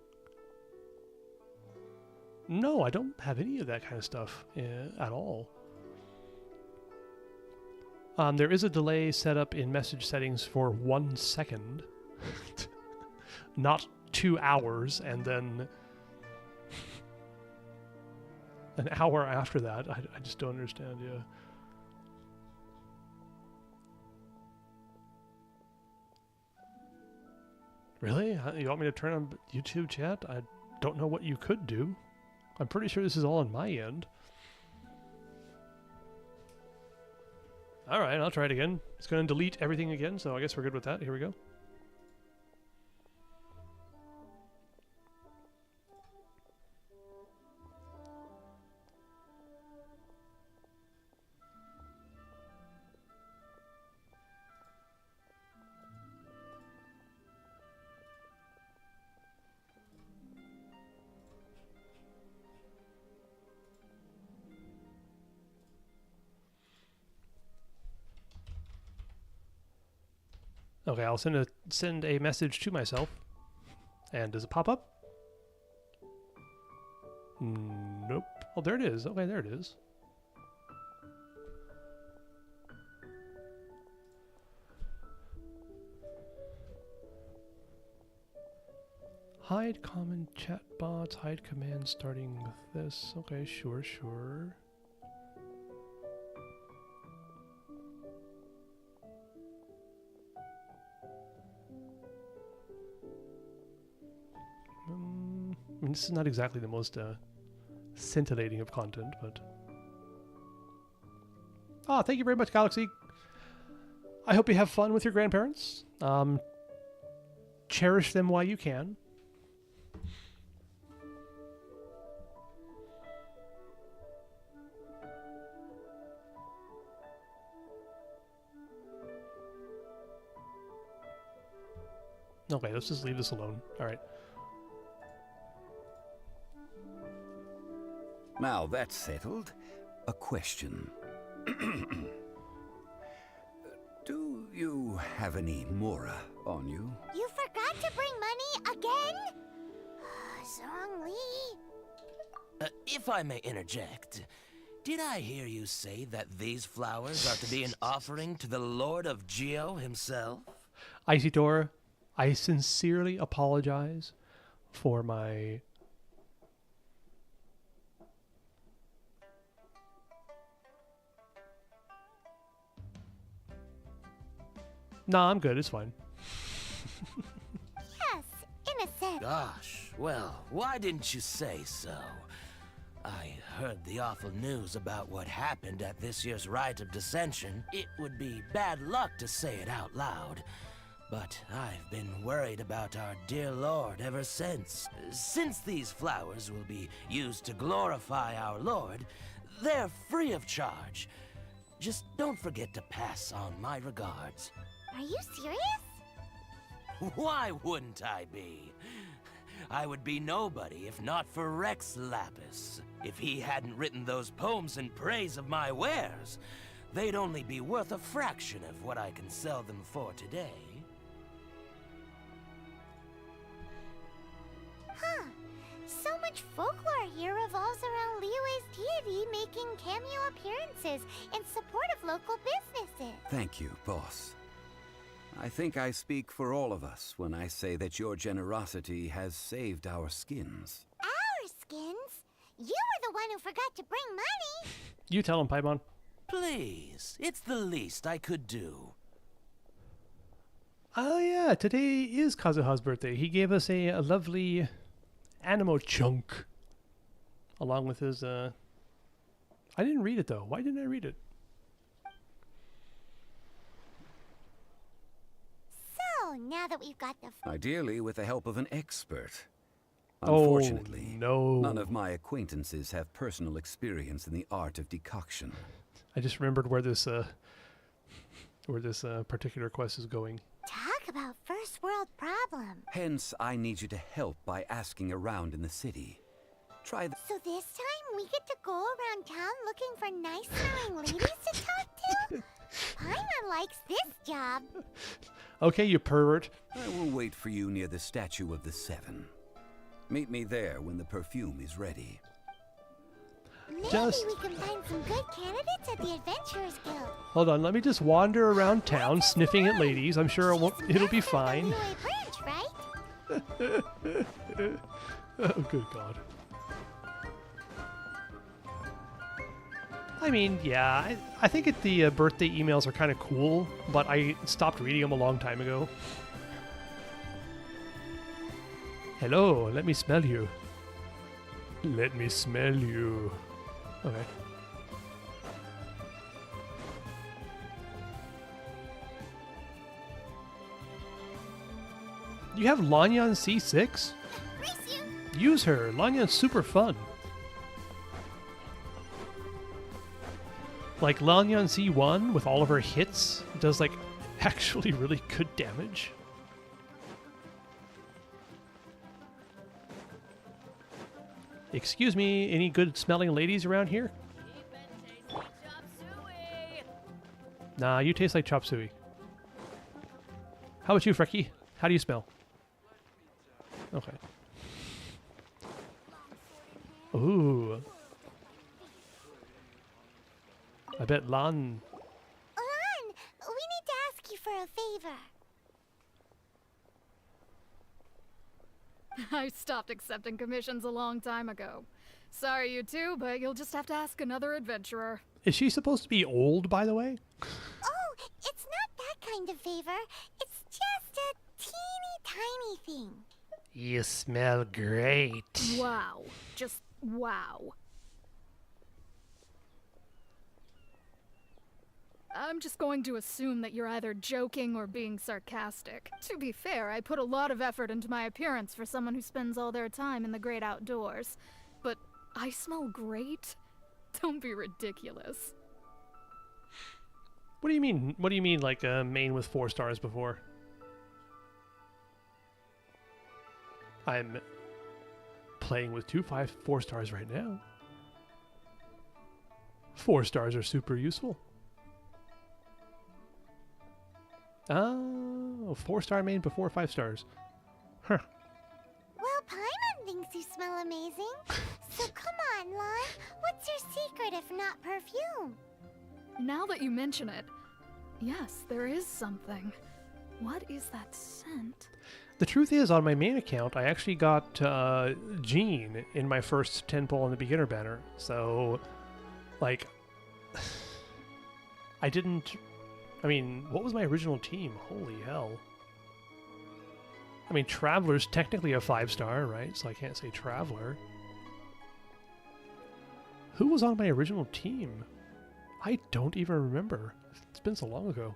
No, I don't have any of that kind of stuff at all. There is a delay set up in message settings for 1 second. Not 2 hours, and then an hour after that. I just don't understand, yeah. Really? You want me to turn on YouTube chat? I don't know what you could do. I'm pretty sure this is all on my end. Alright, I'll try it again. It's going to delete everything again, so I guess we're good with that. Here we go. Okay, I'll send a message to myself. And does it pop up? Nope. Oh, there it is. Okay, there it is. Hide common chat bots, hide commands starting with this. Okay, sure. I mean, this is not exactly the most scintillating of content, but... Ah, thank you very much, Galaxy. I hope you have fun with your grandparents. Cherish them while you can. Okay, let's just leave this alone. All right. Now that's settled, a question. Do you have any Mora on you? You forgot to bring money again? Zhongli. If I may interject, did I hear you say that these flowers are to be an offering to the Lord of Geo himself? Isidora, I sincerely apologize for my... Nah, I'm good. It's fine. Yes, in a sense. Gosh, well, why didn't you say so? I heard the awful news about what happened at this year's Rite of Dissension. It would be bad luck to say it out loud, But I've been worried about our dear Lord ever since. Since these flowers will be used to glorify our Lord, they're free of charge. Just don't forget to pass on my regards. Are you serious? Why wouldn't I be? I would be nobody if not for Rex Lapis. If he hadn't written those poems in praise of my wares, they'd only be worth a fraction of what I can sell them for today. Huh. So much folklore here revolves around Liyue's deity making cameo appearances in support of local businesses. Thank you, boss. I think I speak for all of us when I say that your generosity has saved our skins. Our skins? You were the one who forgot to bring money. You tell him, Paimon. Please, it's the least I could do. Oh yeah, today is Kazuha's birthday. He gave us a lovely Animo chunk. Along with his, I didn't read it though. Why didn't I read it? So, now that we've got the... Ideally with the help of an expert. Oh, Unfortunately, no. none of my acquaintances have personal experience in the art of decoction. I just remembered where this particular quest is going. Talk about first world problem. Hence, I need you to help by asking around in the city. Try the... So this time we get to go around town looking for nice-smelling ladies to talk to? Paimon likes this job. Okay, you pervert. I will wait for you near the Statue of the Seven. Meet me there when the perfume is ready. Maybe Just- we can find some good candidates at the Adventurers Guild. Hold on, let me just wander around town sniffing at ladies. I'm sure it'll be fine. Liyue branch, right? Oh, good God. I mean, yeah, I think the birthday emails are kind of cool, but I stopped reading them a long time ago. Hello, let me smell you. Let me smell you. Okay. You have Lanyan C6? Race you. Use her. Lanyan's super fun. Like Lanyan C1 with all of her hits does like actually really good damage. Excuse me, any good smelling ladies around here? Nah, you taste like chop suey. How about you, Frecky? How do you smell? Okay. Ooh. I bet Lan... Lan, we need to ask you for a favor. I stopped accepting commissions a long time ago. Sorry, you two, but you'll just have to ask another adventurer. Is she supposed to be old, by the way? Oh, it's not that kind of favor. It's just a teeny tiny thing. You smell great. Wow. Just wow. I'm just going to assume that you're either joking or being sarcastic. To be fair, I put a lot of effort into my appearance for someone who spends all their time in the great outdoors. But I smell great? Don't be ridiculous. What do you mean? What do you mean, like a main with 4 stars before? I'm playing with 4 stars right now. 4 stars are super useful. Oh, 4-star main before 5 stars. Huh. Well, Paimon thinks you smell amazing. So come on, Lan. What's your secret if not perfume? Now that you mention it, yes, there is something. What is that scent? The truth is, on my main account, I actually got Jean in my first 10 pull on the beginner banner. So, like, I didn't... I mean, what was my original team? Holy hell. I mean, Traveler's technically a 5-star, right? So I can't say Traveler. Who was on my original team? I don't even remember. It's been so long ago.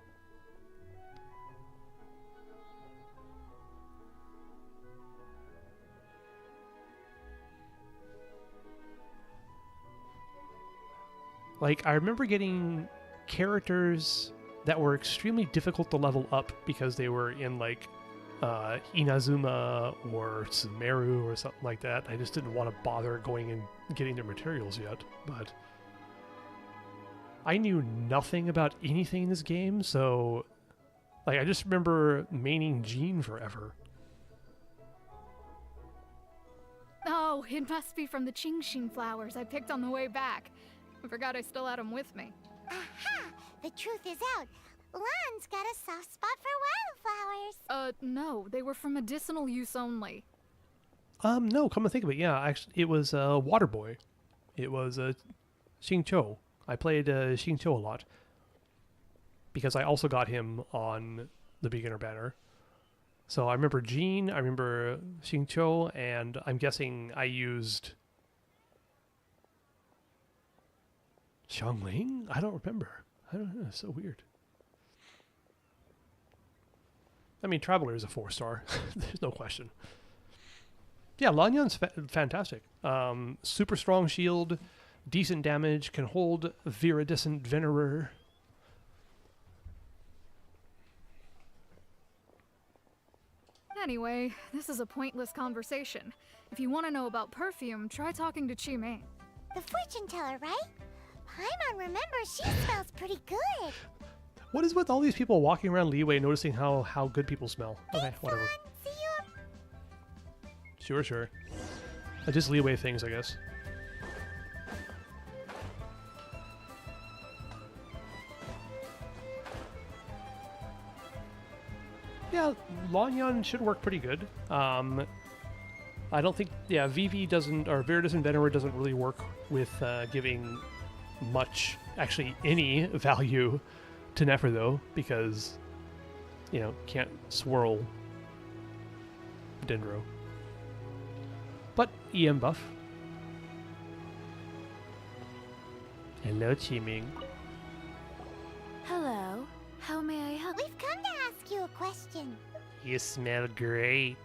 Like, I remember getting characters that were extremely difficult to level up because they were in, like, Inazuma or Sumeru or something like that. I just didn't want to bother going and getting their materials yet, but I knew nothing about anything in this game, so like I just remember maining Jean forever. Oh, it must be from the Qingxin flowers I picked on the way back. I forgot I still had them with me. Aha! The truth is out. Lan's got a soft spot for wildflowers. No, they were for medicinal use only. No, come to think of it, yeah, actually, it was Water Boy. It was Xingqiu. I played Xingqiu a lot because I also got him on the beginner banner. So I remember Jean, I remember Xingqiu, and I'm guessing I used Xiangling? I don't remember. I don't know, it's so weird. I mean, Traveler is a 4-star. There's no question. Yeah, Lanyan's fantastic. Super strong shield, decent damage, can hold Viridescent Venerer. Anyway, this is a pointless conversation. If you want to know about perfume, try talking to Qimei. The fortune teller, right? Paimon remembers she smells pretty good. What is with all these people walking around Liyue noticing how good people smell? Okay, whatever. See you. Sure. Just Liyue things, I guess. Yeah, Lanyan should work pretty good. I don't think, yeah, VV doesn't, or Viridescent Venerer doesn't really work with giving much, actually any value to Nefer though, because, you know, can't swirl Dendro. But EM buff. Hello, Qiming. Hello. How may I help? We've come to ask you a question. You smell great.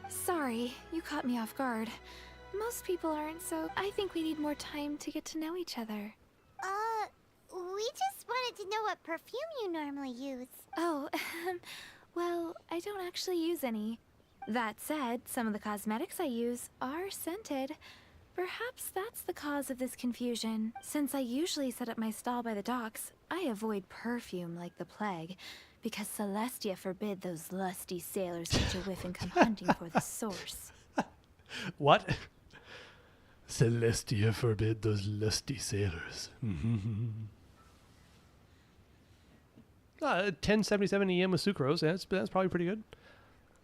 Sorry, you caught me off guard. Most people aren't, so I think we need more time to get to know each other. We just wanted to know what perfume you normally use. Oh, well, I don't actually use any. That said, some of the cosmetics I use are scented. Perhaps that's the cause of this confusion. Since I usually set up my stall by the docks, I avoid perfume like the plague, because Celestia forbid those lusty sailors catch a whiff and come hunting for the source. What? Celestia forbid those lusty sailors. 1077 EM with sucrose. That's probably pretty good.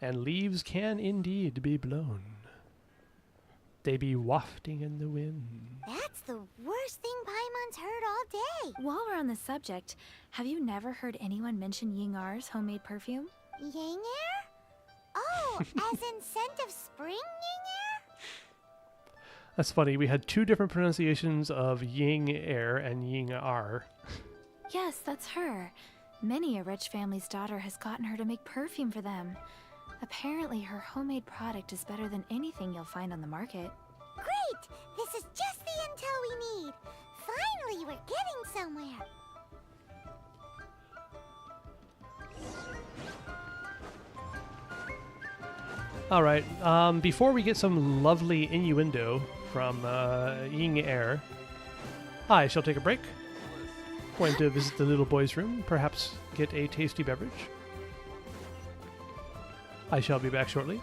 And leaves can indeed be blown. They be wafting in the wind. That's the worst thing Paimon's heard all day. While we're on the subject, have you never heard anyone mention Ying'ar's homemade perfume? Ying air? Oh, as in scent of spring ying air? That's funny. We had two different pronunciations of Ying Air and Ying R. Yes, that's her. Many a rich family's daughter has gotten her to make perfume for them. Apparently, her homemade product is better than anything you'll find on the market. Great! This is just the intel we need. Finally, we're getting somewhere. All right. Before we get some lovely innuendo from Ying Air, I shall take a break. Going to visit the little boy's room, perhaps get a tasty beverage. I shall be back shortly.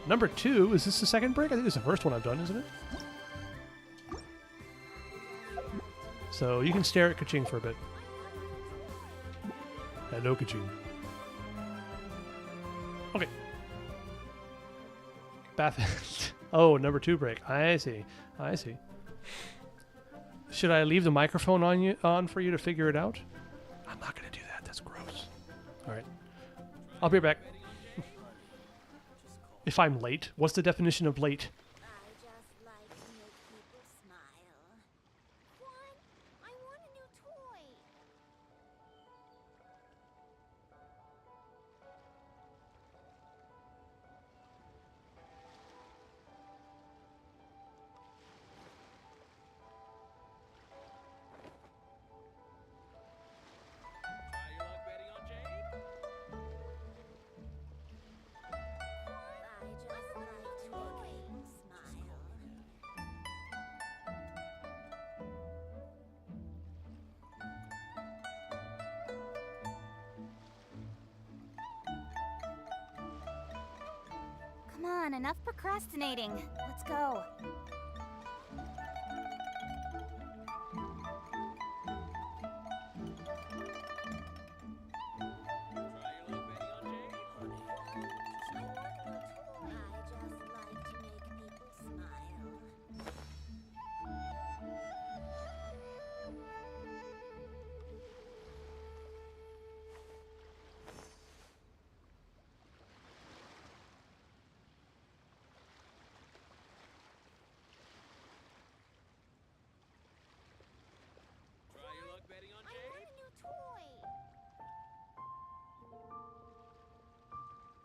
Number 2, is this the second break? I think it's the first one I've done, isn't it? So you can stare at Kaching for a bit. Hello, Kaching. Okay. Bath. Oh, number 2 break. I see. Should I leave the microphone on for you to figure it out? I'm not going to do that. That's gross. All right. I'll be back. If I'm late, what's the definition of late? I just like to make people smile. What? I want a new toy. on, enough procrastinating. Let's go.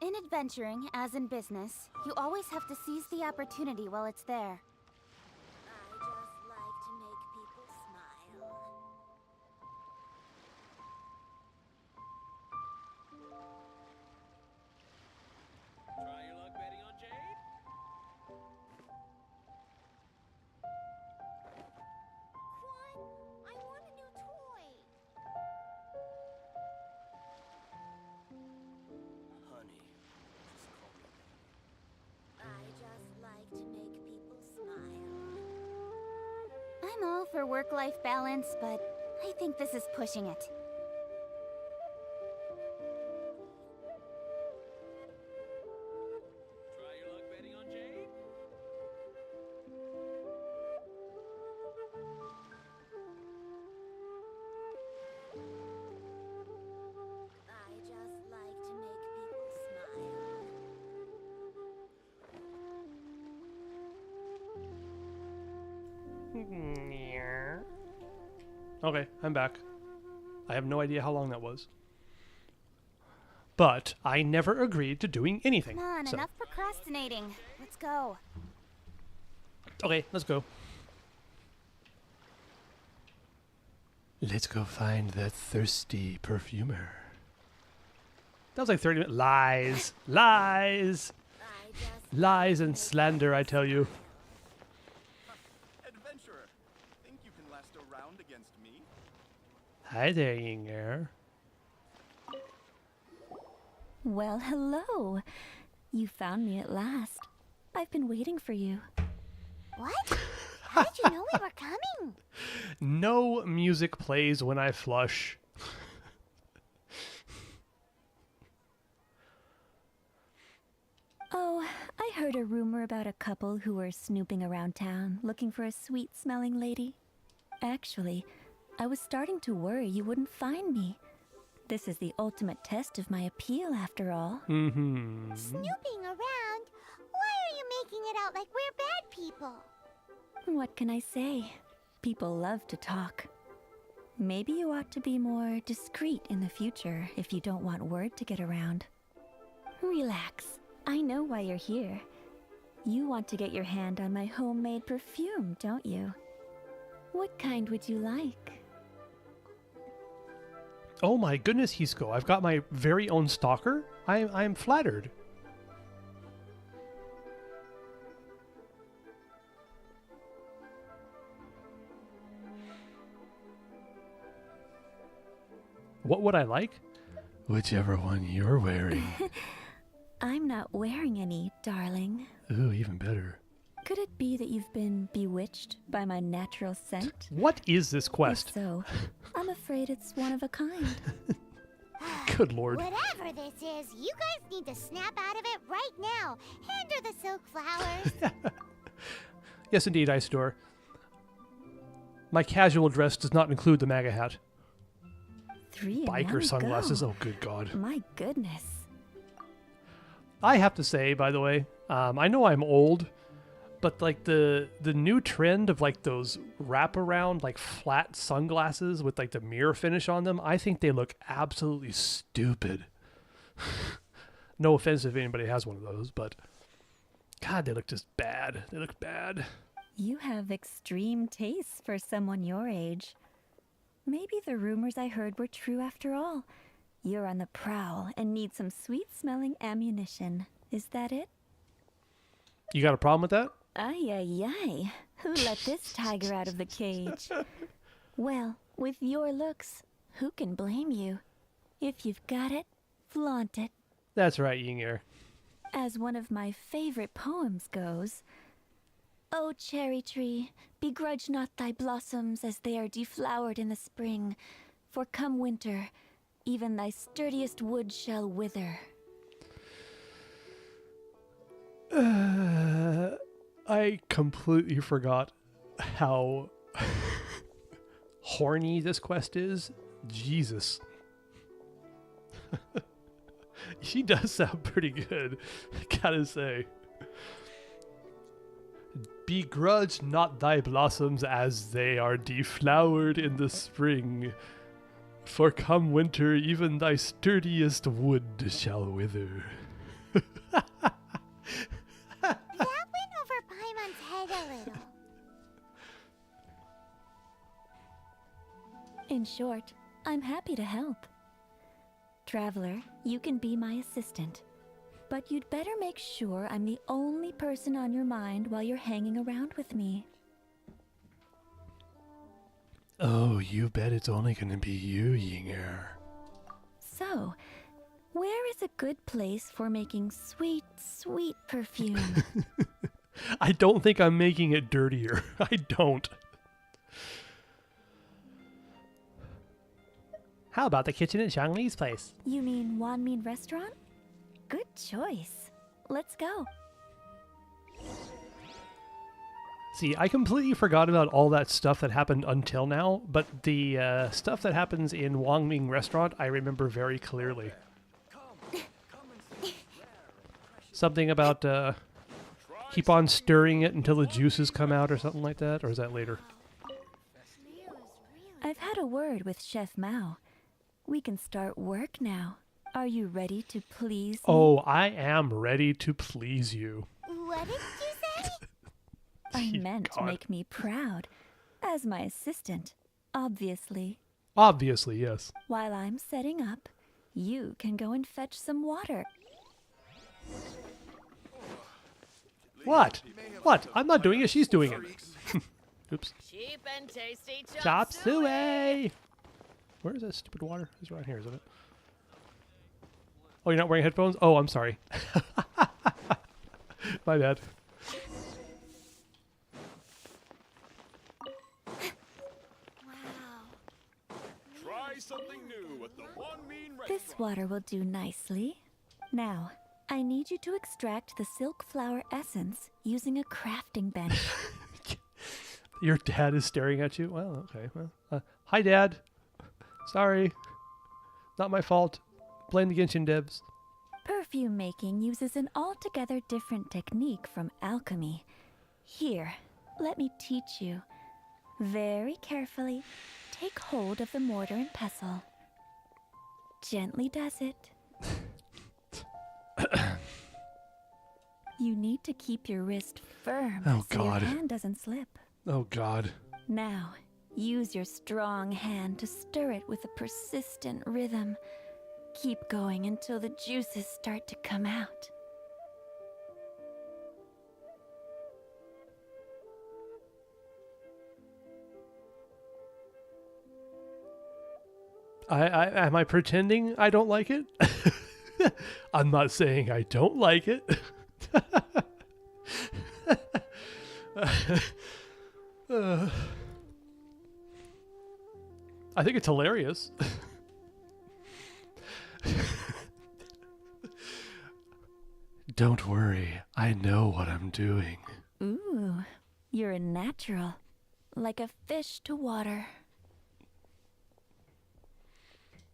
In adventuring, as in business, you always have to seize the opportunity while it's there. I just like to make people smile. Try your luck betting on Jade? Quan, I want a new toy. Honey, just call me. I just like to make people smile. I'm all for work-life balance, but I think this is pushing it. Try your luck betting on Jade? I just like to make people smile. Okay, I'm back. I have no idea how long that was. But I never agreed to doing anything. Come on, so. enough procrastinating. Let's go. Okay, let's go. Let's go find that thirsty perfumer. That was like 30 minutes. Lies. Lies. Lies and slander, I tell you. Adventurer, think you can last a round against me? Hi there, Yinger. Well, hello. You found me at last. I've been waiting for you. What? How did you know we were coming? No music plays when I flush. Oh, I heard a rumor about a couple who were snooping around town looking for a sweet-smelling lady. Actually, I was starting to worry you wouldn't find me. This is the ultimate test of my appeal, after all. Mm-hmm. Snooping around? Why are you making it out like we're bad people? What can I say? People love to talk. Maybe you ought to be more discreet in the future if you don't want word to get around. Relax. I know why you're here. You want to get your hand on my homemade perfume, don't you? What kind would you like? Oh my goodness, Hisco. I've got my very own stalker? I'm flattered. What would I like? Whichever one you're wearing. I'm not wearing any, darling. Ooh, even better. Could it be that you've been bewitched by my natural scent? What is this quest? If so, I'm afraid it's one of a kind. Good lord. Whatever this is, you guys need to snap out of it right now. Hand her the silk flowers. Yes, indeed, Isidore. My casual dress does not include the MAGA hat. 3 in Biker one sunglasses. go. Oh, good God. My goodness. I have to say, by the way, I know I'm old, but like the new trend of like those wraparound like flat sunglasses with like the mirror finish on them, I think they look absolutely stupid. No offense if anybody has one of those, but God, they look just bad. They look bad. You have extreme tastes for someone your age. Maybe the rumors I heard were true after all. You're on the prowl and need some sweet-smelling ammunition. Is that it? You got a problem with that? Ay, ay, ay. Who let this tiger out of the cage? Well, with your looks, who can blame you? If you've got it, flaunt it. That's right, Yinger. As one of my favorite poems goes, O cherry tree, begrudge not thy blossoms as they are deflowered in the spring, for come winter, even thy sturdiest wood shall wither. I completely forgot how horny this quest is. Jesus. She does sound pretty good, I gotta say. Begrudge not thy blossoms as they are deflowered in the spring, for come winter even thy sturdiest wood shall wither. That went over Paimon's head a little. In short, I'm happy to help. Traveler, you can be my assistant. But you'd better make sure I'm the only person on your mind while you're hanging around with me. Oh, you bet it's only gonna be you, Yinger. So, where is a good place for making sweet, sweet perfume? I don't think I'm making it dirtier. I don't. How about the kitchen at Zhongli's place? You mean Wanmin Restaurant? Good choice. Let's go. See, I completely forgot about all that stuff that happened until now, but the stuff that happens in Wangming Restaurant, I remember very clearly. Something about keep on stirring it until the juices come out or something like that, or is that later? I've had a word with Chef Mao. We can start work now. Are you ready to please me? Oh, I am ready to please you. What did you say? I meant to make me proud. As my assistant, obviously. Obviously, yes. While I'm setting up, you can go and fetch some water. What? What? I'm not doing it, she's doing it. Oops. Cheap and tasty Chop suey! Where is that stupid water? It's right here, isn't it? Oh, you're not wearing headphones? Oh, I'm sorry. My bad. Try something new at the Wanmin Restaurant. This water will do nicely. Now, I need you to extract the silk flower essence using a crafting bench. Your dad is staring at you? Well, okay. Well, hi, Dad. Sorry. Not my fault. Blame the Genshin devs. Perfume making uses an altogether different technique from alchemy. Here, let me teach you. Very carefully, take hold of the mortar and pestle. Gently does it. You need to keep your wrist firm so your hand doesn't slip. Oh, God. Now, use your strong hand to stir it with a persistent rhythm. Keep going until the juices start to come out. Am I pretending I don't like it? I'm not saying I don't like it. I think it's hilarious. Don't worry, I know what I'm doing. Ooh, you're a natural. Like a fish to water.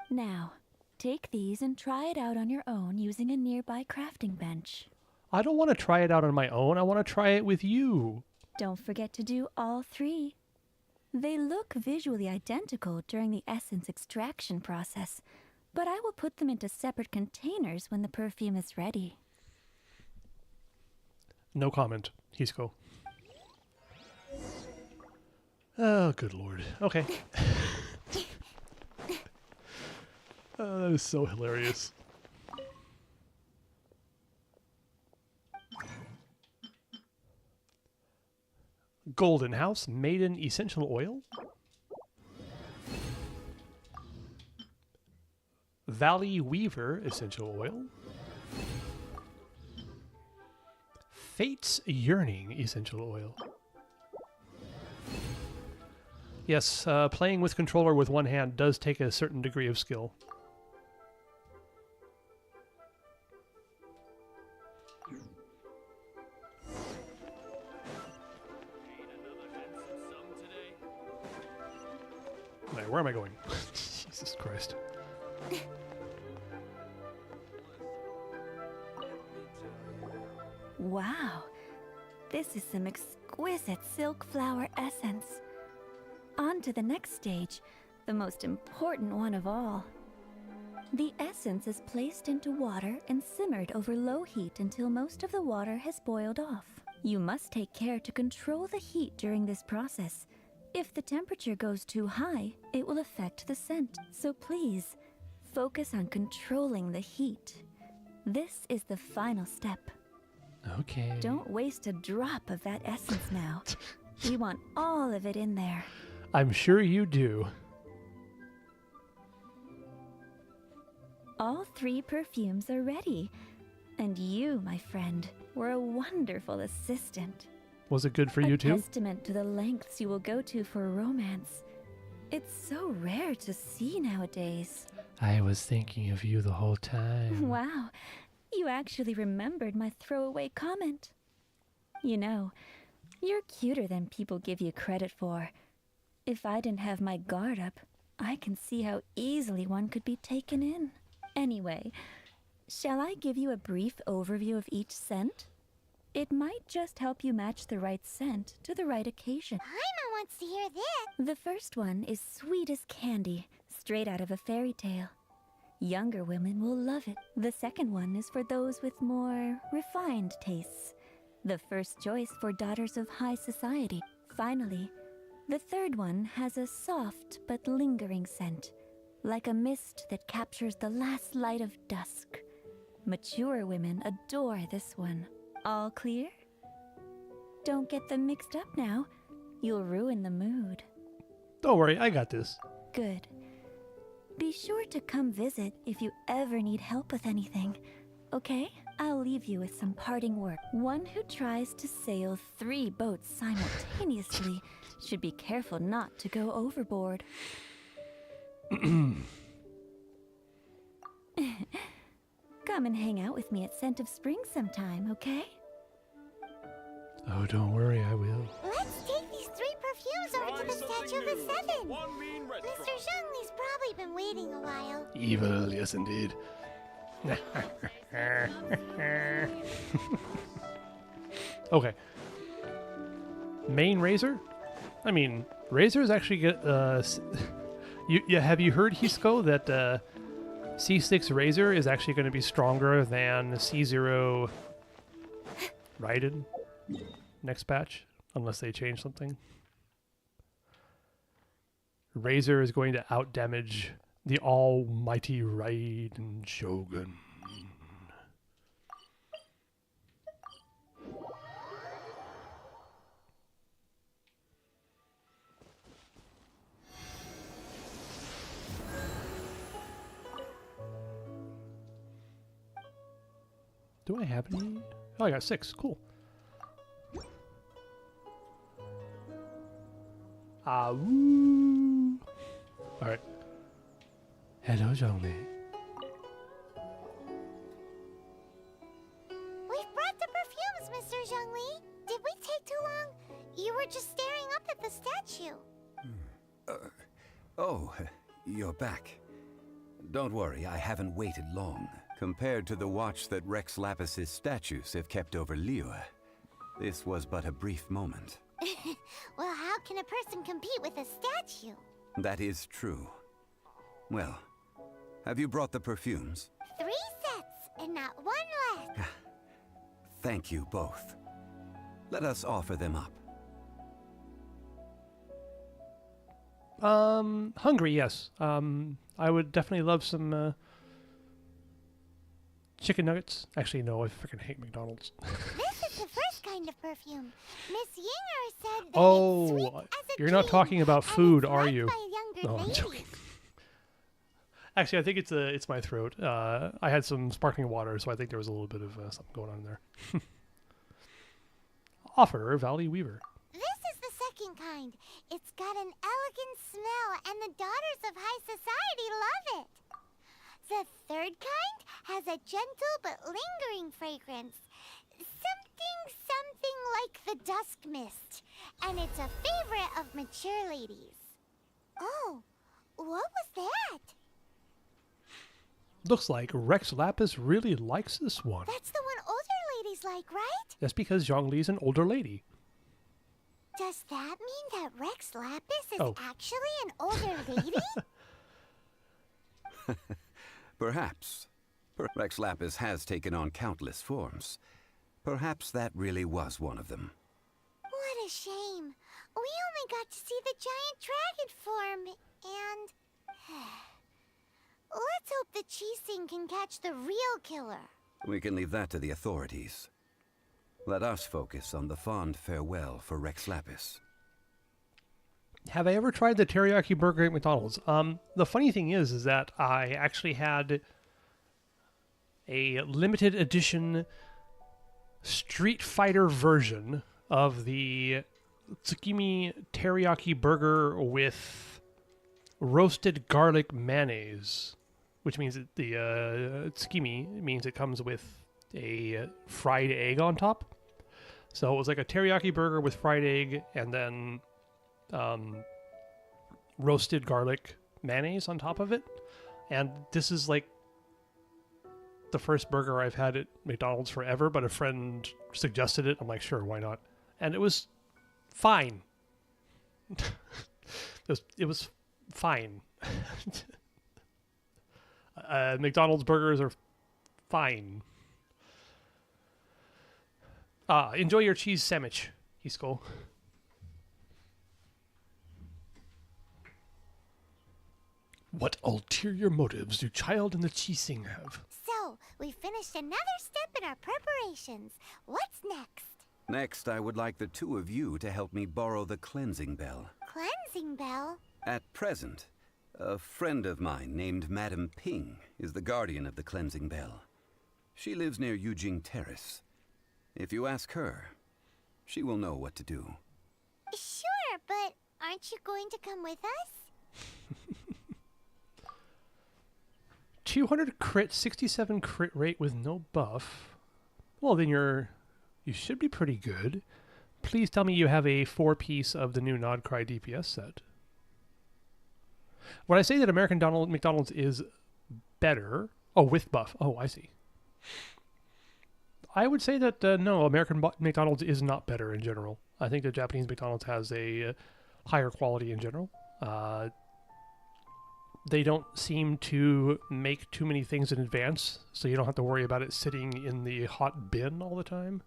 Now, take these and try it out on your own using a nearby crafting bench. I don't want to try it out on my own. I want to try it with you. Don't forget to do all three. They look visually identical during the essence extraction process, but I will put them into separate containers when the perfume is ready. No comment. Hisco. Oh, good lord. Okay. Oh, that is so hilarious. Golden House Maiden Essential Oil. Valley Weaver Essential Oil. Fate's Yearning essential oil. Yes, playing with controller with one hand does take a certain degree of skill. Wait, where am I going? Jesus Christ. Wow, this is some exquisite silk flower essence. On to the next stage, the most important one of all. The essence is placed into water and simmered over low heat until most of the water has boiled off. You must take care to control the heat during this process. If the temperature goes too high, it will affect the scent. So please, focus on controlling the heat. This is the final step. Okay. Don't waste a drop of that essence now. We want all of it in there. I'm sure you do. All 3 perfumes are ready. And you, my friend, were a wonderful assistant. Was it good for you too? A testament to the lengths you will go to for romance. It's so rare to see nowadays. I was thinking of you the whole time. Wow, you actually remembered my throwaway comment. You know, you're cuter than people give you credit for. If I didn't have my guard up, I can see how easily one could be taken in. Anyway, shall I give you a brief overview of each scent? It might just help you match the right scent to the right occasion. Paimon wants to hear this. The first one is sweet as candy, straight out of a fairy tale. Younger women will love it. The second one is for those with more refined tastes. The first choice for daughters of high society. Finally, the third one has a soft but lingering scent, like a mist that captures the last light of dusk. Mature women adore this one. All clear? Don't get them mixed up now. You'll ruin the mood. Don't worry, I got this. Good. Be sure to come visit if you ever need help with anything. Okay? I'll leave you with some parting words. One who tries to sail 3 boats simultaneously should be careful not to go overboard. Come and hang out with me at Scent of Spring sometime, okay? Oh, don't worry, I will. Let's take these 3 perfumes over to the Statue of the Seven. Mr. Zhongli's probably been waiting a while. Evil, yes indeed. Okay. Main razor? I mean, razors actually get have you heard, Hisco, that C6 razor is actually going to be stronger than C0 Raiden next patch, unless they change something. Razor is going to outdamage the almighty Raiden Shogun. Do I have any? Oh, I got 6. Cool. Ah, woo. All right. Hello, Zhongli. We've brought the perfumes, Mr. Zhongli. Did we take too long? You were just staring up at the statue. Oh, you're back. Don't worry, I haven't waited long. Compared to the watch that Rex Lapis's statues have kept over Liyue, this was but a brief moment. Well, how can a person compete with a statue? That is true. Well, have you brought the perfumes? 3 sets, and not 1 left. Thank you both. Let us offer them up. Hungry, yes. I would definitely love some chicken nuggets. Actually, no, I freaking hate McDonald's. This is the first kind of perfume. Miss Yinger said that it's sweet as a you're not dream, talking about food, and it's are liked you? by younger No, I'm ladies. joking. Actually, I think it's my throat. I had some sparkling water, so I think there was a little bit of something going on there. offer, Valley Weaver. This is the second kind. It's got an elegant smell, and the daughters of high society love it. The third kind has a gentle but lingering fragrance. Something like the dusk mist. And it's a favorite of mature ladies. Oh, what was that? Looks like Rex Lapis really likes this one. That's the one older ladies like, right? That's because Zhongli is an older lady. Does that mean that Rex Lapis is Oh. actually an older lady? Perhaps. Rex Lapis has taken on countless forms. Perhaps that really was one of them. What a shame. We only got to see the giant dragon form, and... Let's hope the Chising can catch the real killer. We can leave that to the authorities. Let us focus on the fond farewell for Rex Lapis. Have I ever tried the teriyaki burger at McDonald's? The funny thing is that I actually had a limited edition Street Fighter version of the Tsukimi teriyaki burger with roasted garlic mayonnaise, which means that the tsukimi means it comes with a fried egg on top. So it was like a teriyaki burger with fried egg and then roasted garlic mayonnaise on top of it. And this is like the first burger I've had at McDonald's forever, but a friend suggested it. I'm like, sure, why not? And it was fine. it was fine. McDonald's burgers are fine. Enjoy your cheese sandwich, Isko. What ulterior motives do Child and the Chising have? So, we finished another step in our preparations. What's next? Next, I would like the two of you to help me borrow the cleansing bell. Cleansing bell? At present, a friend of mine named Madame Ping is the guardian of the cleansing bell. She lives near Yujing Terrace. If you ask her, she will know what to do. Sure, but aren't you going to come with us? 200 crit, 67 crit rate with no buff. Well, then you should be pretty good. Please tell me you have a 4-piece of the new Nodcry DPS set. When I say that McDonald's is better... Oh, with buff. Oh, I see. I would say that, no, American McDonald's is not better in general. I think that Japanese McDonald's has a higher quality in general. They don't seem to make too many things in advance, so you don't have to worry about it sitting in the hot bin all the time.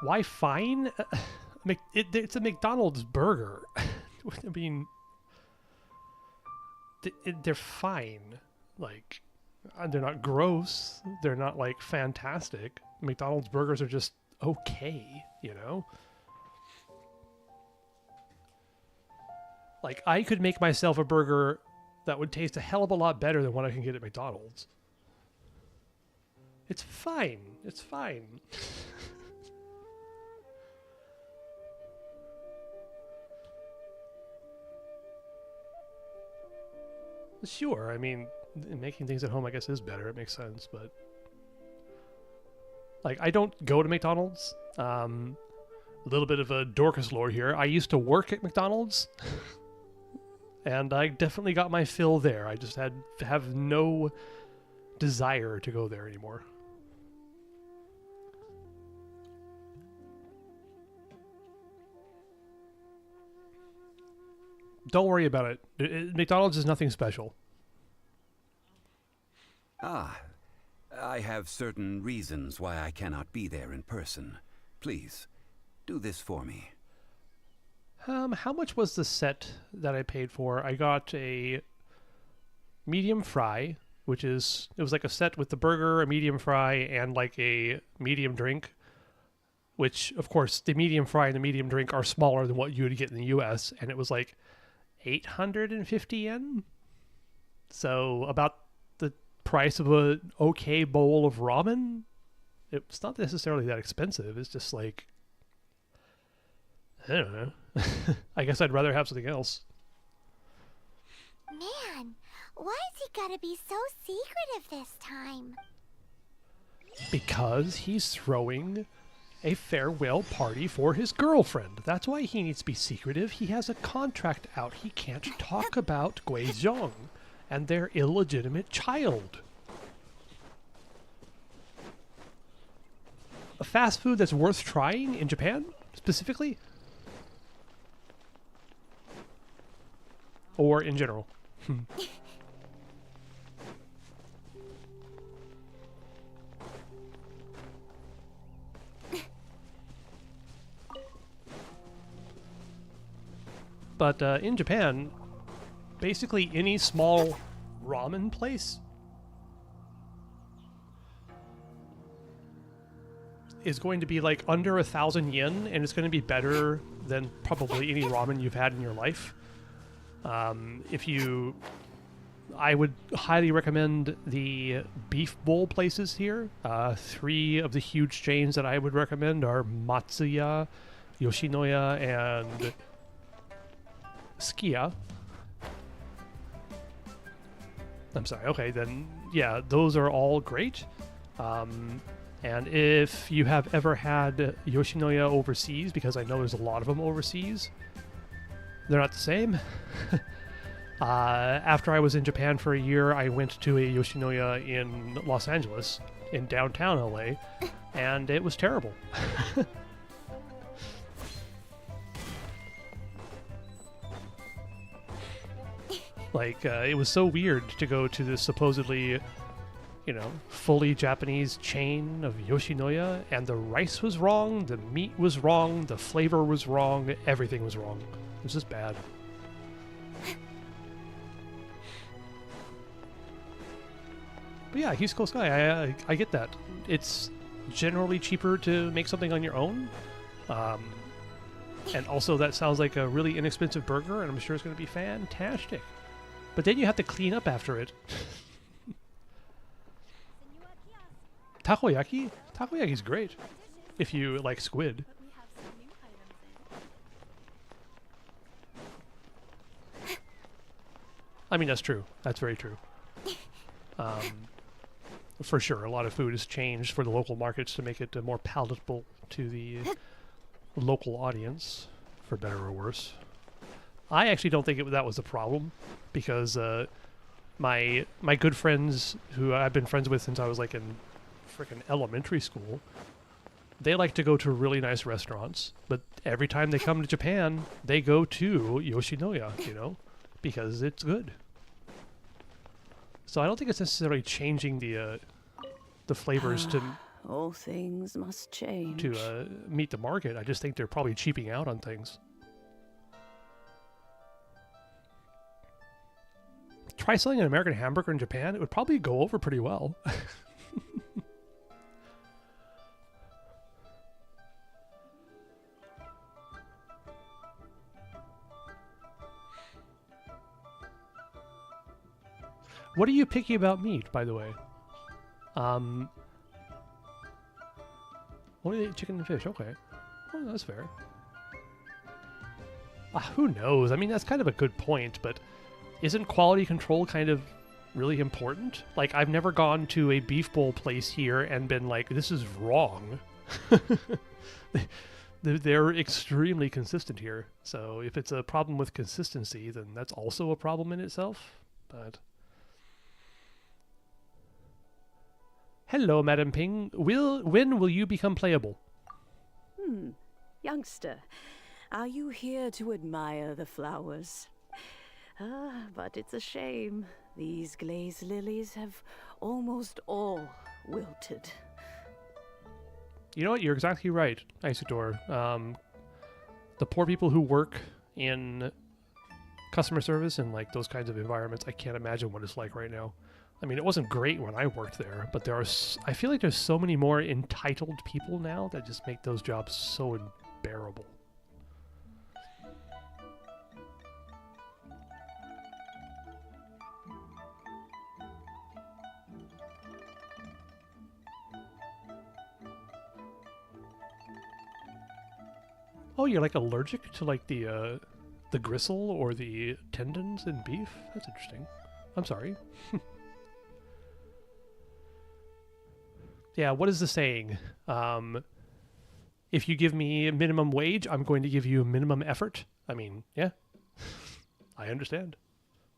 Why fine? It's a McDonald's burger. I mean, they're fine. Like, they're not gross. They're not, like, fantastic. McDonald's burgers are just okay, you know? Like, I could make myself a burger that would taste a hell of a lot better than what I can get at McDonald's. It's fine. It's fine. Sure, I mean, making things at home, I guess, is better. It makes sense, but... Like, I don't go to McDonald's. A little bit of a Dorcas lore here. I used to work at McDonald's. And I definitely got my fill there. I just have no desire to go there anymore. Don't worry about it. McDonald's is nothing special. Ah, I have certain reasons why I cannot be there in person. Please, do this for me. How much was the set that I paid for? I got a medium fry, which is... It was like a set with the burger, a medium fry, and like a medium drink. Which, of course, the medium fry and the medium drink are smaller than what you would get in the US. And it was like 850 yen? So, about the price of an okay bowl of ramen? It's not necessarily that expensive. It's just like... I don't know. I guess I'd rather have something else. Man, why's he gotta be so secretive this time? Because he's throwing a farewell party for his girlfriend. That's why he needs to be secretive. He has a contract out. He can't talk about Guizhong and their illegitimate child. A fast food that's worth trying in Japan, specifically? Or in general? But in Japan, basically any small ramen place is going to be like under 1,000 yen, and it's going to be better than probably any ramen you've had in your life. I would highly recommend the beef bowl places here. 3 of the huge chains that I would recommend are Matsuya, Yoshinoya, and Skia. I'm sorry, okay, then, yeah, those are all great. And if you have ever had Yoshinoya overseas, because I know there's a lot of them overseas, they're not the same. After I was in Japan for a year, I went to a Yoshinoya in Los Angeles, in downtown LA, and it was terrible. Like, it was so weird to go to this supposedly, you know, fully Japanese chain of Yoshinoya, and the rice was wrong, the meat was wrong, the flavor was wrong, everything was wrong. It was just bad. But yeah, East Coast Sky, I get that. It's generally cheaper to make something on your own. And also that sounds like a really inexpensive burger, and I'm sure it's going to be fantastic. But then you have to clean up after it. Takoyaki? Takoyaki's great. If you like squid. I mean, that's true. That's very true. For sure, a lot of food has changed for the local markets to make it more palatable to the local audience, for better or worse. I actually don't think that was a problem, because my good friends, who I've been friends with since I was like in frickin' elementary school, they like to go to really nice restaurants, but every time they come to Japan, they go to Yoshinoya, you know, because it's good. So I don't think it's necessarily changing the flavors to all things must change to meet the market. I just think they're probably cheaping out on things. Try selling an American hamburger in Japan; it would probably go over pretty well. What are you picky about meat, by the way? Only eat chicken and fish. Okay, well, that's fair. Who knows? I mean, that's kind of a good point, but isn't quality control kind of really important? Like, I've never gone to a beef bowl place here and been like, this is wrong. They're extremely consistent here. So if it's a problem with consistency, then that's also a problem in itself. But hello, Madam Ping. When will you become playable? Youngster, are you here to admire the flowers? But it's a shame. These glazed lilies have almost all wilted. You know what? You're exactly right, Isidore. The poor people who work in customer service and like those kinds of environments, I can't imagine what it's like right now. I mean, it wasn't great when I worked there, but I feel like there's so many more entitled people now that just make those jobs so unbearable. Oh, you're like allergic to like the gristle or the tendons in beef? That's interesting. I'm sorry. Yeah, what is the saying? If you give me a minimum wage, I'm going to give you minimum effort. I mean, yeah. I understand.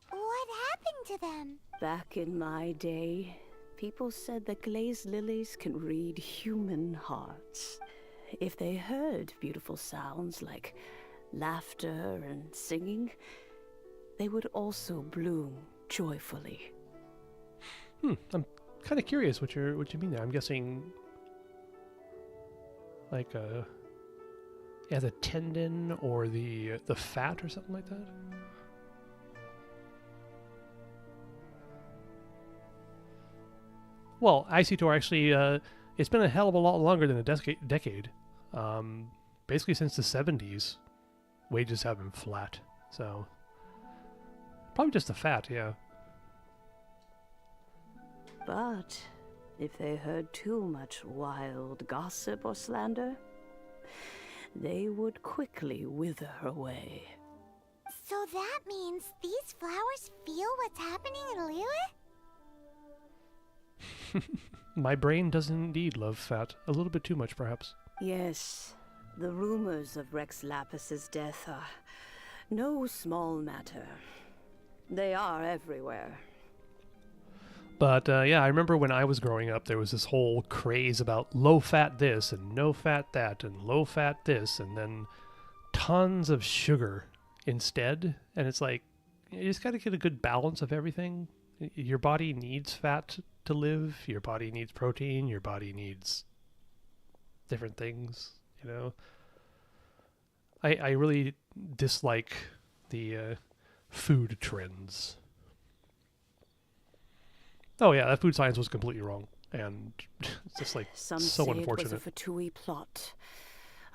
What happened to them? Back in my day, people said that glazed lilies can read human hearts. If they heard beautiful sounds like laughter and singing, they would also bloom joyfully. I'm kind of curious what you mean there. I'm guessing like yeah, the tendon or the fat or something like that. Well, IC2 actually, it's been a hell of a lot longer than a decade. Basically since the 70s, wages have been flat. So, probably just the fat, yeah. But if they heard too much wild gossip or slander, they would quickly wither away. So that means these flowers feel what's happening in Liyue? My brain does indeed love fat. A little bit too much, perhaps. Yes, the rumors of Rex Lapis's death are no small matter. They are everywhere. But yeah, I remember when I was growing up, there was this whole craze about low-fat this and no-fat that and low-fat this and then tons of sugar instead. And it's like, you just got to get a good balance of everything. Your body needs fat to live. Your body needs protein. Your body needs different things, you know. I really dislike the food trends. Oh yeah, that food science was completely wrong, and it's just like Some so say unfortunate. it was a Fatui plot.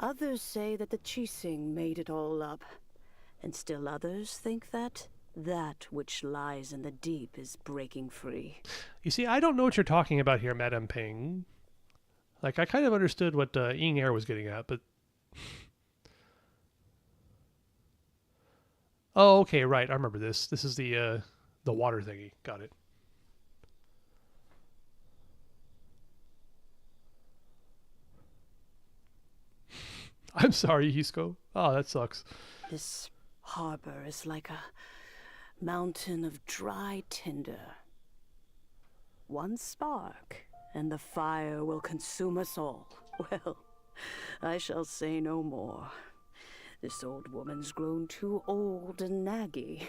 Others say that the Qixing made it all up, and still others think that which lies in the deep is breaking free. You see, I don't know what you're talking about here, Madame Ping. Like, I kind of understood what Ying Air was getting at, but... Oh, okay, right, I remember this. This is the water thingy. Got it. I'm sorry, Hisco. Oh, that sucks. This harbor is like a mountain of dry tinder. One spark, and the fire will consume us all. Well, I shall say no more. This old woman's grown too old and naggy.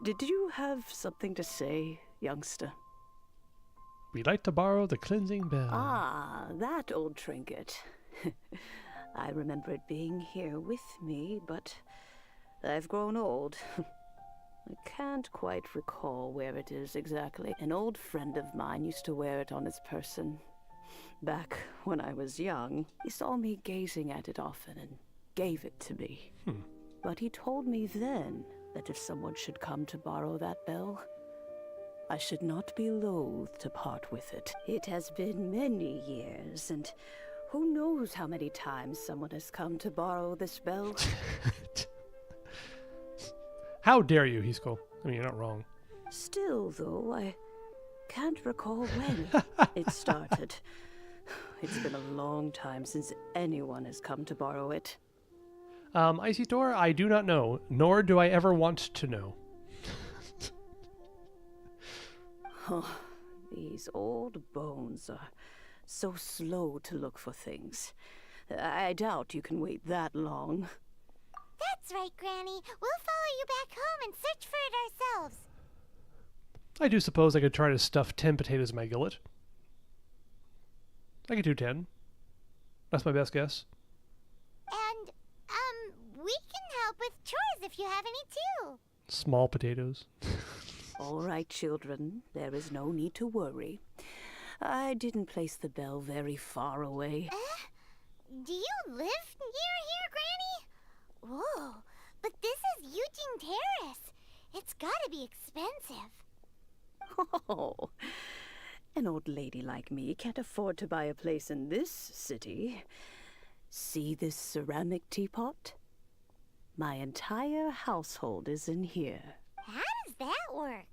Did you have something to say, youngster? We'd like to borrow the cleansing bell. Ah, that old trinket. I remember it being here with me, but I've grown old. I can't quite recall where it is exactly. An old friend of mine used to wear it on his person. Back when I was young, he saw me gazing at it often and gave it to me. But he told me then that if someone should come to borrow that bell, I should not be loath to part with it. It has been many years, and who knows how many times someone has come to borrow this bell. How dare you, Hisco? I mean, you're not wrong. Still, though, I can't recall when it started. It's been a long time since anyone has come to borrow it. Isidore, I do not know, nor do I ever want to know. Oh, these old bones are so slow to look for things. I doubt you can wait that long. That's right, Granny. We'll follow you back home and search for it ourselves. I do suppose I could try to stuff 10 potatoes in my gullet. I could do 10. That's my best guess. And, we can help with chores if you have any too. Small potatoes. All right, children. There is no need to worry. I didn't place the bell very far away. Do you live near here, Granny? Whoa, but this is Eugene Terrace. It's gotta be expensive. Oh, an old lady like me can't afford to buy a place in this city. See this ceramic teapot? My entire household is in here. How does that work?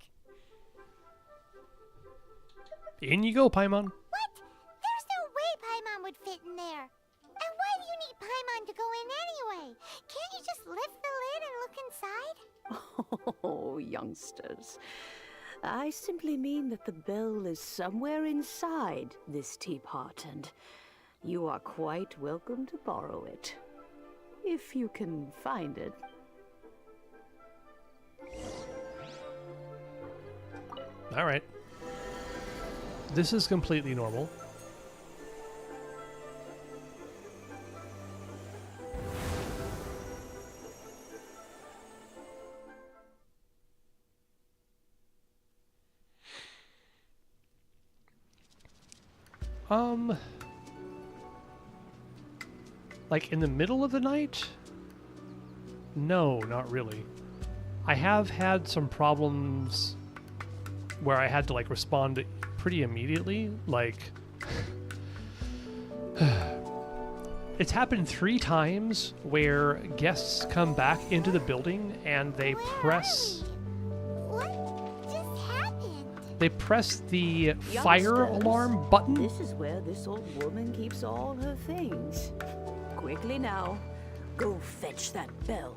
In you go, Paimon. What? There's no way Paimon would fit in there. And why do you need Paimon to go in anyway? Can't you just lift the lid and look inside? Oh, youngsters. I simply mean that the bell is somewhere inside this teapot, and you are quite welcome to borrow it. If you can find it. All right. This is completely normal. Like in the middle of the night? No, not really. I have had some problems where I had to like respond pretty immediately. Like, it's happened 3 times where guests come back into the building and they press... What just happened? They press the fire alarm button. This is where this old woman keeps all her things. Quickly now, go fetch that bell.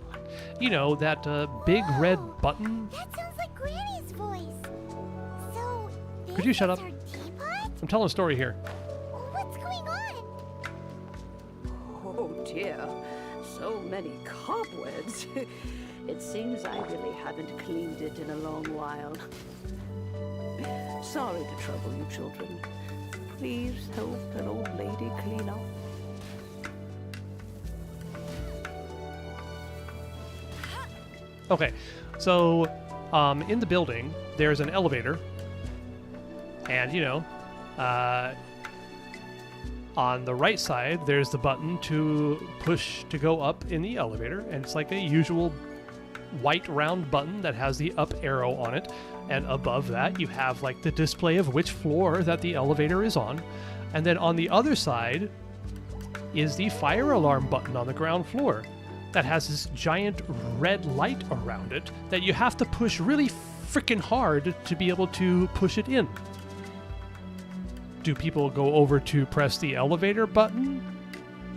You know, that big red button. That sounds like Granny's voice. So, Could you shut up? our teapot? I'm telling a story here. What's going on? Oh dear, so many cobwebs. It seems I really haven't cleaned it in a long while. Sorry to trouble you, children. Please help an old lady clean up. Okay, so in the building, there's an elevator, and you know, on the right side, there's the button to push to go up in the elevator, and it's like a usual white round button that has the up arrow on it, and above that, you have like the display of which floor that the elevator is on, and then on the other side is the fire alarm button on the ground floor. That has this giant red light around it that you have to push really freaking hard to be able to push it in. Do people go over to press the elevator button?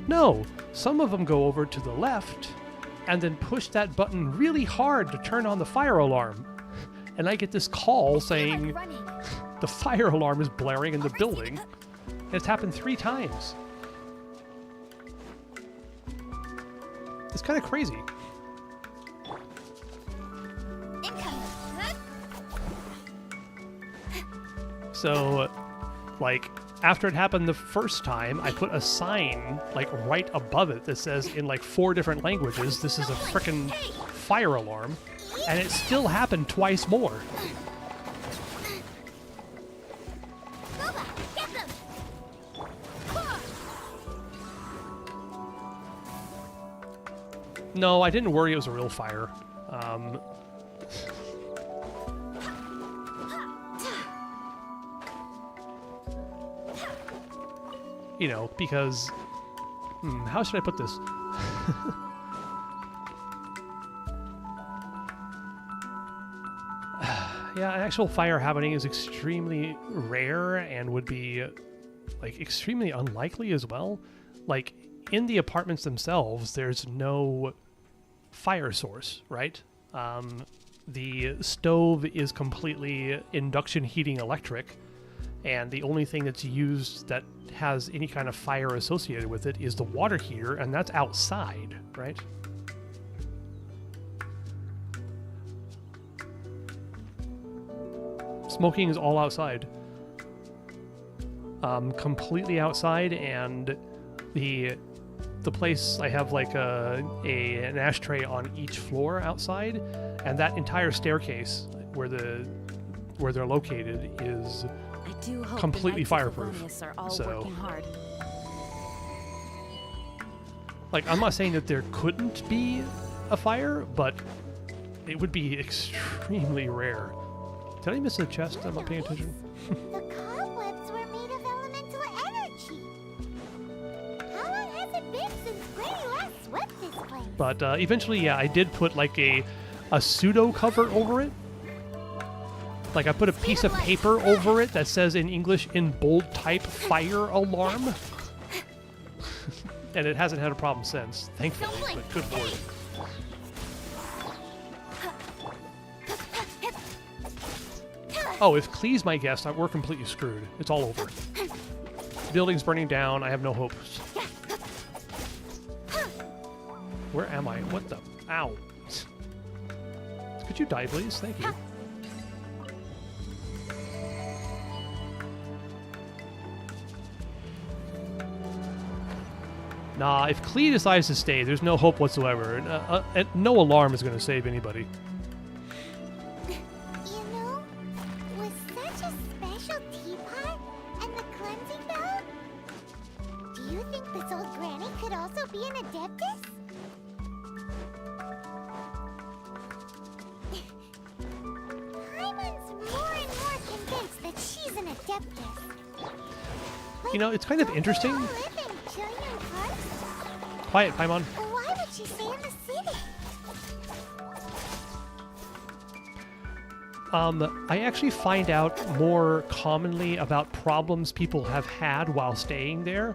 No. Some of them go over to the left and then push that button really hard to turn on the fire alarm. And I get this call saying the fire alarm is blaring in the building. And it's happened 3 times. It's kind of crazy. So, like, after it happened the first time, I put a sign, like, right above it that says in, like, 4 different languages, this is a frickin' fire alarm, and it still happened twice more. No, I didn't worry it was a real fire. You know, because... how should I put this? Yeah, an actual fire happening is extremely rare and would be, like, extremely unlikely as well. Like, in the apartments themselves, there's no fire source, right? The stove is completely induction heating electric, and the only thing that's used that has any kind of fire associated with it is the water heater, and that's outside, right? Smoking is all outside. Completely outside, and the place, I have like an ashtray on each floor outside, and that entire staircase where they're located is completely fireproof. So, like, I'm not saying that there couldn't be a fire, but it would be extremely rare. Did I miss a chest? I'm not paying attention. The cobwebs were made of elemental energy. How long has it been But eventually, yeah, I did put like a pseudo cover over it. Like I put a piece of paper over it that says in English in bold type "fire alarm," and it hasn't had a problem since, thankfully. But good lord. Oh, if Klee's my guest, we're completely screwed. It's all over. Building's burning down. I have no hopes. Where am I? What the? Ow. Could you die, please? Thank you. Nah, if Klee decides to stay, there's no hope whatsoever. And no alarm is going to save anybody. You know, with such a special teapot and the cleansing bell, do you think this old granny could also be an adeptus? Paimon's more and more convinced that she's an adeptus. You know, it's kind of interesting. Quiet, Paimon. Why would she stay in the city? I actually find out more commonly about problems people have had while staying there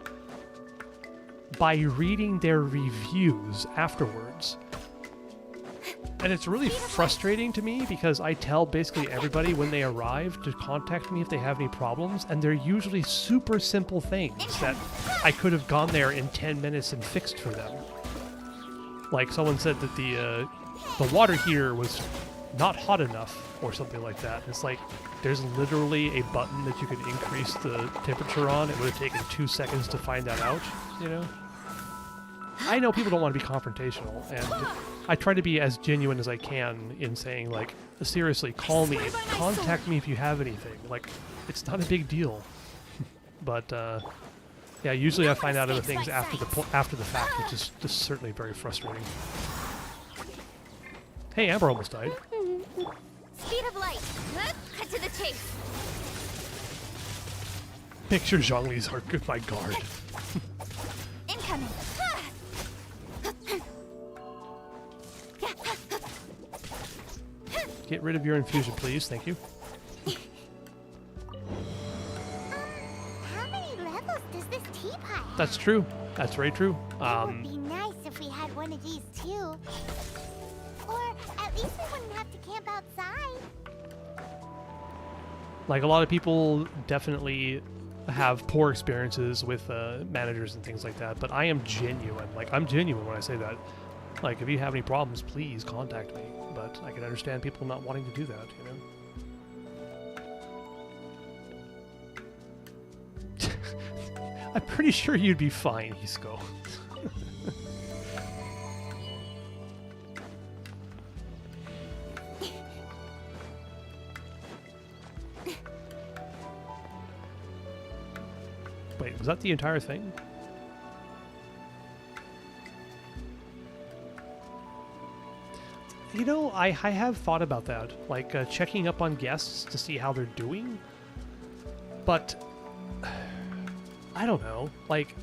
by reading their reviews afterwards. And it's really frustrating to me because I tell basically everybody when they arrive to contact me if they have any problems, and they're usually super simple things that I could have gone there in 10 minutes and fixed for them. Like someone said that the water heater was not hot enough or something like that. It's like there's literally a button that you can increase the temperature on. It would have taken 2 seconds to find that out, you know? I know people don't want to be confrontational, and I try to be as genuine as I can in saying, like, seriously, call me, contact me if you have anything. Like, it's not a big deal. But, yeah, usually I find out other things after the fact, which is just certainly very frustrating. Hey, Amber almost died. Speed of light. Cut to the chase. Make sure Zhongli's are good by guard. Incoming. Get rid of your infusion, please. Thank you. How many levels does this teapot have? That's true. That's very true. It would be nice if we had one of these too. Or at least we wouldn't have to camp outside. Like, a lot of people definitely have poor experiences with managers and things like that, but I am genuine. Like, I'm genuine when I say that. Like, if you have any problems, please contact me. But I can understand people not wanting to do that, you know? I'm pretty sure you'd be fine, Hisco. Wait, was that the entire thing? You know, I have thought about that, like checking up on guests to see how they're doing, but I don't know, like,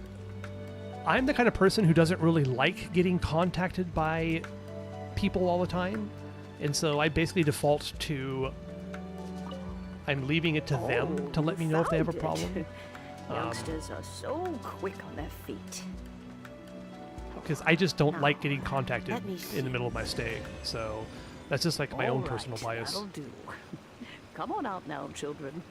I'm the kind of person who doesn't really like getting contacted by people all the time, and so I basically default to I'm leaving it to them to let me know if they have a problem. Youngsters are so quick on their feet. Because I just don't like getting contacted in the middle of my stay. So that's just like my own personal bias. That'll do. Come on out now, children.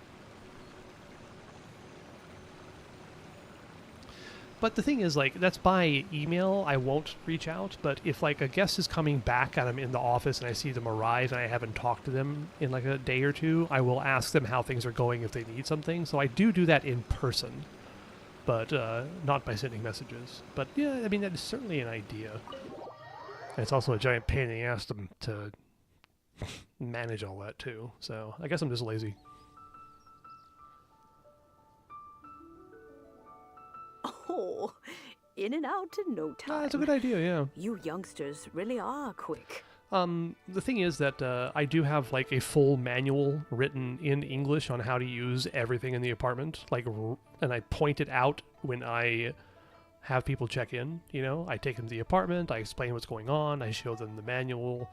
But the thing is, like, that's by email. I won't reach out. But if, like, a guest is coming back and I'm in the office and I see them arrive and I haven't talked to them in, like, a day or two, I will ask them how things are going if they need something. So I do that in person. But not by sending messages. But yeah, I mean, that is certainly an idea. And it's also a giant pain in the ass to manage all that too. So I guess I'm just lazy. Oh, in and out in no time. That's a good idea, yeah. You youngsters really are quick. The thing is that I do have like a full manual written in English on how to use everything in the apartment, like, and I point it out when I have people check in. You know, I take them to the apartment, I explain what's going on, I show them the manual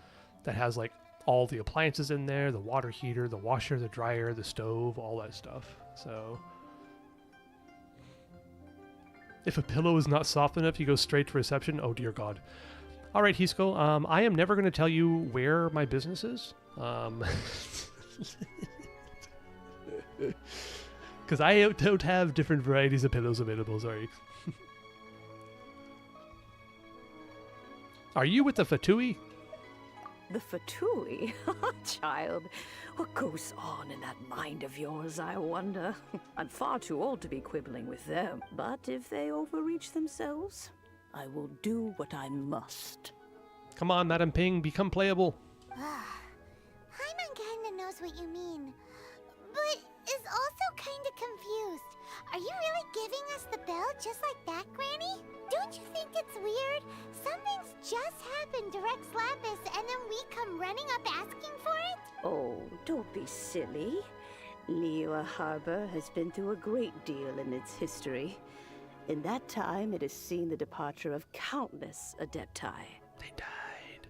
that has like all the appliances in there, the water heater, the washer, the dryer, the stove, all that stuff. So if a pillow is not soft enough, you go straight to reception. Oh dear God. All right, Hisco, I am never going to tell you where my business is. Because I don't have different varieties of pillows available, sorry. Are you with the Fatui? The Fatui? Child, what goes on in that mind of yours, I wonder? I'm far too old to be quibbling with them, but if they overreach themselves, I will do what I must. Come on, Madam Ping, become playable. Paimon kinda knows what you mean, but is also kinda confused. Are you really giving us the bell just like that, Granny? Don't you think it's weird? Something's just happened to Rex Lapis and then we come running up asking for it? Oh, don't be silly. Liyue Harbor has been through a great deal in its history. In that time, it has seen the departure of countless Adepti. They died.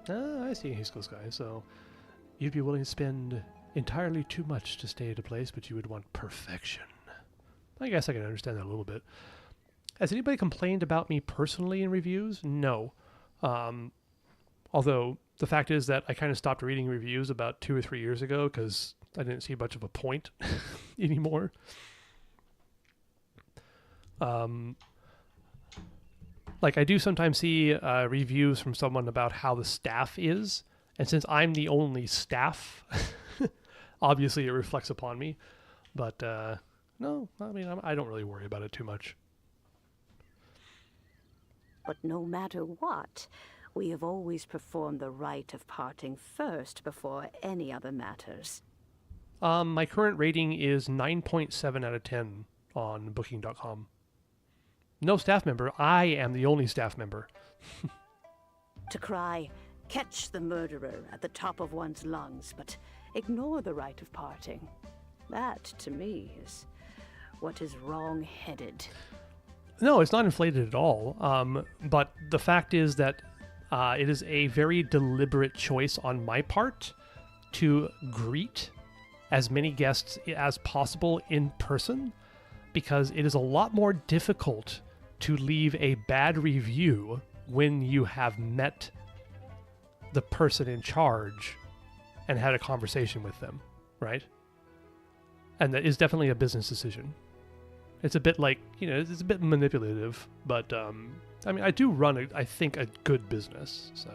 I see Hisco's guy, so you'd be willing to spend entirely too much to stay at a place, but you would want perfection. I guess I can understand that a little bit. Has anybody complained about me personally in reviews? No. Although, the fact is that I kind of stopped reading reviews about 2 or 3 years ago because I didn't see much of a point anymore. Like, I do sometimes see reviews from someone about how the staff is, and since I'm the only staff, obviously it reflects upon me. But, no, I mean, I don't really worry about it too much. But no matter what, we have always performed the rite of parting first before any other matters. My current rating is 9.7 out of 10 on Booking.com. No staff member. I am the only staff member. To cry, catch the murderer at the top of one's lungs, but ignore the rite of parting. That, to me, is what is wrong-headed. No, it's not inflated at all. But the fact is that it is a very deliberate choice on my part to greet as many guests as possible in person, because it is a lot more difficult to leave a bad review when you have met the person in charge and had a conversation with them, right? And that is definitely a business decision. It's a bit like, you know, it's a bit manipulative, but I mean, I do run, I think, a good business, so.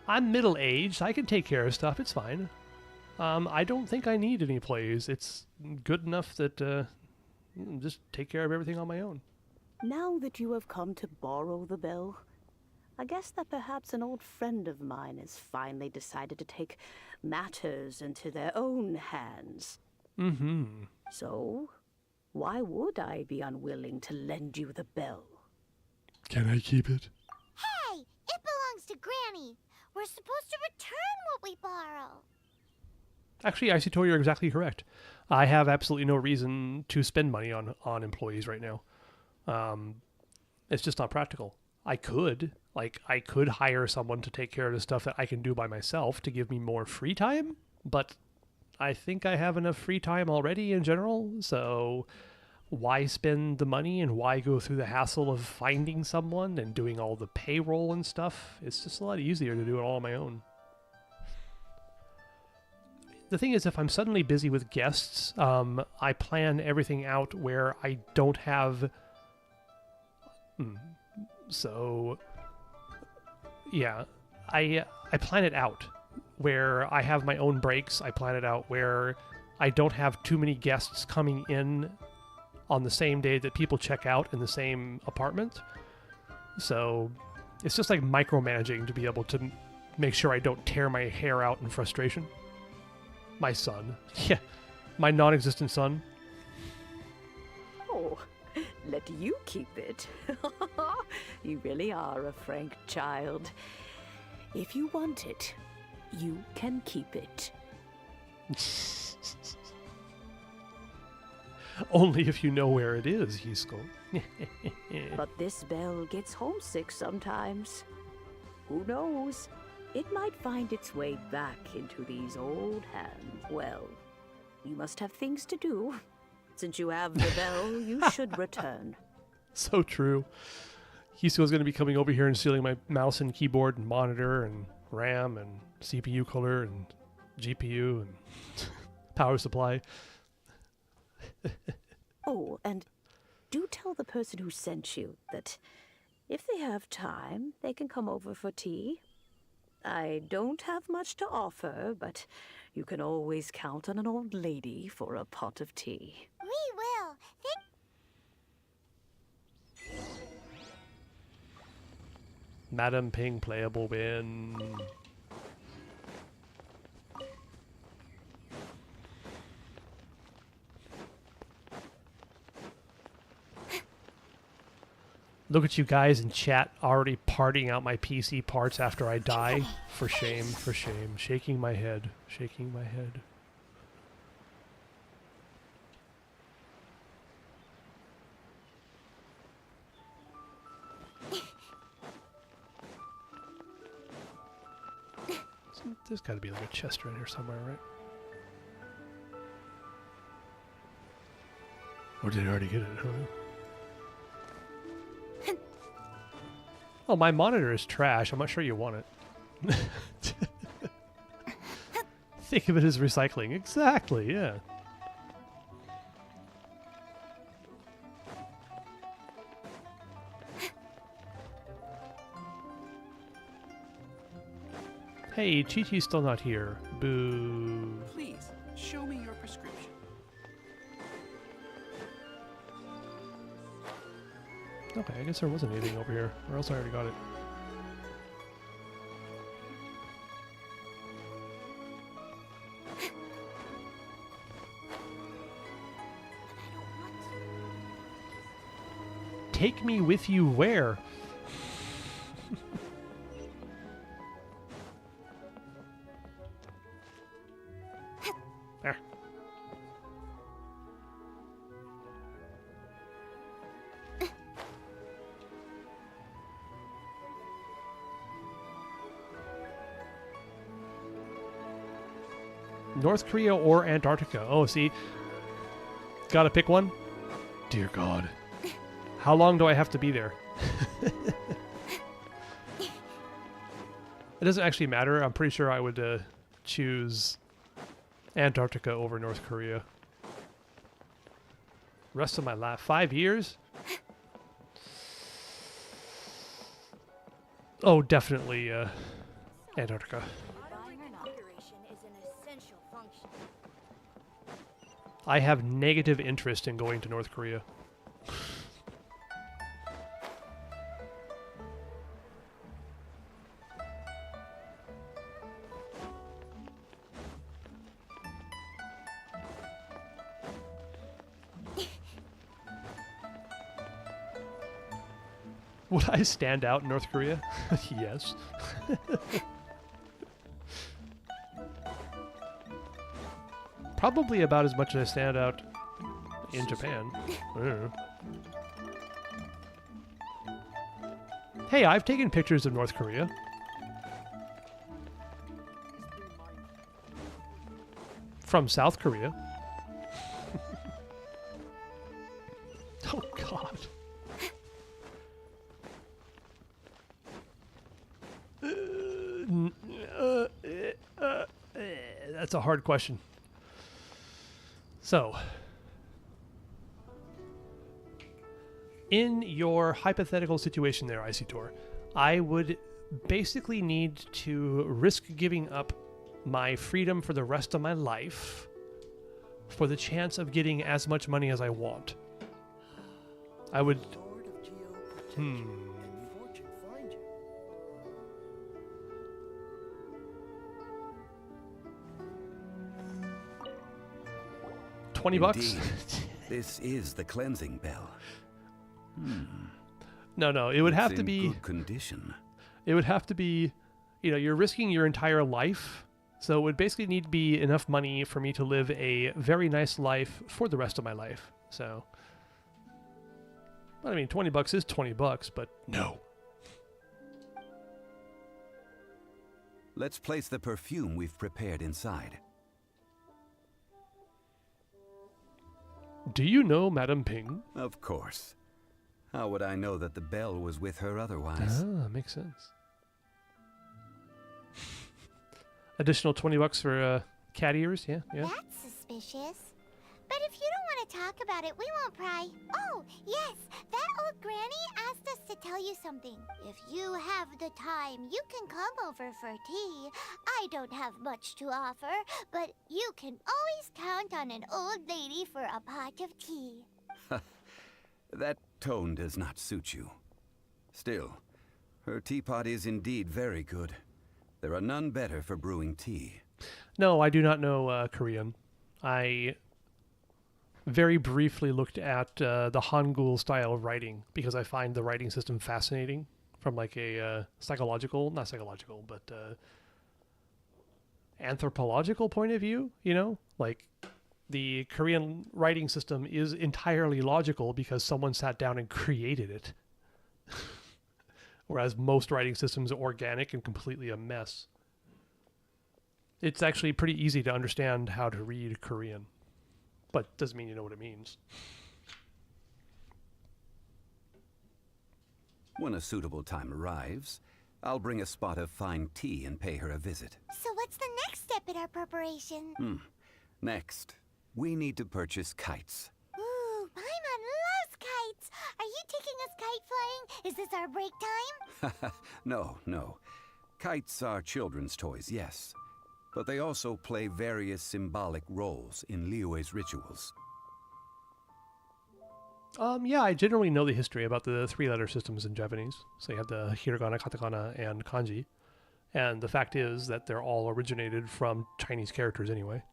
I'm middle-aged. I can take care of stuff. It's fine. I don't think I need any plays. It's good enough that just take care of everything on my own. Now that you have come to borrow the bell, I guess that perhaps an old friend of mine has finally decided to take matters into their own hands. Mm-hmm. So, why would I be unwilling to lend you the bell? Can I keep it? Hey! It belongs to Granny! We're supposed to return what we borrow! Actually, Isito, you're exactly correct. I have absolutely no reason to spend money on employees right now. It's just not practical. I could hire someone to take care of the stuff that I can do by myself to give me more free time, but I think I have enough free time already in general, so why spend the money and why go through the hassle of finding someone and doing all the payroll and stuff? It's just a lot easier to do it all on my own. The thing is, if I'm suddenly busy with guests, I plan everything out where I don't have... So, yeah, I plan it out where I have my own breaks. I plan it out where I don't have too many guests coming in on the same day that people check out in the same apartment. So it's just like micromanaging to be able to make sure I don't tear my hair out in frustration. My son. Yeah, my non-existent son. let you keep it. You really are a frank child. If you want it, you can keep it. Only if you know where it is, Yisko. But this bell gets homesick sometimes. Who knows? It might find its way back into these old hands. Well, you must have things to do. Since you have the bell, you should return. So true. Yisko's going to be coming over here and stealing my mouse and keyboard and monitor and RAM and CPU cooler and GPU and power supply. Oh, and do tell the person who sent you that if they have time, they can come over for tea. I don't have much to offer, but you can always count on an old lady for a pot of tea. We will. Madam Ping playable win. Look at you guys in chat already partying out my PC parts after I die. For shame, for shame. Shaking my head, shaking my head. There's got to be like a chest right here somewhere, right? Or did I already get it? Huh? Oh, my monitor is trash. I'm not sure you want it. Think of it as recycling. Exactly, yeah. Hey, Chi-Chi's still not here. Boo. Please, show me your prescription. Okay, I guess there wasn't anything over here, or else I already got it. Take me with you where? There. North Korea or Antarctica? Oh, see. Gotta pick one? Dear God. How long do I have to be there? It doesn't actually matter. I'm pretty sure I would choose Antarctica over North Korea. Rest of my life. 5 years? Oh, definitely Antarctica. I have negative interest in going to North Korea. Would I stand out in North Korea? Yes. Probably about as much as I stand out in Japan. Hey, I've taken pictures of North Korea. From South Korea. Oh, God. That's a hard question. So, in your hypothetical situation there, Icytor, I would basically need to risk giving up my freedom for the rest of my life for the chance of getting as much money as I want. I would... $20? Indeed, this is the cleansing bell. No. It would It's have to in be good condition. It would have to be, you're risking your entire life. So it would basically need to be enough money for me to live a very nice life for the rest of my life. So, I mean, $20 is $20, but no. Let's place the perfume we've prepared inside. Do you know Madame Ping? Of course. How would I know that the bell was with her otherwise? Ah, makes sense. Additional $20 for cat ears, yeah. That's suspicious. But if you don't want to talk about it, we won't pry. Oh, yes, that old granny asked us to tell you something. If you have the time, you can come over for tea. I don't have much to offer, but you can always count on an old lady for a pot of tea. That tone does not suit you. Still, her teapot is indeed very good. There are none better for brewing tea. No, I do not know Korean. I very briefly looked at the Hangul style of writing because I find the writing system fascinating from like a not psychological, but anthropological point of view, Like the Korean writing system is entirely logical because someone sat down and created it. Whereas most writing systems are organic and completely a mess. It's actually pretty easy to understand how to read Korean, but doesn't mean you know what it means. When a suitable time arrives, I'll bring a spot of fine tea and pay her a visit. So what's the next step in our preparation? Next, we need to purchase kites. Ooh, Paimon loves kites. Are you taking us kite flying? Is this our break time? No. Kites are children's toys, yes. But they also play various symbolic roles in Liyue's rituals. Yeah, I generally know the history about the three-letter systems in Japanese. So you have the hiragana, katakana, and kanji. And the fact is that they're all originated from Chinese characters anyway.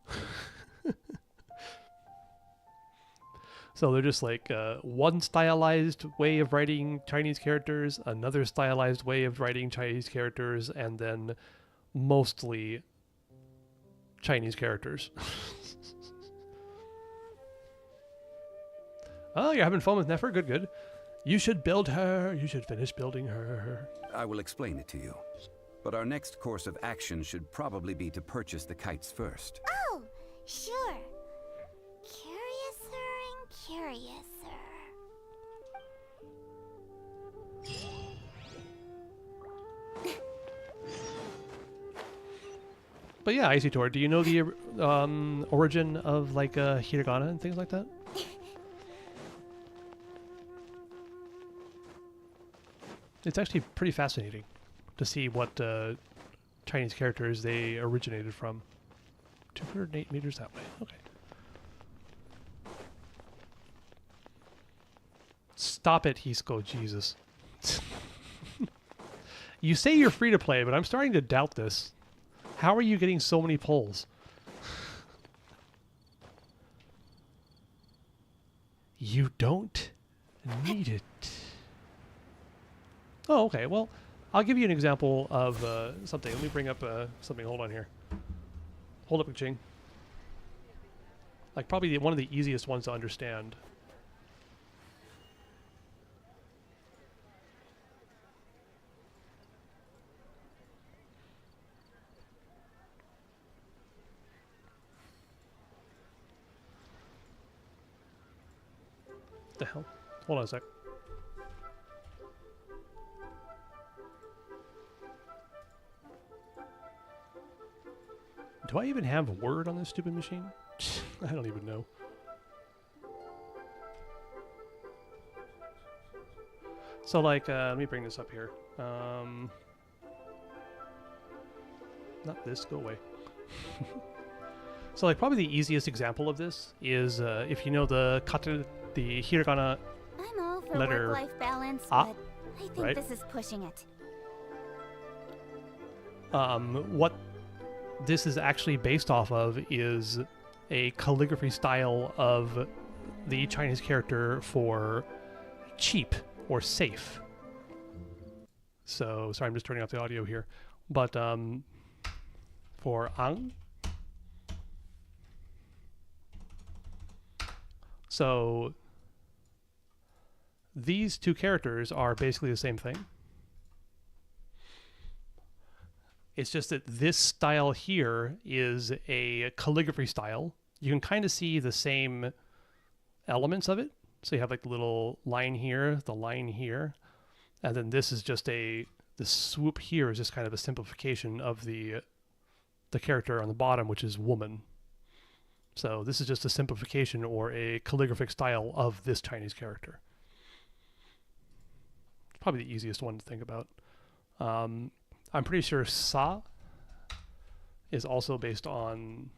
So they're just like one stylized way of writing Chinese characters, another stylized way of writing Chinese characters, and then mostly Chinese characters. Oh, you're having fun with Nefer? Good. You should build her. You should finish building her. I will explain it to you. But our next course of action should probably be to purchase the kites first. Oh, sure. Curiouser. But yeah, Isidore, do you know the origin of like hiragana and things like that? It's actually pretty fascinating to see what Chinese characters they originated from. 208 meters that way. Okay. Stop it, Hisco. Jesus. You say you're free to play, but I'm starting to doubt this. How are you getting so many polls? You don't need it. Oh, okay. Well, I'll give you an example of something. Let me bring up something. Hold on here. Hold up, Ching. Like probably one of the easiest ones to understand. The hell? Hold on a sec. Do I even have Word on this stupid machine? I don't even know. So like, let me bring this up here. Not this, go away. So like probably the easiest example of this is if you know the hiragana I'm all for letter work-life balance, A, but I think right? this is pushing it. What this is actually based off of is a calligraphy style of the Chinese character for cheap or safe. So, sorry, I'm just turning off the audio here. But for ang, so these two characters are basically the same thing. It's just that this style here is a calligraphy style. You can kind of see the same elements of it. So you have like the little line here, the line here, and then this is just the swoop here is just kind of a simplification of the character on the bottom, which is woman. So this is just a simplification or a calligraphic style of this Chinese character. Probably the easiest one to think about. I'm pretty sure Sa is also based on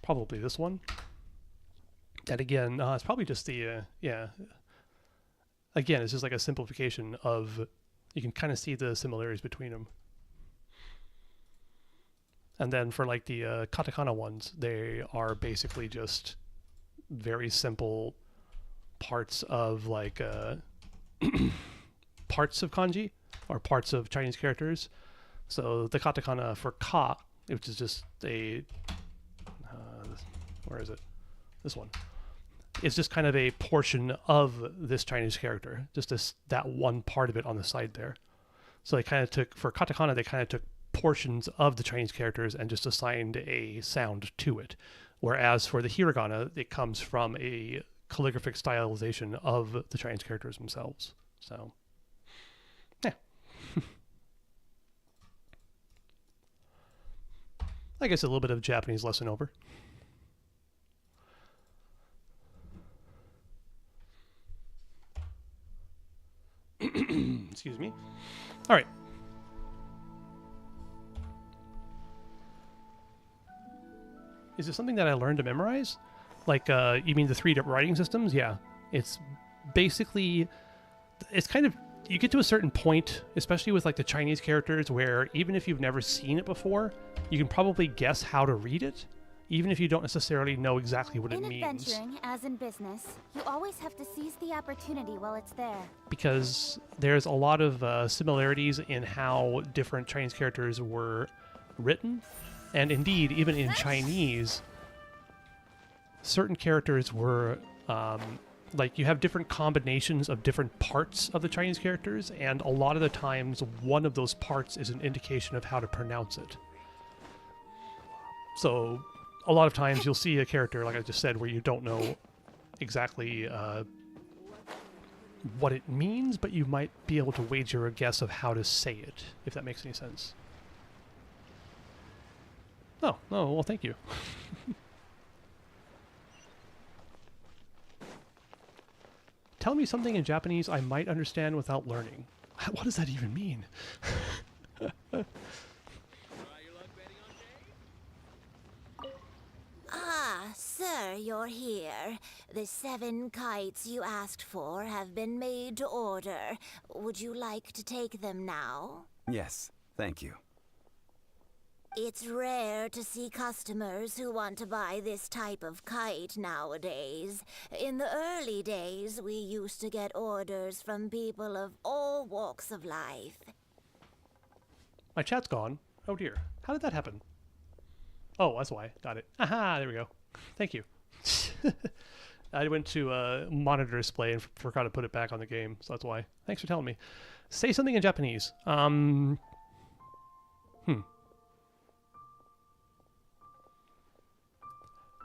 probably this one. And again, it's probably just the, yeah. Again, it's just like a simplification of, you can kind of see the similarities between them. And then for like the katakana ones, they are basically just very simple parts of like parts of kanji or parts of Chinese characters. So the katakana for ka, which is just a where is it? This one. It's just kind of a portion of this Chinese character, just that one part of it on the side there. So they kind of took, for katakana, they kind of took portions of the Chinese characters and just assigned a sound to it. Whereas for the hiragana, it comes from a calligraphic stylization of the Chinese characters themselves. So, yeah. I guess a little bit of Japanese lesson over. Excuse me. All right. Is this something that I learned to memorize? Like, you mean the 3 writing systems? Yeah. It's basically, it's kind of, you get to a certain point, especially with like the Chinese characters, where even if you've never seen it before, you can probably guess how to read it, even if you don't necessarily know exactly what it means. In adventuring, as in business, you always have to seize the opportunity while it's there. Because there's a lot of similarities in how different Chinese characters were written. And indeed, even in Chinese, certain characters were, like, you have different combinations of different parts of the Chinese characters, and a lot of the times, one of those parts is an indication of how to pronounce it. So, a lot of times you'll see a character, like I just said, where you don't know exactly what it means, but you might be able to wager a guess of how to say it, if that makes any sense. Oh, well, thank you. Tell me something in Japanese I might understand without learning. What does that even mean? Ah, sir, you're here. The 7 kites you asked for have been made to order. Would you like to take them now? Yes, thank you. It's rare to see customers who want to buy this type of kite nowadays. In the early days, we used to get orders from people of all walks of life. My chat's gone. Oh dear. How did that happen? Oh, that's why. Got it. Aha, there we go. Thank you. I went to monitor display and forgot to put it back on the game, so that's why. Thanks for telling me. Say something in Japanese.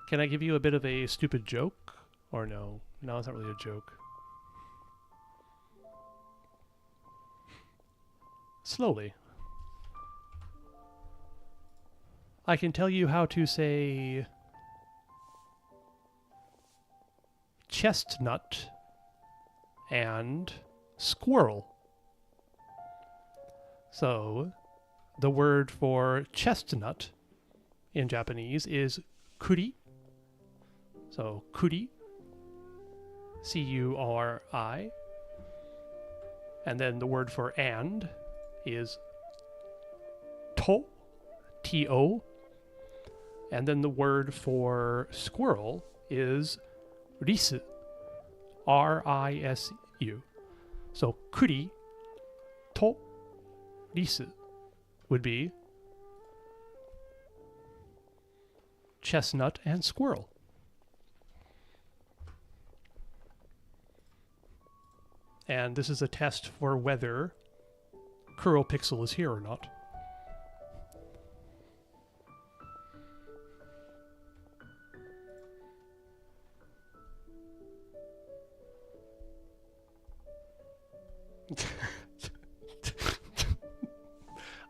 Can I give you a bit of a stupid joke? Or no? No, it's not really a joke. Slowly. I can tell you how to say chestnut and squirrel. So, the word for chestnut in Japanese is kuri. So, kuri, C-U-R-I. And then the word for and is to, T-O. And then the word for squirrel is risu, R-I-S-U. So kuri to risu would be chestnut and squirrel. And this is a test for whether Kuro Pixel is here or not.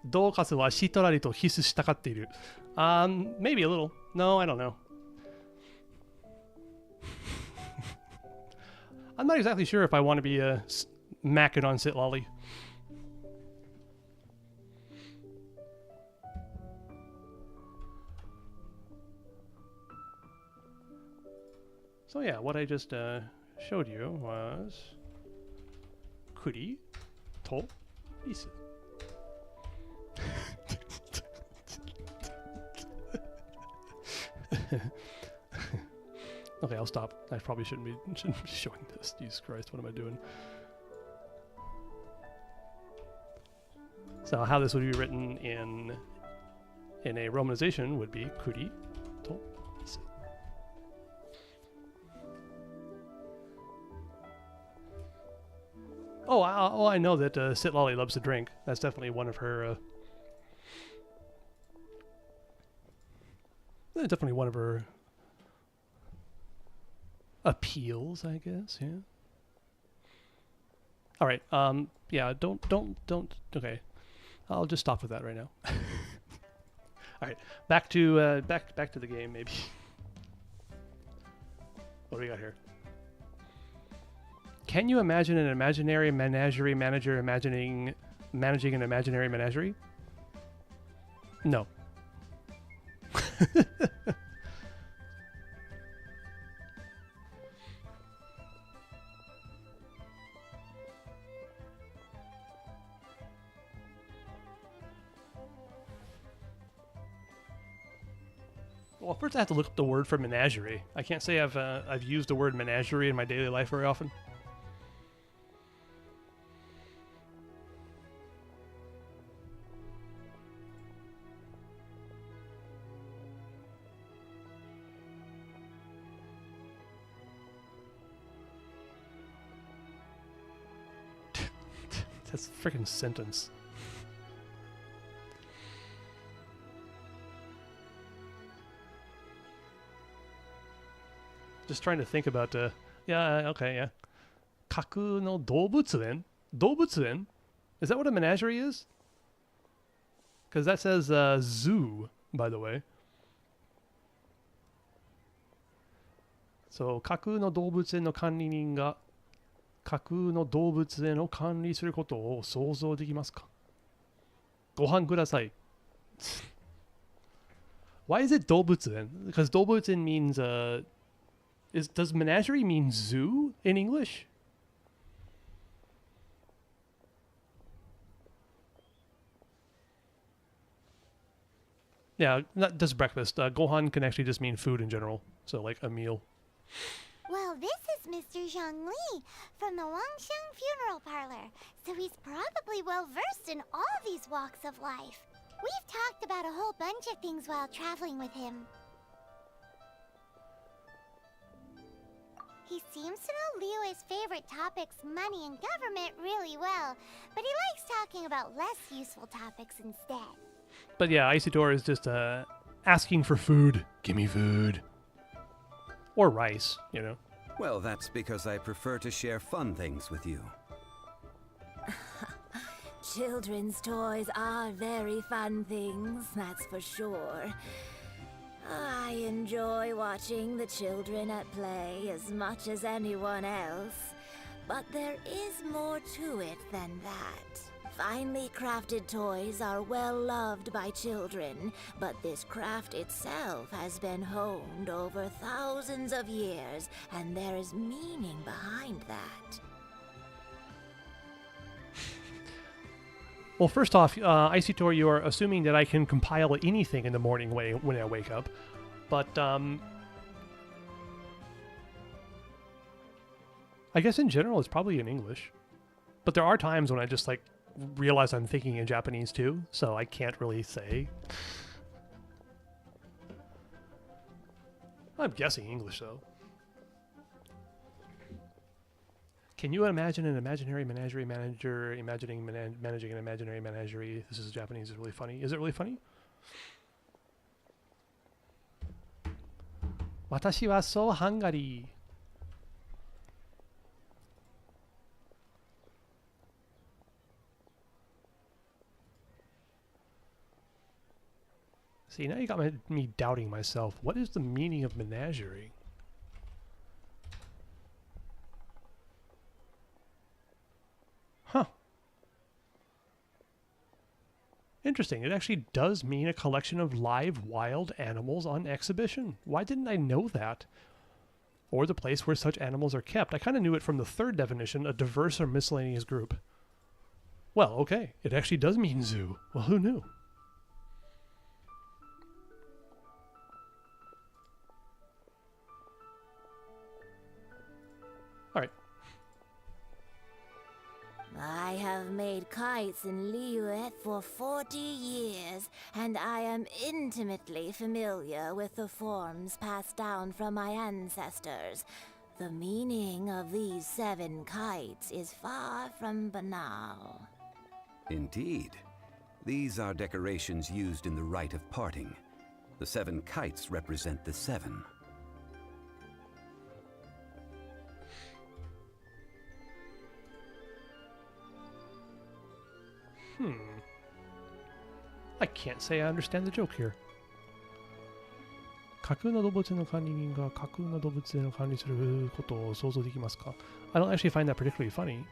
Doukasu wa shitorari to hisu shitakatte iru. Maybe a little. No, I don't know. I'm not exactly sure if I want to be macking on Sitlolly. So yeah, what I just showed you was kuri to risu. Okay, I'll stop. I probably shouldn't be showing this. Jesus Christ, what am I doing? So how this would be written in a romanization would be kuri to risu. Oh, I know that Sitlolly loves to drink. That's definitely one of her. Definitely one of her appeals, I guess. Yeah. All right. Yeah. Don't. Okay. I'll just stop with that right now. All right. Back to the game, maybe. What do we got here? Can you imagine an imaginary menagerie manager managing an imaginary menagerie? No. Well, first I have to look up the word for menagerie. I can't say I've used the word menagerie in my daily life very often. That's a freaking sentence. Just trying to think about yeah, okay, yeah. Kaku no doubutsuren? Doubutsuren? Is that what a menagerie is? Because that says zoo, by the way. So, kaku no doubutsuren no kanrinin ga kaku no doubutsuren o kanri suru koto o souzou dekimasu ka? Gohan kudasai. Why is it doubutsuren? Because doubutsuren means does menagerie mean zoo in English? Yeah, not just breakfast. Gohan can actually just mean food in general. So like a meal. Well, this is Mr. Zhang Li from the Wangsheng Funeral Parlor, so he's probably well versed in all these walks of life. We've talked about a whole bunch of things while traveling with him. He seems to know Liyue's favorite topics, money and government, really well, but he likes talking about less useful topics instead. But yeah, Isidore is just asking for food. Give me food. Or rice, you know. Well, that's because I prefer to share fun things with you. Children's toys are very fun things, that's for sure. I enjoy watching the children at play as much as anyone else. But there is more to it than that. Finely crafted toys are well loved by children, but this craft itself has been honed over thousands of years, and there is meaning behind that. Well, first off, Isidore, you are assuming that I can compile anything in the morning when I wake up. But, I guess in general it's probably in English. But there are times when I just like realize I'm thinking in Japanese too, so I can't really say. I'm guessing English though. Can you imagine an imaginary menagerie manager managing an imaginary menagerie? This is Japanese. Is really funny. Is it really funny? 私はそうハンガリー。See, now you got me doubting myself. What is the meaning of menagerie? Huh. Interesting. It actually does mean a collection of live wild animals on exhibition. Why didn't I know that? Or the place where such animals are kept. I kind of knew it from the third definition, a diverse or miscellaneous group. Well, okay. It actually does mean zoo. Well, who knew? Alright. I have made kites in Liyue for 40 years, and I am intimately familiar with the forms passed down from my ancestors. The meaning of these 7 kites is far from banal. Indeed. These are decorations used in the rite of parting. The 7 kites represent the 7. I can't say I understand the joke here. 架空の動物の管理人が架空の動物園を管理することを想像できますか? I don't actually find that particularly funny.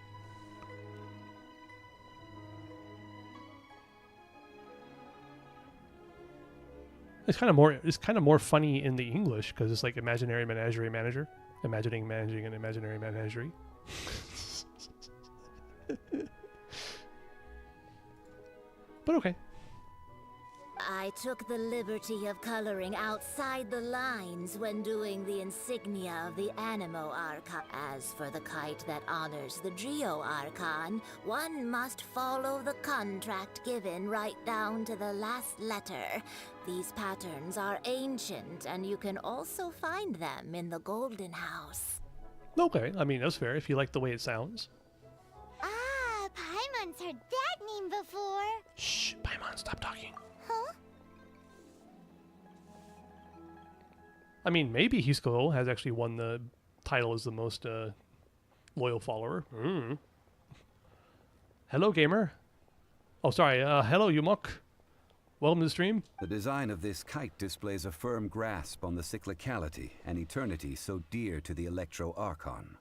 It's kind of more funny in the English because it's like imaginary menagerie manager, managing an imaginary menagerie. But okay. I took the liberty of coloring outside the lines when doing the insignia of the Animo Archon. As for the kite that honors the Geo Archon, one must follow the contract given right down to the last letter. These patterns are ancient, and you can also find them in the Golden House. Okay, I mean, that's fair if you like the way it sounds. Ah, Paimon's heard that name before. Shh, Paimon, stop talking. Huh? I mean, maybe Hisco has actually won the title as the most loyal follower. Hello, gamer. Oh, sorry. Hello, Yumok. Welcome to the stream. The design of this kite displays a firm grasp on the cyclicality and eternity so dear to the Electro Archon.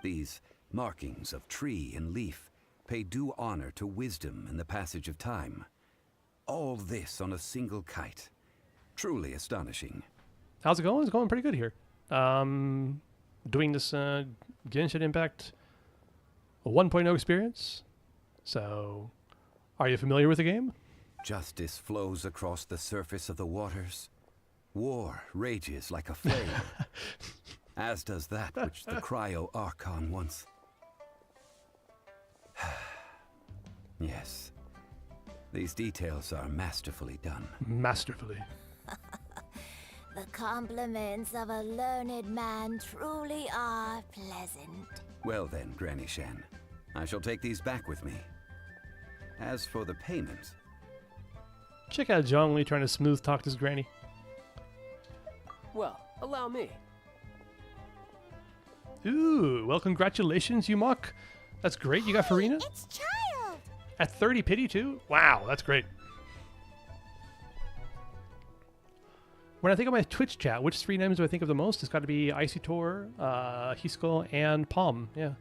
These markings of tree and leaf pay due honor to wisdom and the passage of time. All this on a single kite. Truly astonishing. How's it going? It's going pretty good here. Doing this Genshin Impact 1.0 experience. So, are you familiar with the game? Justice flows across the surface of the waters. War rages like a flame. As does that which the Cryo Archon once... Yes. These details are masterfully done. Masterfully. The compliments of a learned man truly are pleasant. Well then, Granny Shan, I shall take these back with me. As for the payment... Check out Zhongli trying to smooth talk his granny. Well, allow me. Ooh, well, congratulations, Yumok. That's great. You got Farina? It's Child! At 30 pity, too? Wow, that's great. When I think of my Twitch chat, which 3 names do I think of the most? It's got to be Icy Tor, Hisco, and Palm. Yeah.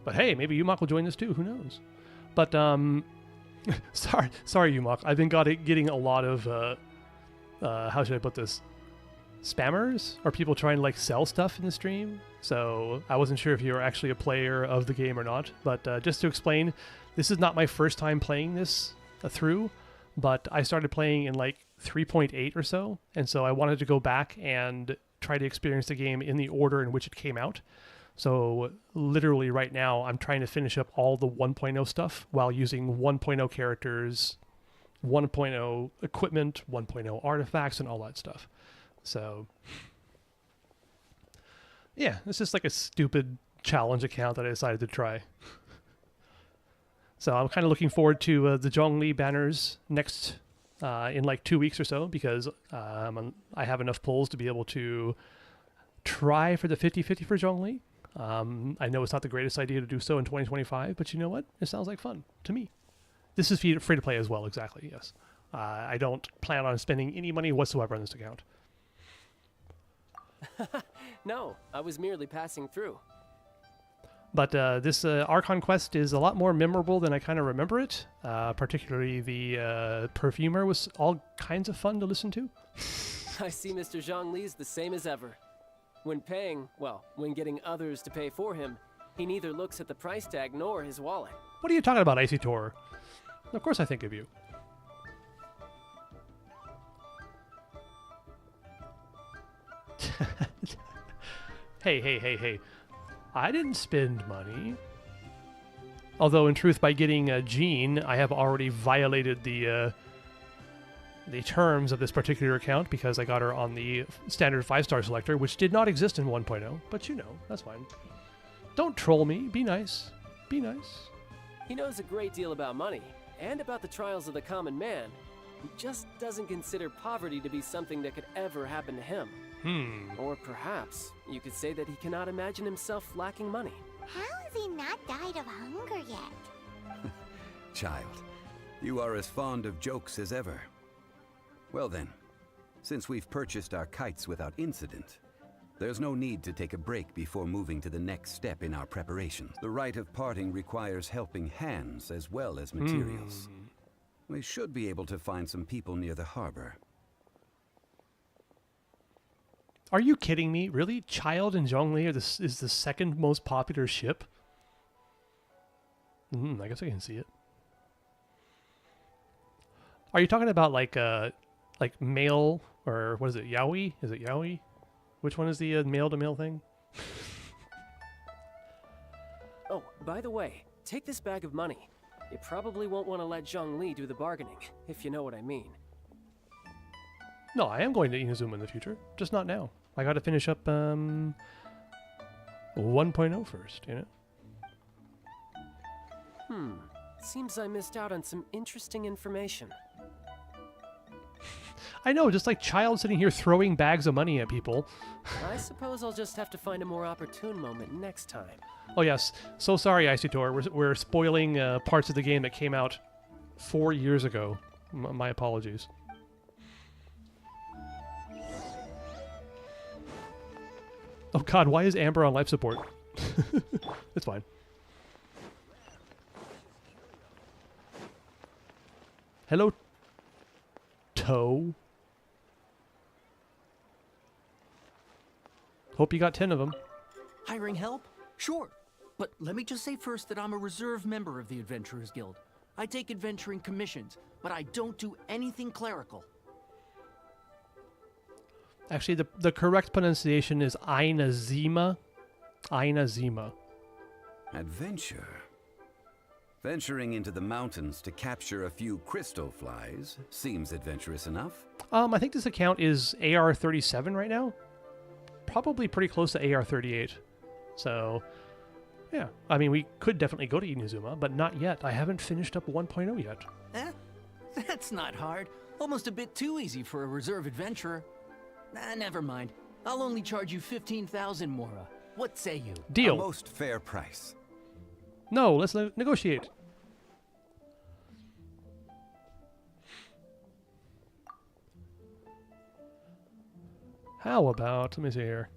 But hey, maybe Yumok will join this too. Who knows? But, sorry, Yumok. I've been getting a lot of, how should I put this? Spammers? Or people trying to, like, sell stuff in the stream? So I wasn't sure if you were actually a player of the game or not. But just to explain, this is not my first time playing this through. But I started playing in, like, 3.8 or so. And so I wanted to go back and try to experience the game in the order in which it came out. So literally right now, I'm trying to finish up all the 1.0 stuff while using 1.0 characters, 1.0 equipment, 1.0 artifacts, and all that stuff. So yeah, it's just like a stupid challenge account that I decided to try. So I'm kind of looking forward to the Zhongli banners next in like 2 weeks or so, because I have enough pulls to be able to try for the 50-50 for Zhongli. I know it's not the greatest idea to do so in 2025, but you know what? It sounds like fun to me. This is free to play as well, exactly, yes. I don't plan on spending any money whatsoever on this account. No, I was merely passing through. But this Archon quest is a lot more memorable than I kind of remember it. Particularly the Perfumer was all kinds of fun to listen to. I see Mr. Zhongli's the same as ever. When paying, well, when getting others to pay for him, he neither looks at the price tag nor his wallet. What are you talking about, Icy Tor? Of course I think of you. Hey. I didn't spend money. Although, in truth, by getting Jean, I have already violated the terms of this particular account, because I got her on the standard 5-star selector, which did not exist in 1.0. But you know, that's fine. Don't troll me. Be nice. Be nice. He knows a great deal about money, and about the trials of the common man. He just doesn't consider poverty to be something that could ever happen to him. Or perhaps you could say that he cannot imagine himself lacking money. How has he not died of hunger yet? Child, you are as fond of jokes as ever. Well then, since we've purchased our kites without incident, there's no need to take a break before moving to the next step in our preparations. The rite of parting requires helping hands as well as materials. We should be able to find some people near the harbor. Are you kidding me? Really? Child and Zhongli is the second most popular ship? I guess I can see it. Are you talking about like male, or what is it, yaoi? Is it yaoi? Which one is the male-to-male thing? Oh, by the way, take this bag of money. You probably won't want to let Zhongli do the bargaining, if you know what I mean. No, I am going to Inazuma in the future, just not now. I got to finish up 1.0 first, you know? Seems I missed out on some interesting information. I know, just like Child sitting here throwing bags of money at people. I suppose I'll just have to find a more opportune moment next time. Oh yes, so sorry, Icytor. We're spoiling parts of the game that came out 4 years ago. My apologies. Oh god, why is Amber on life support? It's fine. Hello, Toe. Hope you got 10 of them. Hiring help? Sure. But let me just say first that I'm a reserve member of the Adventurers Guild. I take adventuring commissions, but I don't do anything clerical. Actually, the correct pronunciation is Inazuma. Inazuma. Adventure? Venturing into the mountains to capture a few crystal flies seems adventurous enough. I think this account is AR37 right now. Probably pretty close to AR38. So, yeah. I mean, we could definitely go to Inazuma, but not yet. I haven't finished up 1.0 yet. That's not hard. Almost a bit too easy for a reserve adventurer. Never mind. I'll only charge you 15,000 Mora. What say you? Deal. A most fair price. No, let's negotiate. How about, let me see here.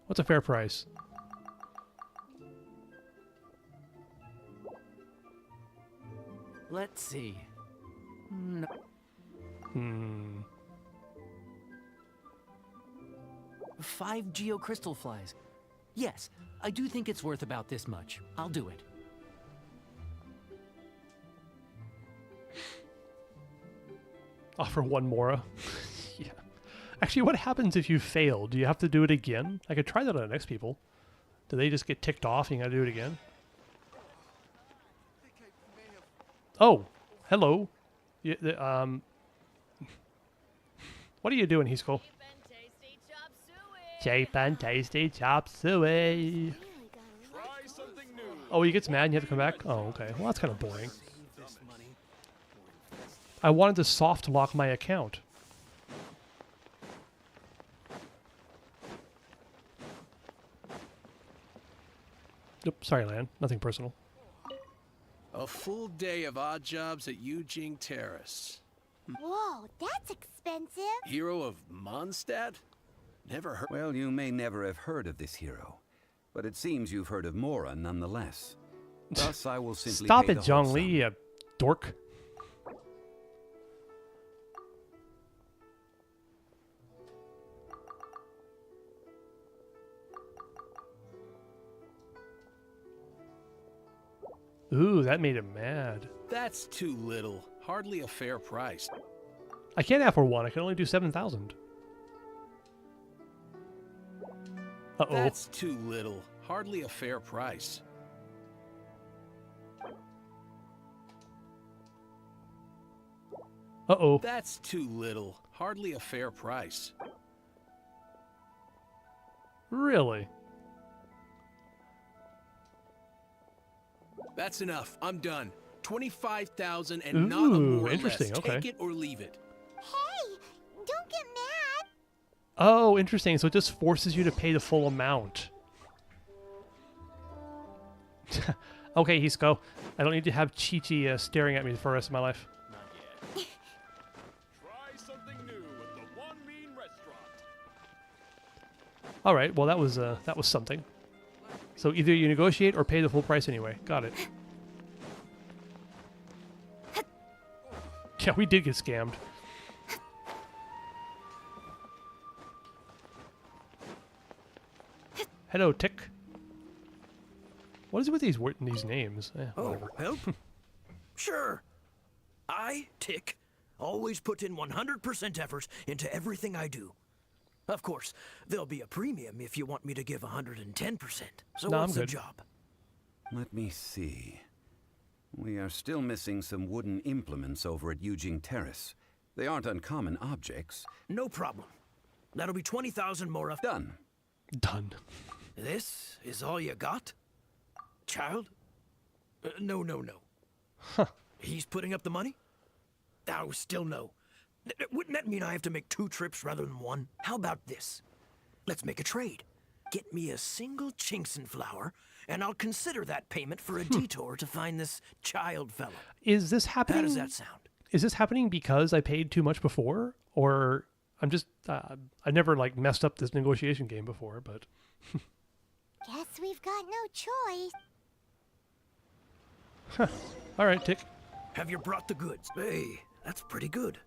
What's a fair price? Let's see. No. 5 geocrystal flies. Yes, I do think it's worth about this much. I'll do it. Offer 1 Mora. Yeah. Actually, what happens if you fail? Do you have to do it again? I could try that on the next people. Do they just get ticked off and you gotta do it again? Oh, hello. What are you doing, Heaskell? Cheap and tasty chop suey. Oh, he gets mad and you have to come back? Oh, okay. Well, that's kind of boring. I wanted to soft lock my account. Nope, sorry, Lan. Nothing personal. A full day of odd jobs at Eugene Terrace. Whoa, that's expensive. Hero of Mondstadt? Never heard. Well, you may never have heard of this hero, but it seems you've heard of Mora nonetheless. Thus, I will simply Stop pay it, the Zhongli, whole sum. you dork. Ooh, that made him mad. That's too little. Hardly a fair price. I can't have for one. I can only do 7,000. Uh-oh. That's too little. Hardly a fair price. Uh-oh. That's too little. Hardly a fair price. Really? That's enough. I'm done. 25,000 and not a more or less. Interesting. Okay. Take it or leave it. Hey, don't get mad. Oh, interesting. So it just forces you to pay the full amount. Okay, Hisco. I don't need to have Chi-Chi staring at me for the rest of my life. Try something new at the One Mean Restaurant. All right. Well, that was something. So either you negotiate or pay the full price anyway. Got it. Yeah, we did get scammed. Hello, Tick. What is it with these names? Whatever. Help? Sure. I, Tick, always put in 100% effort into everything I do. Of course, there'll be a premium if you want me to give 110%. So No, what's I'm the good. job? Let me see. We are still missing some wooden implements over at Eugene Terrace. They aren't uncommon objects. No problem. That'll be 20,000 more. Done. Done. This is all you got? Child? No. Huh. He's putting up the money? Oh, still no. Wouldn't that mean I have to make 2 trips rather than 1? How about this? Let's make a trade. Get me a single Chinxin flower, and I'll consider that payment for a detour to find this child fellow. Is this happening? How does that sound? Is this happening because I paid too much before, or I'm just I never like messed up this negotiation game before, but Guess we've got no choice. all right, Tick. Have you brought the goods? Hey, that's pretty good.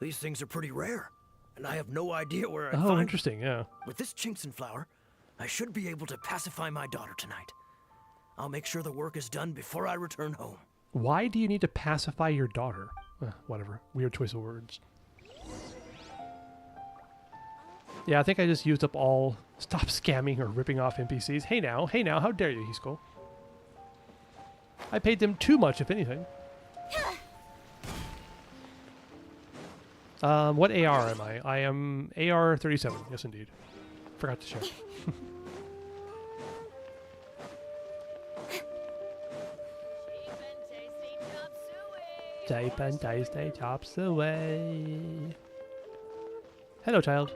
These things are pretty rare, and I have no idea where I'd Oh, find interesting. Yeah. With this Chinxin flower, I should be able to pacify my daughter tonight. I'll make sure the work is done before I return home. Why do you need to pacify your daughter? Whatever. Weird choice of words. Yeah, I think I just used up all. Stop scamming or ripping off NPCs. Hey now, how dare you, Hisco? I paid them too much, if anything. What AR am I? I am AR 37. Yes, indeed. Forgot to check. Cheap and tasty chops away. Hello, child.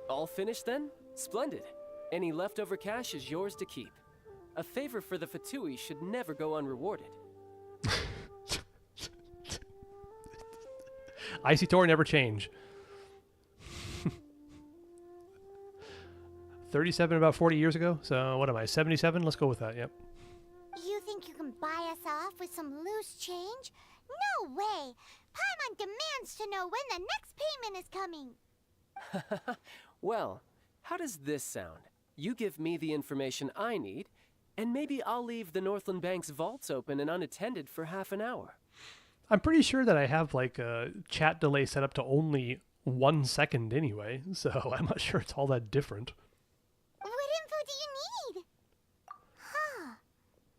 All finished then? Splendid. Any leftover cash is yours to keep. A favor for the Fatui should never go unrewarded. Icy Tor never change. 37 about 40 years ago. So what am I, 77? Let's go with that, yep. You think you can buy us off with some loose change? No way! Paimon demands to know when the next payment is coming. Well, how does this sound? You give me the information I need, and maybe I'll leave the Northland Bank's vaults open and unattended for half an hour. I'm pretty sure that I have like a chat delay set up to only 1 second anyway, so I'm not sure it's all that different. What info do you need? Huh.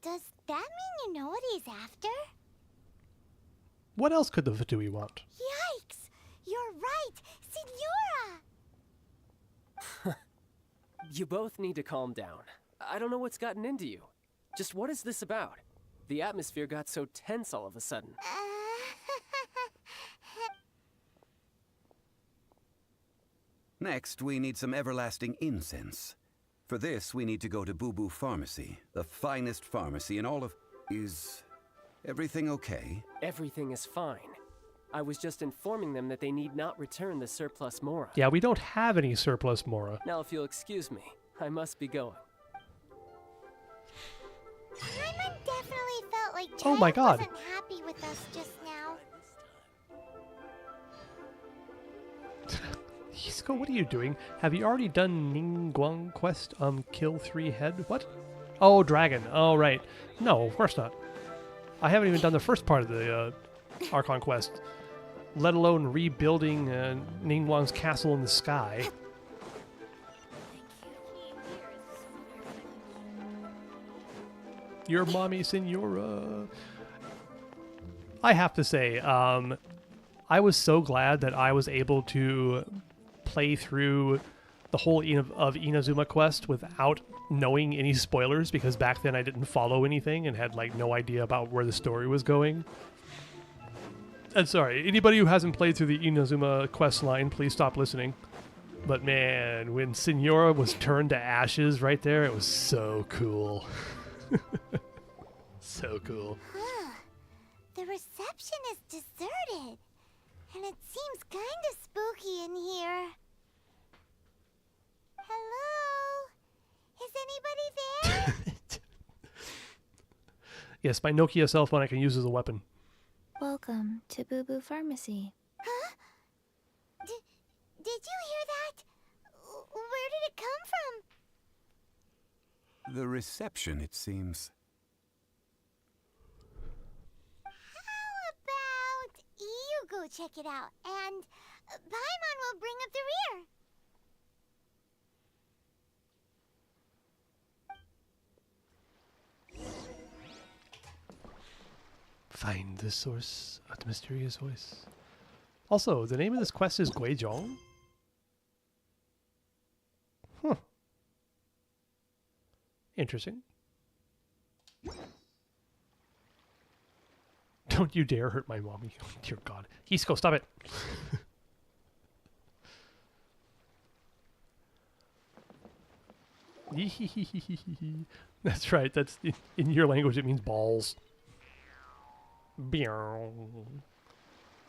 Does that mean you know what he's after? What else could the Fatui want? Yikes! You're right! Signora! You both need to calm down. I don't know what's gotten into you. Just what is this about? The atmosphere got so tense all of a sudden. Next, we need some everlasting incense. For this, we need to go to Boo Boo Pharmacy, the finest pharmacy in all of... Is everything okay? Everything is fine. I was just informing them that they need not return the surplus Mora. Yeah, we don't have any surplus Mora. Now, if you'll excuse me, I must be going. Paimon definitely felt like Oh my God. wasn't happy with us just now. Hisco, what are you doing? Have you already done Ningguang quest? Kill 3 head? What? Oh, dragon. Oh, right. No, of course not. I haven't even done the first part of the Archon quest, let alone rebuilding Ningguang's castle in the sky. Your mommy, Senora. I have to say, I was so glad that I was able to play through the whole of Inazuma quest without knowing any spoilers, because back then I didn't follow anything and had like no idea about where the story was going. And sorry, anybody who hasn't played through the Inazuma quest line, please stop listening. But man, when Senora was turned to ashes right there, it was so cool. So cool. Huh. The reception is deserted. And it seems kind of spooky in here. Hello? Is anybody there? Yes, my Nokia cell phone I can use as a weapon. Welcome to Boo Boo Pharmacy. Huh? Did you hear that? Where did it come from? The reception, it seems. How about you go check it out, and Paimon will bring up the rear. Find the source of the mysterious voice. Also, the name of this quest is Guizhong. Huh. Interesting. Don't you dare hurt my mommy. Oh, dear God. Hisco, stop it. That's right. That's in your language. It means balls.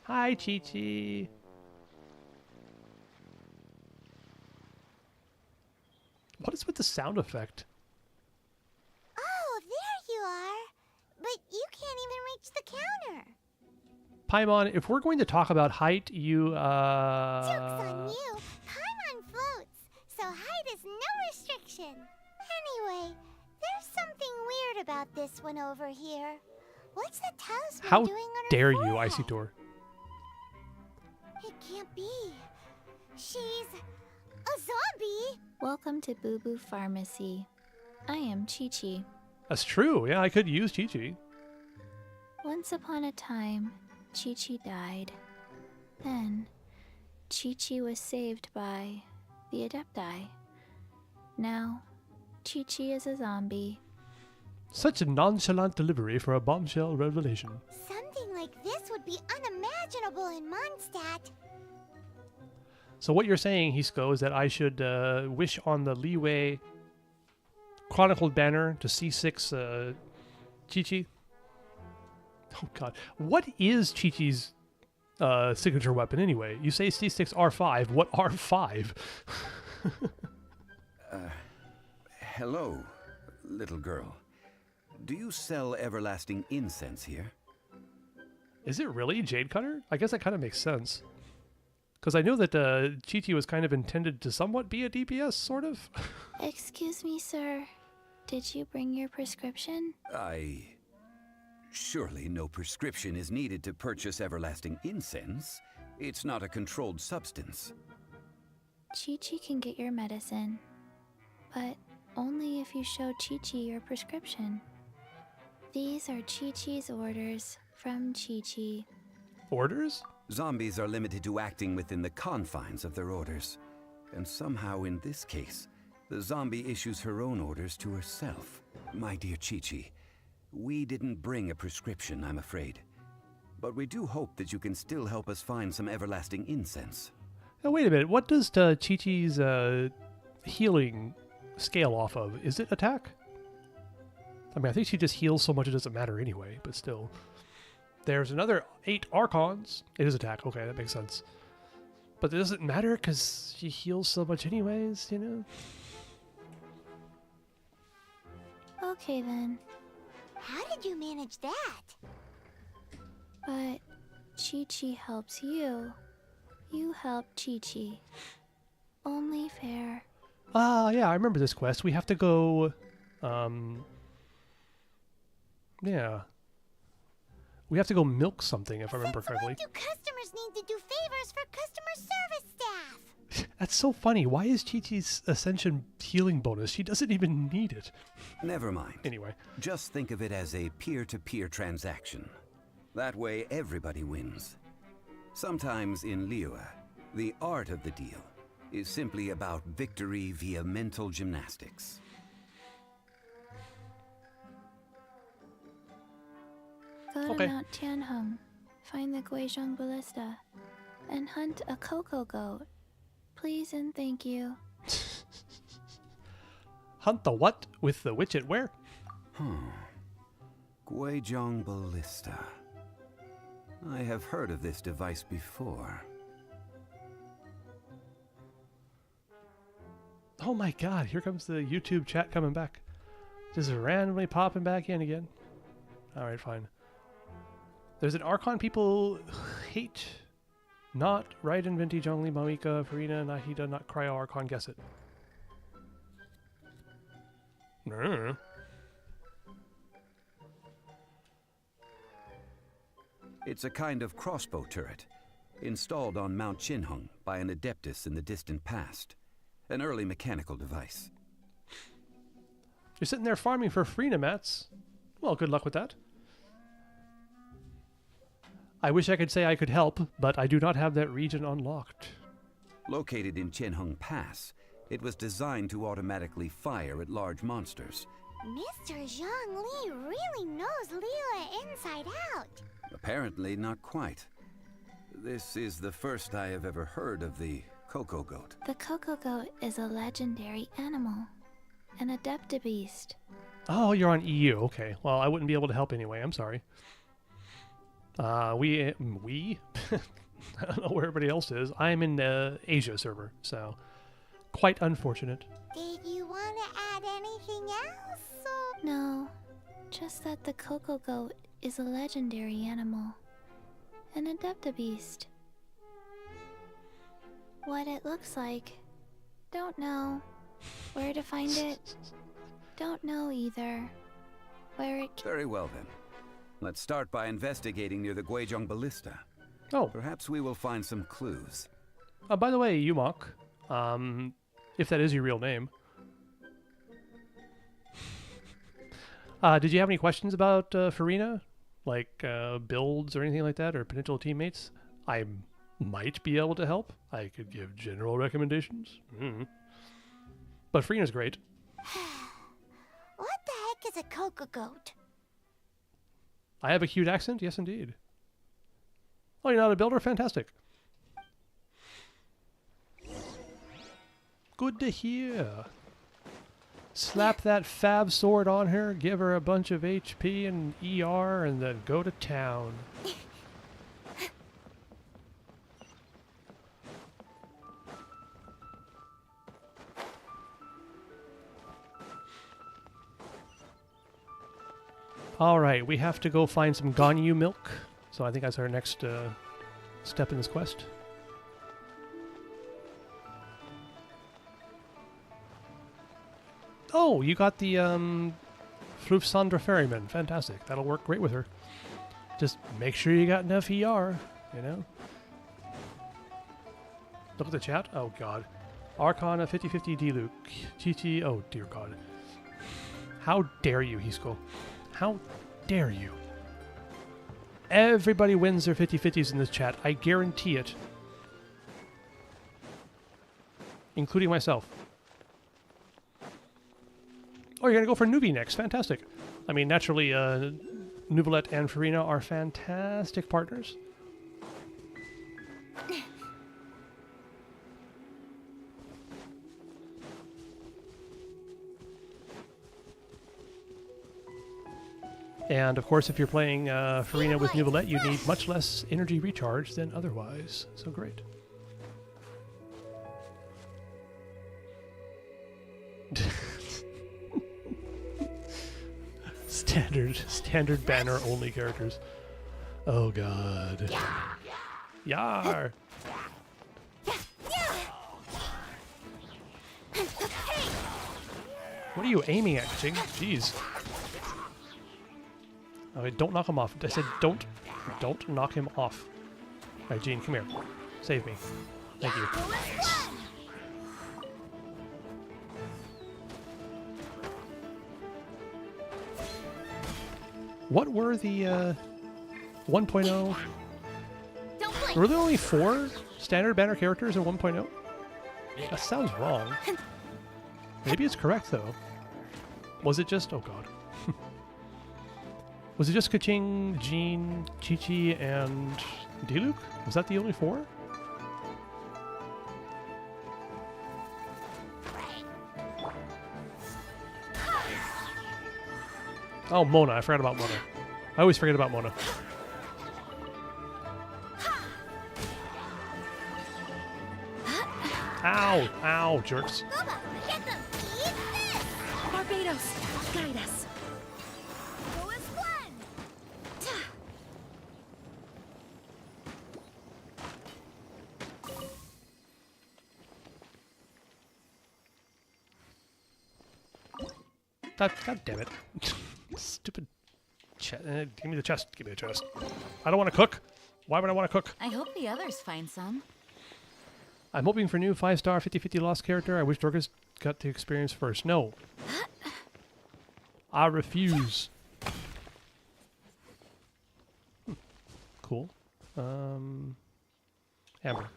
Hi, Chi-Chi. What is with the sound effect? Oh, there you are. But you can't even reach the counter. Paimon, if we're going to talk about height, you, Joke's on you. Paimon floats, so height is no restriction. Anyway, there's something weird about this one over here. What's the talisman how doing on her dare you, forehead? Isidore? It can't be. She's a zombie. Welcome to Boo Boo Pharmacy. I am Chi-Chi. That's true. Yeah, I could use Chi-Chi. Once upon a time, Chi-Chi died. Then, Chi-Chi was saved by the Adepti. Now, Chi-Chi is a zombie. Such a nonchalant delivery for a bombshell revelation. Something like this would be unimaginable in Mondstadt. So what you're saying, Hisco, is that I should wish on the Liyue Chronicled banner to C6 Chi-Chi? Oh god. What is Chi-Chi's signature weapon anyway? You say C6 R5. What R5? Hello, little girl. Do you sell everlasting incense here? Is it really Jade Cutter? I guess that kind of makes sense. Because I know that Chi-Chi was kind of intended to somewhat be a DPS, sort of. Excuse me, sir. Did you bring your prescription? Surely no prescription is needed to purchase everlasting incense. It's not a controlled substance. Chi-Chi can get your medicine, but only if you show Chi-Chi your prescription. These are Chi-Chi's orders from Chi-Chi. Orders? Zombies are limited to acting within the confines of their orders. And somehow in this case, the zombie issues her own orders to herself. My dear Chi-Chi, we didn't bring a prescription, I'm afraid. But we do hope that you can still help us find some everlasting incense. Now, wait a minute. What does Chi-Chi's healing scale off of? Is it attack? I mean, I think she just heals so much it doesn't matter anyway, but still. There's another 8 Archons. It is attack. Okay, that makes sense. But it doesn't matter because she heals so much anyways, you know? Okay then. How did you manage that? But Chi-Chi helps you. You help Chi-Chi. Only fair. Ah, yeah, I remember this quest. We have to go, yeah. We have to go milk something, if I remember correctly. Do customers need to do favors for customer service staff? That's so funny. Why is Chi-Chi's Ascension healing bonus? She doesn't even need it. Never mind. Anyway. Just think of it as a peer-to-peer transaction. That way everybody wins. Sometimes in Liyue, the art of the deal is simply about victory via mental gymnastics. Go to Mount Tianheng, find the Guizhong Ballista, and hunt a cocoa goat. Please and thank you. Hunt the what? With the witch at where? Guizhong Ballista. I have heard of this device before. Oh my god, here comes the YouTube chat coming back. Just randomly popping back in again. Alright, fine. There's an Archon people hate. Not Raiden, Venti, Zhongli, Maika, Farina, Nahida, not Cryo Archon, guess it. It's a kind of crossbow turret, installed on Mount Tianheng by an Adeptus in the distant past. An early mechanical device. You're sitting there farming for Farina mats. Well, good luck with that. I wish I could say I could help, but I do not have that region unlocked. Located in Tianheng Pass, it was designed to automatically fire at large monsters. Mr. Zhongli really knows Liyue inside out. Apparently not quite. This is the first I have ever heard of the Cocoa Goat. The cocoa goat is a legendary animal. An Adeptabeast. Oh, you're on EU. Okay. Well, I wouldn't be able to help anyway. I'm sorry. We? I don't know where everybody else is. I'm in the Asia server, so quite unfortunate. Did you want to add anything else? No, just that the cocoa goat is a legendary animal. An Adeptabeast. What it looks like, don't know. Where to find it, don't know either. Where it... Very well then. Let's start by investigating near the Guizhong Ballista. Oh. Perhaps we will find some clues. By the way, Yumok, if that is your real name, did you have any questions about Farina? Like builds or anything like that, or potential teammates? I might be able to help. I could give general recommendations. But Farina's great. What the heck is a cocoa goat? I have a cute accent? Yes, indeed. Oh, you're not a builder? Fantastic. Good to hear. Slap that fab sword on her, give her a bunch of HP and ER, and then go to town. Alright, we have to go find some Ganyu milk. So I think that's our next step in this quest. Oh, you got the Flufsandra Ferryman. Fantastic. That'll work great with her. Just make sure you got enough ER, you know? Look at the chat. Oh god. Arcana 50-50 Diluc. GT. Oh dear god. How dare you, Hisco? How dare you? Everybody wins their 50-50s in this chat. I guarantee it. Including myself. Oh, you're going to go for newbie next. Fantastic. I mean, naturally, Nuvolette and Farina are fantastic partners. And, of course, if you're playing Farina with Nuvolette, you need much less energy recharge than otherwise. So great. Standard banner only characters. Oh god. Yar! What are you aiming at, Jing? Jeez. Okay, don't knock him off. I said don't knock him off. Alright, Jean, come here. Save me. Thank you. What were the 1.0? Were there only 4 standard banner characters in 1.0? That sounds wrong. Maybe it's correct though. Was it just... oh god. Was it just Kaching, Jean, Chi-Chi, and Diluc? Was that the only 4? Oh, Mona. I forgot about Mona. I always forget about Mona. Ow! Ow, jerks. Barbados, guide us. God damn it. Stupid chest. Give me the chest. Give me the chest. I don't want to cook. Why would I want to cook? I hope the others find some. I'm hoping for new 5-star 50-50 lost character. I wish Dorcas got the experience first. No. I refuse. Cool. Amber,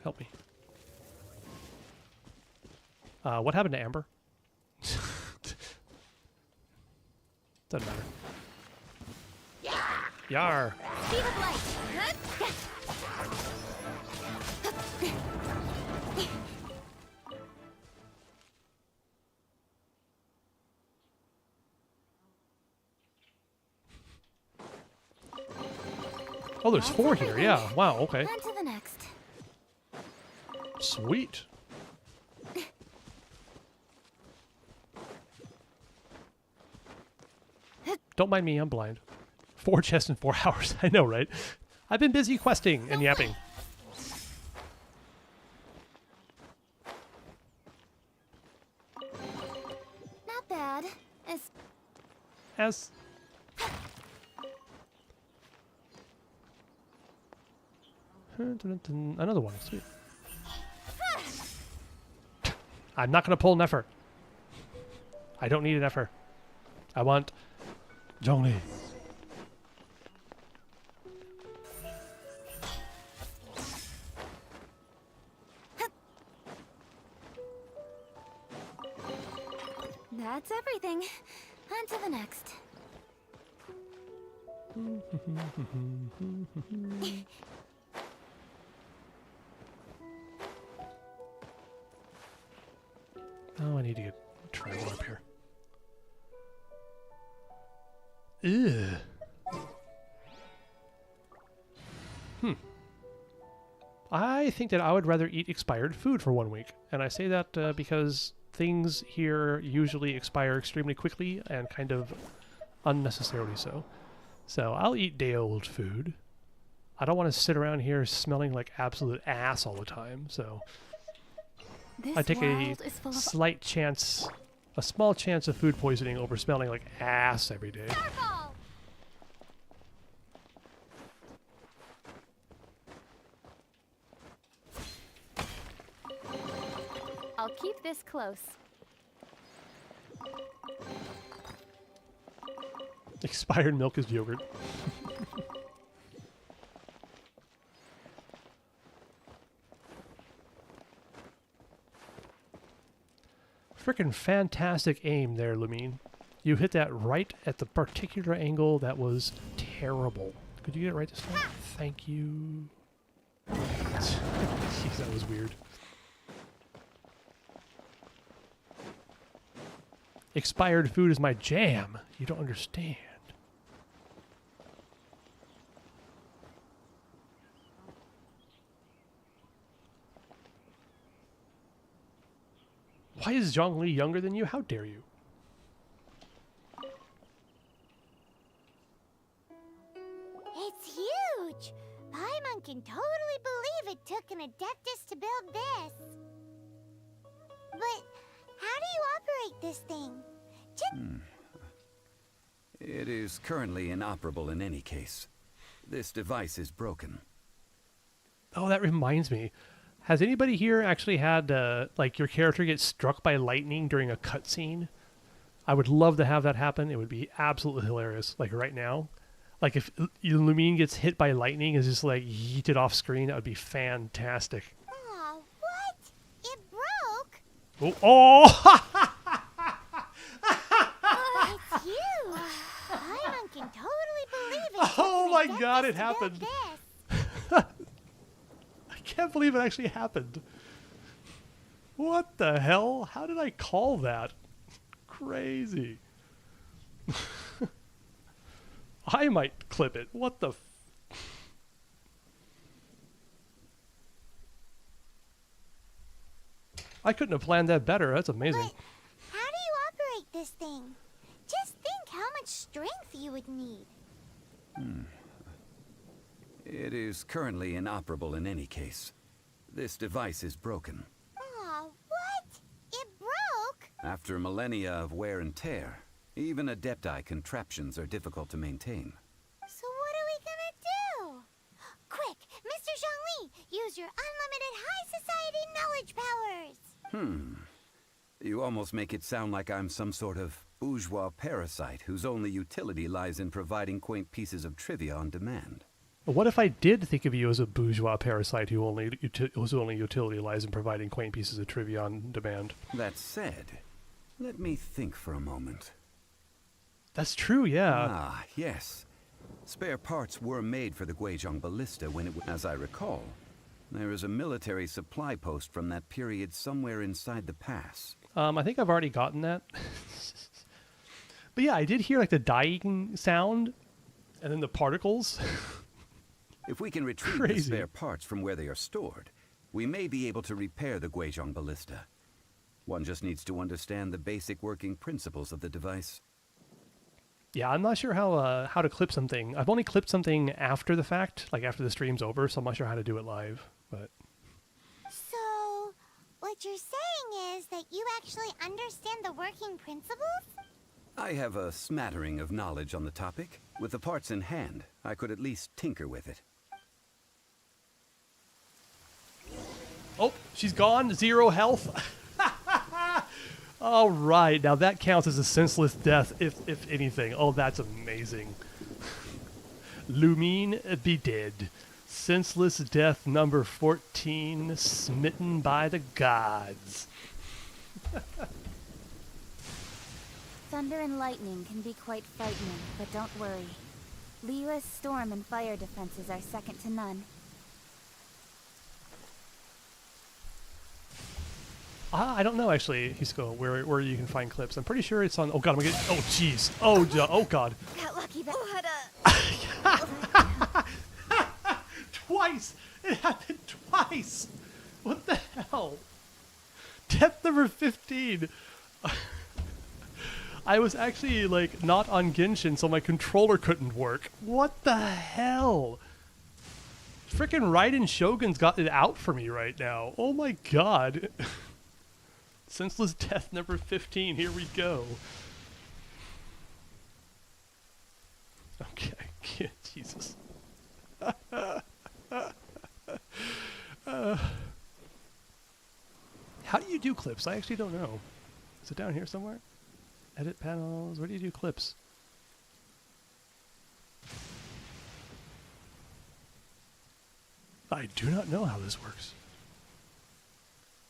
help me. What happened to Amber? Doesn't matter. Yar! Speed of light. Oh, there's 4 here. Yeah. Wow. Okay. On to the next. Sweet. Don't mind me. I'm blind. 4 chests in 4 hours. I know, right? I've been busy questing and yapping. Not bad. As another one. Sweet. I'm not going to pull Nefer. I don't need an Nefer. I want Zhongli. That's everything. On to the next. Oh, I need to get Trevor up here. Ew. I think that I would rather eat expired food for 1 week. And I say that because things here usually expire extremely quickly and kind of unnecessarily so. So I'll eat day-old food. I don't want to sit around here smelling like absolute ass all the time, so I take a slight chance, a small chance of food poisoning over smelling like ass every day. I'll keep this close. Expired milk is yogurt. Frickin' fantastic aim there, Lumine. You hit that right at the particular angle that was terrible. Could you get it right this time? Thank you. Jeez, that was weird. Expired food is my jam. You don't understand. Why is Zhongli younger than you? How dare you? It's huge! Paimon can totally believe it took an Adeptus to build this. But how do you operate this thing? It is currently inoperable in any case. This device is broken. Oh, that reminds me. Has anybody here actually had, like, your character get struck by lightning during a cutscene? I would love to have that happen. It would be absolutely hilarious, like right now. Like, if Lumine gets hit by lightning and is just, like, yeeted off screen, that would be fantastic. Aw, what? It broke? Oh! Oh! It's huge! Paimon can totally believe it. Oh my god, it happened! I can't believe it actually happened. What the hell? How did I call that? Crazy. I might clip it. What the I couldn't have planned that better. That's amazing. But how do you operate this thing? Just think how much strength you would need. It is currently inoperable in any case. This device is broken. Aw, what? It broke? After millennia of wear and tear, even Adepti contraptions are difficult to maintain. So what are we gonna do? Quick, Mr. Zhongli, use your unlimited high society knowledge powers! You almost make it sound like I'm some sort of bourgeois parasite whose only utility lies in providing quaint pieces of trivia on demand. What if I did think of you as a bourgeois parasite whose only utility lies in providing quaint pieces of trivia on demand? That said, let me think for a moment. That's true, yeah. Ah, yes. Spare parts were made for the Guizhong Ballista when it was, as I recall. There is a military supply post from that period somewhere inside the pass. I think I've already gotten that. But yeah, I did hear like the dying sound and then the particles. If we can retrieve the spare parts from where they are stored, we may be able to repair the Guizhong Ballista. One just needs to understand the basic working principles of the device. Yeah, I'm not sure how to clip something. I've only clipped something after the fact, like after the stream's over, so I'm not sure how to do it live. But So, what you're saying is that you actually understand the working principles? I have a smattering of knowledge on the topic. With the parts in hand, I could at least tinker with it. oh, she's gone. 0 health. All right, now that counts as a senseless death, if anything. Oh, that's amazing. Lumine be dead. Senseless death number 14, smitten by the gods. Thunder and lightning can be quite frightening, but don't worry. Liyue's storm and fire defenses are second to none. I don't know, actually, Hisco, where you can find clips. I'm pretty sure it's on... Oh, God, I'm gonna get... Oh, jeez. Oh, God. Got lucky that Twice! It happened twice! What the hell? Death number 15! I was actually, like, not on Genshin, so my controller couldn't work. What the hell? Frickin' Raiden Shogun's got it out for me right now. Oh my god. Senseless death number 15, here we go. Okay, Jesus. How do you do clips? I actually don't know. Is it down here somewhere? Edit panels. Where do you do clips? I do not know how this works.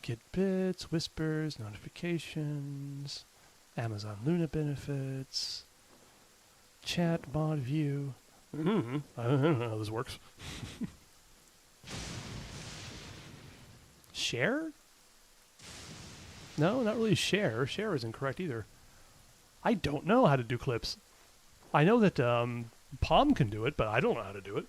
Get bits, whispers, notifications, Amazon Luna benefits, chat, mod, view. I don't know how this works. Share? No, not really share. Share isn't correct either. I don't know how to do clips. I know that Palm can do it, but I don't know how to do it.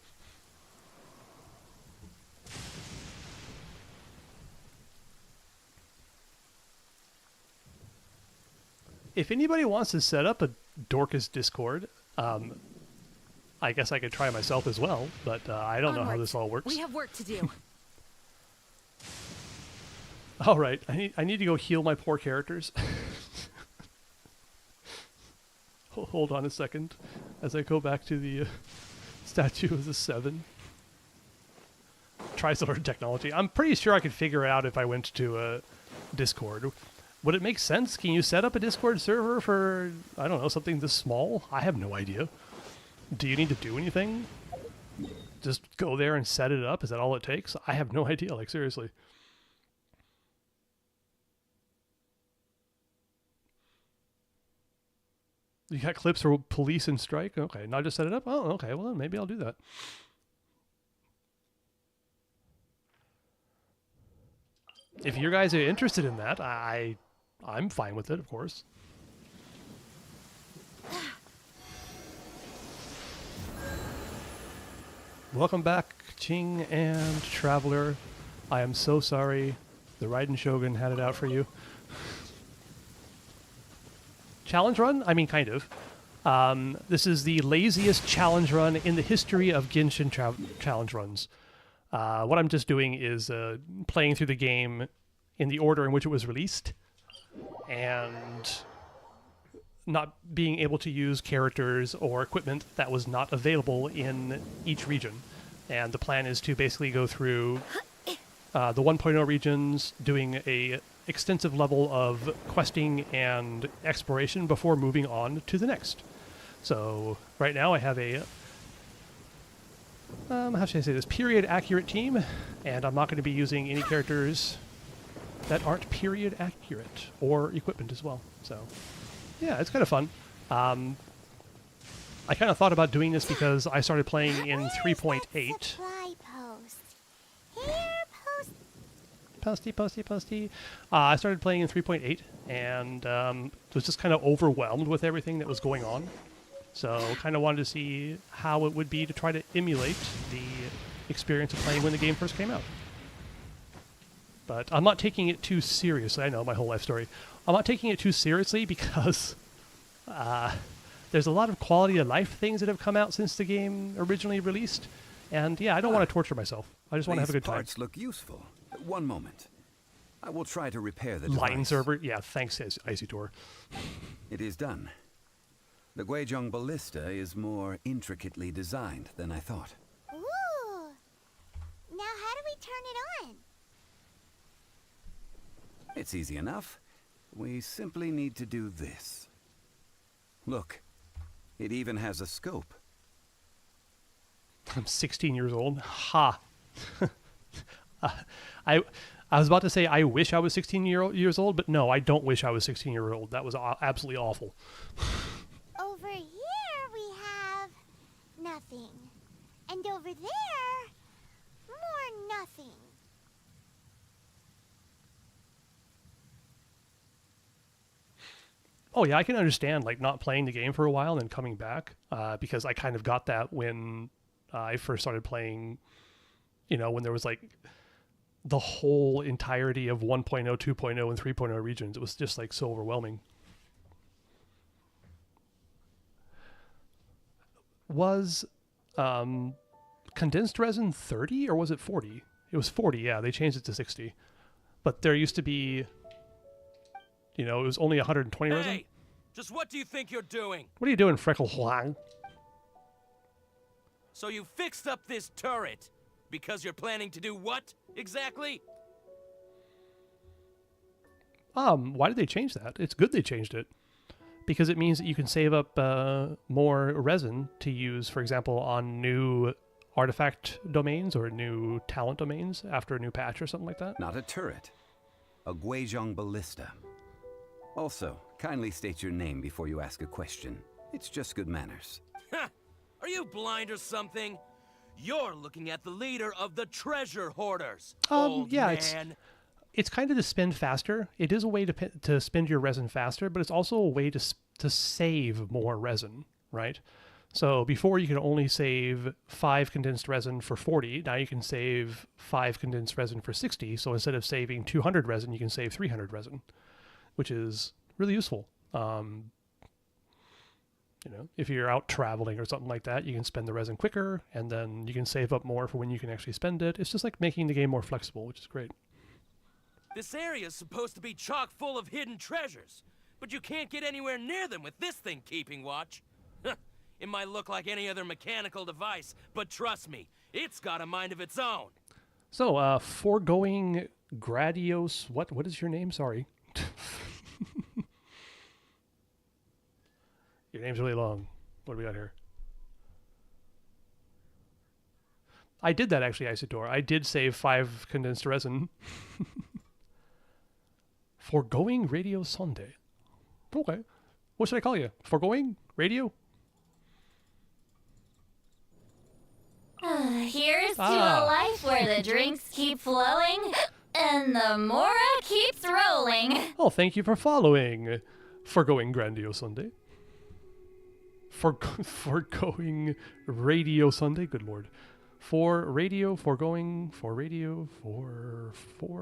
If anybody wants to set up a Dorcas Discord, I guess I could try myself as well, but I don't know how this all works. We have work to do. All right, I need to go heal my poor characters. Hold on a second, as I go back to the statue of the 7. Try some sort of technology. I'm pretty sure I could figure it out if I went to Discord. Would it make sense? Can you set up a Discord server for, I don't know, something this small? I have no idea. Do you need to do anything? Just go there and set it up? Is that all it takes? I have no idea, like seriously. You got clips for police and strike? Okay, now just set it up? Oh, okay, well then maybe I'll do that. If you guys are interested in that, I'm fine with it, of course. Welcome back, Ching and Traveler. I am so sorry. The Raiden Shogun had it out for you. Challenge run? I mean, kind of. This is the laziest challenge run in the history of Genshin challenge runs. What I'm just doing is playing through the game in the order in which it was released, and not being able to use characters or equipment that was not available in each region. And the plan is to basically go through the 1.0 regions, doing a extensive level of questing and exploration before moving on to the next. So right now I have a how should I say this, period accurate team, and I'm not going to be using any characters that aren't period accurate, or equipment as well. So yeah, it's kind of fun. I kind of thought about doing this because I started playing in 3.8. Posty. I started playing in 3.8 and was just kind of overwhelmed with everything that was going on. So kind of wanted to see how it would be to try to emulate the experience of playing when the game first came out. But I'm not taking it too seriously. I know, my whole life story. I'm not taking it too seriously because there's a lot of quality of life things that have come out since the game originally released. And yeah, I don't want to torture myself. I just want to have a good time. These parts look useful. One moment. I will try to repair the Line device. server? Yeah, thanks, Icytor. It is done. The Guizhong ballista is more intricately designed than I thought. Ooh! Now how do we turn it on? It's easy enough. We simply need to do this. Look, it even has a scope. I'm 16 years old. Ha! I was about to say I wish I was 16 years old, but no, I don't wish I was 16 years old. That was absolutely awful. Over here we have nothing. And over there, more nothing. Oh yeah, I can understand like not playing the game for a while and then coming back, because I kind of got that when I first started playing, you know, when there was like the whole entirety of 1.0, 2.0, and 3.0 regions. It was just like so overwhelming. Was condensed resin 30 or was it 40? It was 40, yeah, they changed it to 60. But there used to be, you know, it was only 120 resin. Hey, just what do you think you're doing? What are you doing, Freckle Huang? So you fixed up this turret because you're planning to do what exactly? Why did they change that? It's good they changed it. Because it means that you can save up more resin to use, for example, on new artifact domains or new talent domains after a new patch or something like that. Not a turret. A Guizhong ballista. Also, kindly state your name before you ask a question. It's just good manners. Ha! Are you blind or something? You're looking at the leader of the treasure hoarders. Yeah, man. it's kind of to spend faster. It is a way to spend your resin faster, but it's also a way to save more resin, right? So before you could only save 5 condensed resin for 40. Now you can save 5 condensed resin for 60. So instead of saving 200 resin, you can save 300 resin, which is really useful. You know, if you're out traveling or something like that, you can spend the resin quicker, and then you can save up more for when you can actually spend it. It's just like making the game more flexible, which is great. This area's supposed to be chock full of hidden treasures, but you can't get anywhere near them with this thing keeping watch. It might look like any other mechanical device, but trust me, it's got a mind of its own. So, foregoing Gradios, what is your name? Sorry. Your name's really long. What do we got here? I did that actually, Isidore. I did save 5 condensed resin. Foregoing Radio Sunday. Okay. What should I call you? Foregoing? Radio? Here's to a life where the drinks keep flowing and the Mora keeps rolling. Oh, thank you for following. Foregoing Grandio Sunday. Foregoing Radio Sunday. Good lord. For radio, foregoing, for radio, for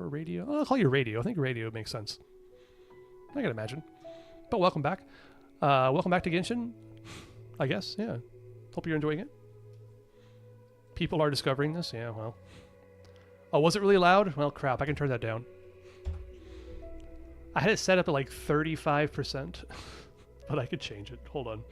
radio. Oh, I'll call you radio. I think radio makes sense. I can imagine. But welcome back. Welcome back to Genshin, I guess. Yeah. Hope you're enjoying it. People are discovering this. Yeah, well. Oh, was it really loud? Well, crap. I can turn that down. I had it set up at like 35%, but I could change it. Hold on.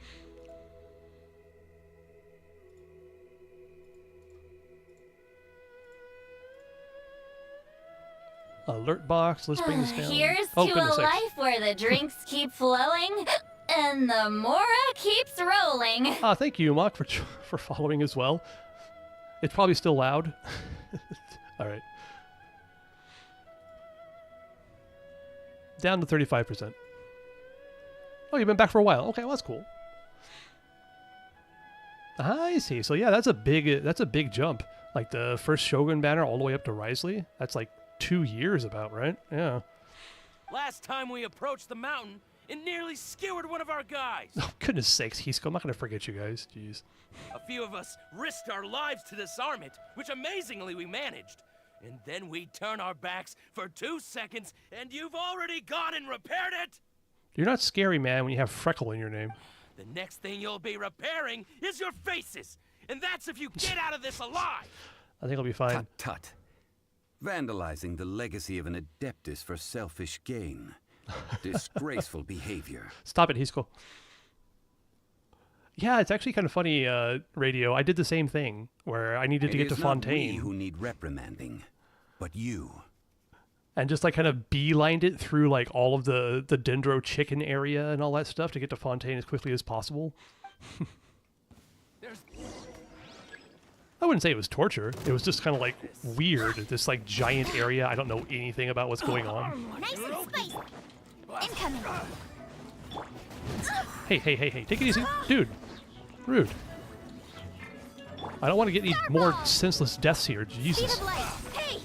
Alert box. Let's bring this down. Here's to a life where the drinks keep flowing and the Mora keeps rolling. Thank you, Mock, for following as well. It's probably still loud. All right. Down to 35%. Oh, you've been back for a while. Okay, well, that's cool. I see. So yeah, that's a big jump. Like the first Shogun banner all the way up to Risley. That's like 2 years about, right? Yeah. Last time we approached the mountain, it nearly skewered one of our guys. Oh, goodness sakes, Hisco. I'm not going to forget you guys. Jeez. A few of us risked our lives to disarm it, which amazingly we managed. And then we turn our backs for 2 seconds, and you've already gone and repaired it! You're not scary, man, when you have Freckle in your name. The next thing you'll be repairing is your faces! And that's if you get out of this alive! I think I'll be fine. Tut. Vandalizing the legacy of an Adeptus for selfish gain. Disgraceful behavior. Stop it, Hisco. Yeah, it's actually kind of funny, Radio. I did the same thing, where I needed to get to Fontaine. It is not we who need reprimanding, but you. And just like kind of beelined it through like all of the Dendro chicken area and all that stuff to get to Fontaine as quickly as possible. I wouldn't say it was torture. It was just kind of like weird. This like giant area. I don't know anything about what's going on. Nice and spicy. Incoming. Hey. Take it easy. Dude. Rude. I don't want to get any more senseless deaths here. Jesus. Hey.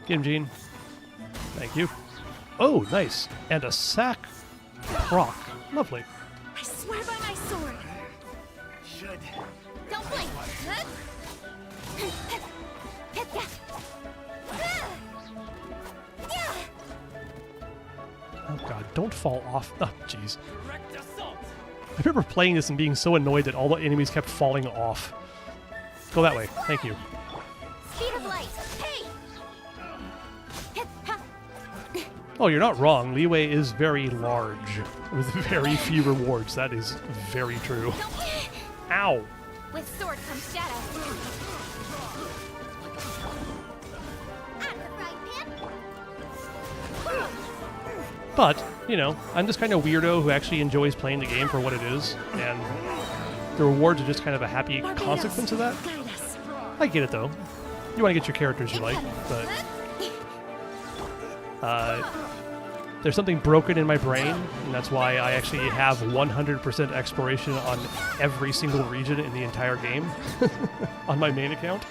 Get him, Gene. Thank you. Oh, nice. And a sack proc. Lovely. I swear by my sword. Should. Don't blink. Oh god, don't fall off. Oh, jeez. I remember playing this and being so annoyed that all the enemies kept falling off. Go that way. Thank you. Speed of light. Hey. Oh, you're not wrong. Liyue is very large, with very few rewards. That is very true. Ow! With sword comes shadow. But, you know, I'm this kind of weirdo who actually enjoys playing the game for what it is, and the rewards are just kind of a happy consequence of that. I get it, though. You want to get your characters you like, but... there's something broken in my brain, and that's why I actually have 100% exploration on every single region in the entire game on my main account.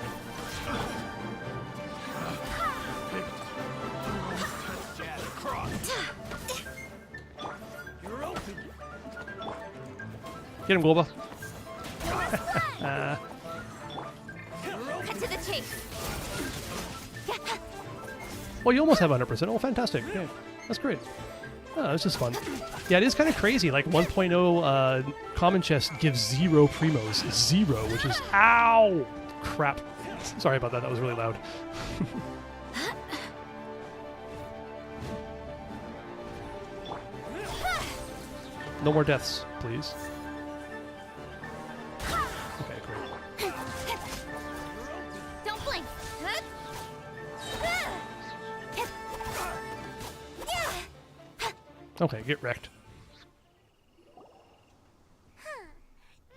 Get him, Globa. Cut to the chase. Well, you almost have 100%. Oh, fantastic. Yeah, that's great. Oh, it's just fun. Yeah, it is kind of crazy. Like 1.0 common chest gives 0 primos. 0, which is... Ow! Crap. Sorry about that. That was really loud. No more deaths, please. Okay, great. Don't blink. Okay, get wrecked.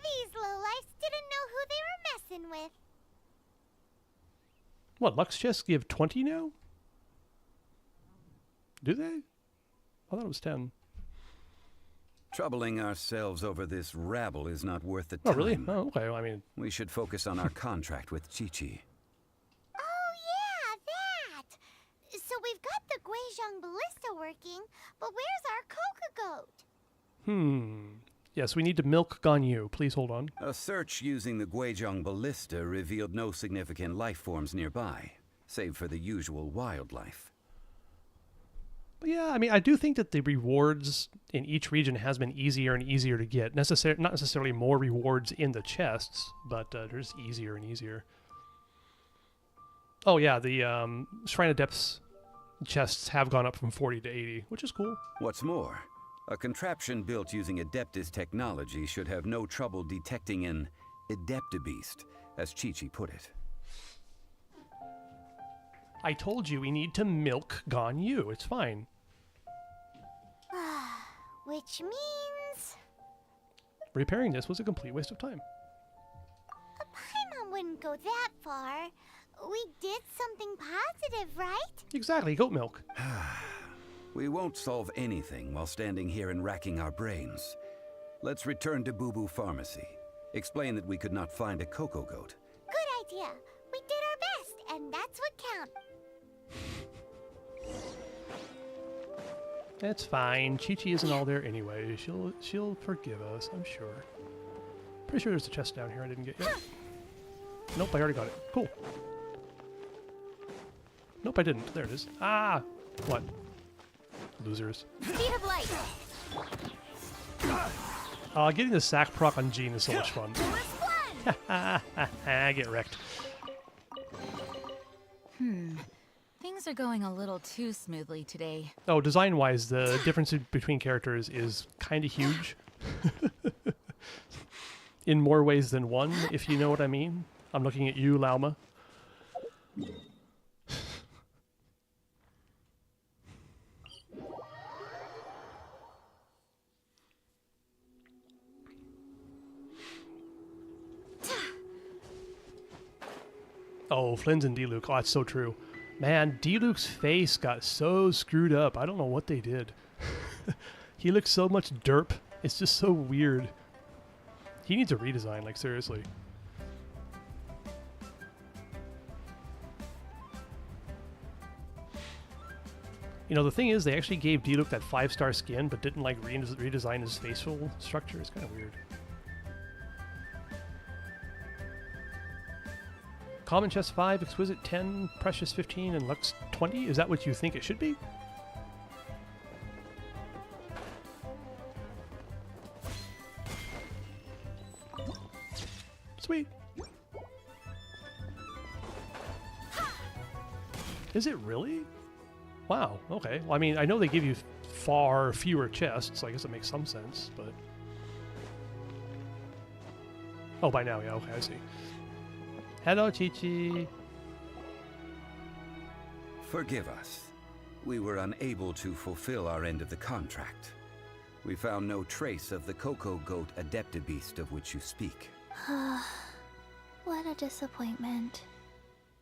These lowlifes didn't know who they were messing with. What, Lux chests give 20 now? Do they? I thought it was 10. Troubling ourselves over this rabble is not worth the Oh, time. really? Oh, okay. Well, I mean... We should focus on our contract with Chi-Chi. Oh, yeah, that! So we've got the Guizhong Ballista working, but where's our Coca-Goat? Yes, we need to milk Ganyu. Please hold on. A search using the Guizhong Ballista revealed no significant life forms nearby, save for the usual wildlife. But yeah, I mean, I do think that the rewards in each region has been easier and easier to get. Not necessarily more rewards in the chests, but they're just easier and easier. Oh yeah, the Shrine of Depths chests have gone up from 40 to 80, which is cool. What's more, a contraption built using Adeptus technology should have no trouble detecting an Adeptabeast, as Chi-Chi put it. I told you we need to milk Ganyu. It's fine. Which means... Repairing this was a complete waste of time. Paimon wouldn't go that far. We did something positive, right? Exactly, goat milk. We won't solve anything while standing here and racking our brains. Let's return to Boo Boo Pharmacy. Explain that we could not find a Coco Goat. Good idea. We did our best, and that's what counts. It's fine. Chi-Chi isn't all there anyway. She'll forgive us, I'm sure. Pretty sure there's a chest down here I didn't get yet. Nope, I already got it. Cool. Nope, I didn't. There it is. Ah! What? Losers. Speed of light. Getting the sack proc on Jean is so much fun. Get wrecked. Things are going a little too smoothly today. Oh, design-wise, the difference between characters is kind of huge. In more ways than one, if you know what I mean. I'm looking at you, Lauma. Oh, Flynn's and D-Luke. Oh, that's so true. Man, D-Luke's face got so screwed up. I don't know what they did. He looks so much derp. It's just so weird. He needs a redesign, like seriously. You know, the thing is, they actually gave D-Luke that 5-star skin, but didn't like redesign his facial structure. It's kind of weird. Common chest 5, exquisite 10, precious 15, and lux 20? Is that what you think it should be? Sweet. Is it really? Wow, okay. Well, I mean, I know they give you far fewer chests, so I guess it makes some sense, but... Oh, by now, yeah, okay, I see. Hello, Chi-Chi. Forgive us. we were unable to fulfill our end of the contract. We found no trace of the Cocoa Goat Adeptabeast of which you speak. What a disappointment.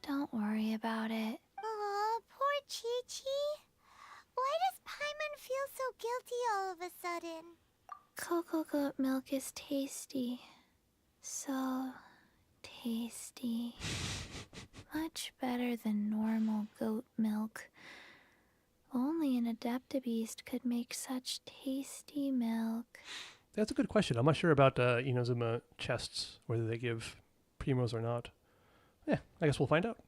Don't worry about it. Aw, poor Chi-Chi. Why does Paimon feel so guilty all of a sudden? Cocoa goat milk is tasty. So tasty. Much better than normal goat milk. Only an Adeptabeast could make such tasty milk. That's a good question. I'm not sure about Inazuma chests, whether they give primos or not. Yeah, I guess we'll find out.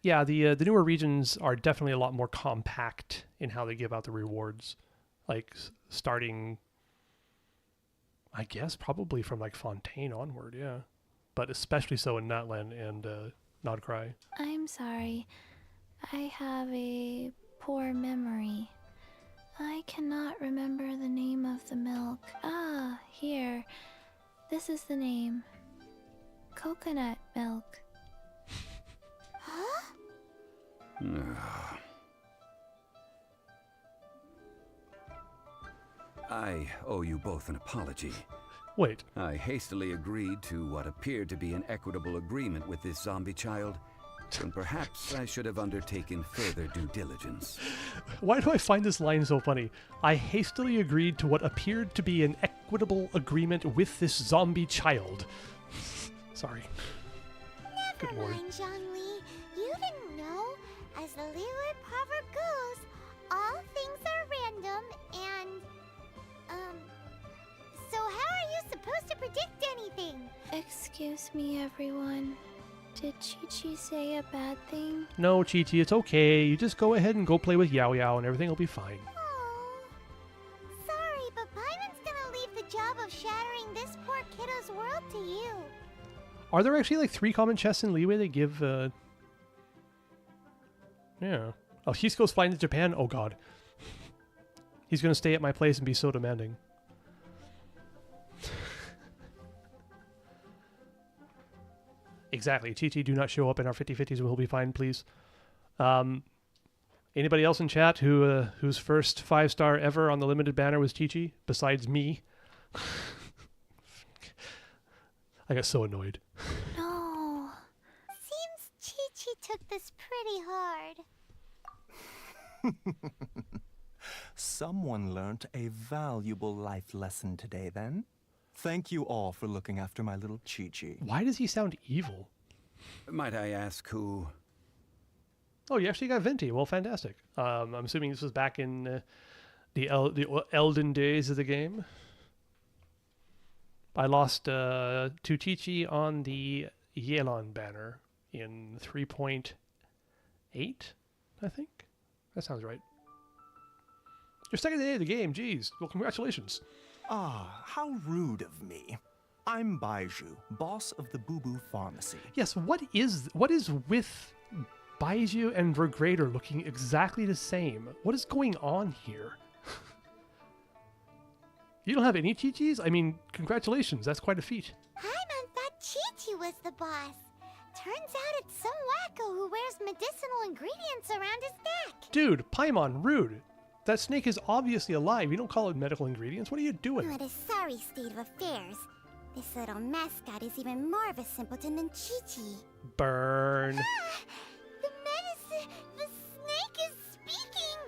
Yeah, the newer regions are definitely a lot more compact in how they give out the rewards. Like, starting, I guess, probably from, like, Fontaine onward, yeah. But especially so in Natlan and Nodcry. I'm sorry. I have a poor memory. I cannot remember the name of the milk. Ah, here. This is the name. Coconut milk. Huh? I owe you both an apology. Wait. I hastily agreed to what appeared to be an equitable agreement with this zombie child, and perhaps I should have undertaken further due diligence. Why do I find this line so funny? I hastily agreed to what appeared to be an equitable agreement with this zombie child. Sorry. Never mind, Zhongli. You didn't know. As the Liyue proverb goes, all things are random and, so how are you supposed to predict anything? Excuse me, everyone. Did Chi-Chi say a bad thing? No, Chi-Chi, it's okay. You just go ahead and go play with Yao Yao and everything will be fine. Oh, sorry, but Paimon's gonna leave the job of shattering this poor kiddo's world to you. Are there actually like 3 common chests in Liyue that give, Yeah. Oh, Hisco's flying to Japan? Oh god. He's gonna stay at my place and be so demanding. Exactly. Chi-Chi, do not show up in our 50-50s and we'll be fine, please. Anybody else in chat whose first 5-star ever on the limited banner was Chi-Chi, besides me? I got so annoyed. No. Seems Chi-Chi took this pretty hard. Someone learnt a valuable life lesson today, then. Thank you all for looking after my little Chi-Chi. Why does he sound evil? Might I ask who? Oh, you actually got Venti. Well, fantastic. I'm assuming this was back in the Elden days of the game. I lost to Chi-Chi on the Yelan banner in 3.8, I think. That sounds right. Your second day of the game, jeez. Well, congratulations. Ah, how rude of me. I'm Baiju, boss of the Boo Boo Pharmacy. Yes, what is with Baiju and Vergrader looking exactly the same? What is going on here? You don't have any Chi-Chis? I mean, congratulations, that's quite a feat. Paimon thought Chi-Chi was the boss. Turns out it's some wacko who wears medicinal ingredients around his neck. Dude, Paimon, rude. That snake is obviously alive. You don't call it medical ingredients. What are you doing? What a sorry state of affairs. This little mascot is even more of a simpleton than Chi-Chi. Burn. Ah, the medicine! The snake is speaking!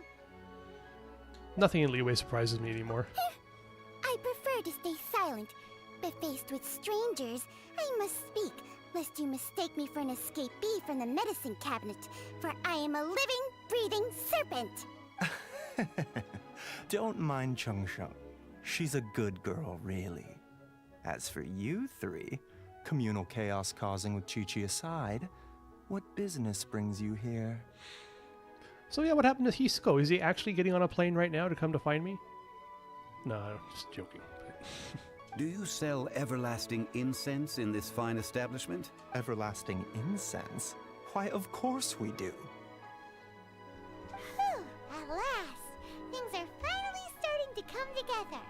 Nothing in Liyue surprises me anymore. I prefer to stay silent, but faced with strangers, I must speak, lest you mistake me for an escapee from the medicine cabinet, for I am a living, breathing serpent! Don't mind Chung Sheng. She's a good girl, really. As for you 3, communal chaos causing with Chi-Chi aside, what business brings you here? So yeah, what happened to Hisco? Is he actually getting on a plane right now to come to find me? No, I'm just joking. Do you sell everlasting incense in this fine establishment? Everlasting incense? Why, of course we do. Whew, at last! Things are finally starting to come together.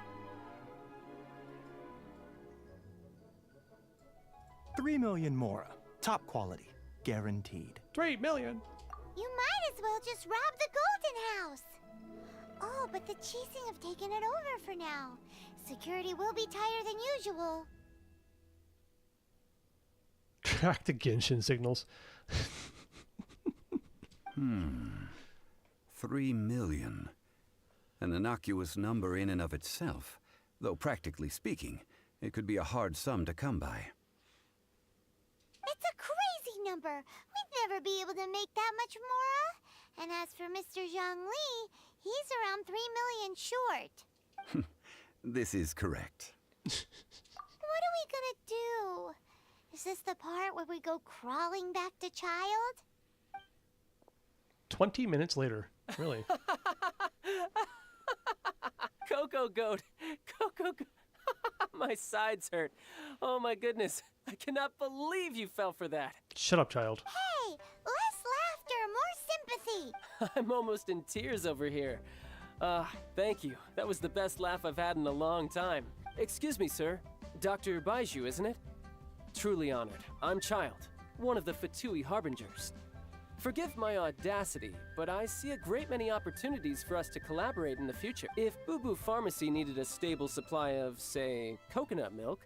3 million Mora. Top quality. Guaranteed. 3 million? You might as well just rob the Golden House. Oh, but the Cheesing have taken it over for now. Security will be tighter than usual. Track the Genshin signals. 3 million. An innocuous number in and of itself, though practically speaking, it could be a hard sum to come by. It's a crazy number. We'd never be able to make that much, Mora. And as for Mr. Zhang Li, he's around 3 million short. This is correct. What are we gonna do? Is this the part where we go crawling back to Child? 20 minutes later. Really? Coco Goat! Coco Goat! My sides hurt. Oh my goodness. I cannot believe you fell for that. Shut up, child. Hey, less laughter, more sympathy. I'm almost in tears over here. Thank you. That was the best laugh I've had in a long time. Excuse me, sir. Dr. Baiju, isn't it? Truly honored. I'm Child, one of the Fatui Harbingers. Forgive my audacity, but I see a great many opportunities for us to collaborate in the future. If Boo Boo Pharmacy needed a stable supply of, say, coconut milk,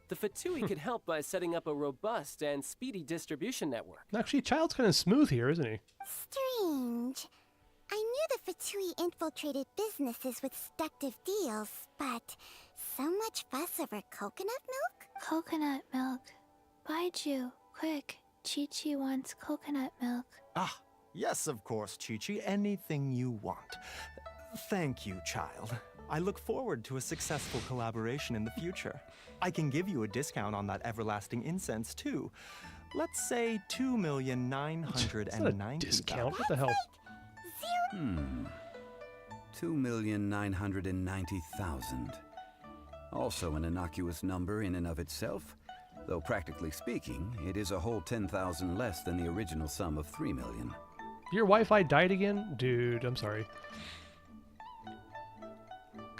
the Fatui could help by setting up a robust and speedy distribution network. Actually, Child's kind of smooth here, isn't he? Strange. I knew the Fatui infiltrated businesses with seductive deals, but so much fuss over coconut milk? Coconut milk. Baiju, quick. Chi-Chi wants coconut milk. Ah, yes, of course, Chi-Chi. Anything you want. Thank you, Child. I look forward to a successful collaboration in the future. I can give you a discount on that everlasting incense, too. Let's say 2,990,000. Discount? What the hell? 2,990,000. Also an innocuous number in and of itself, though practically speaking, it is a whole 10,000 less than the original sum of 3 million. Your Wi-Fi died again? Dude, I'm sorry.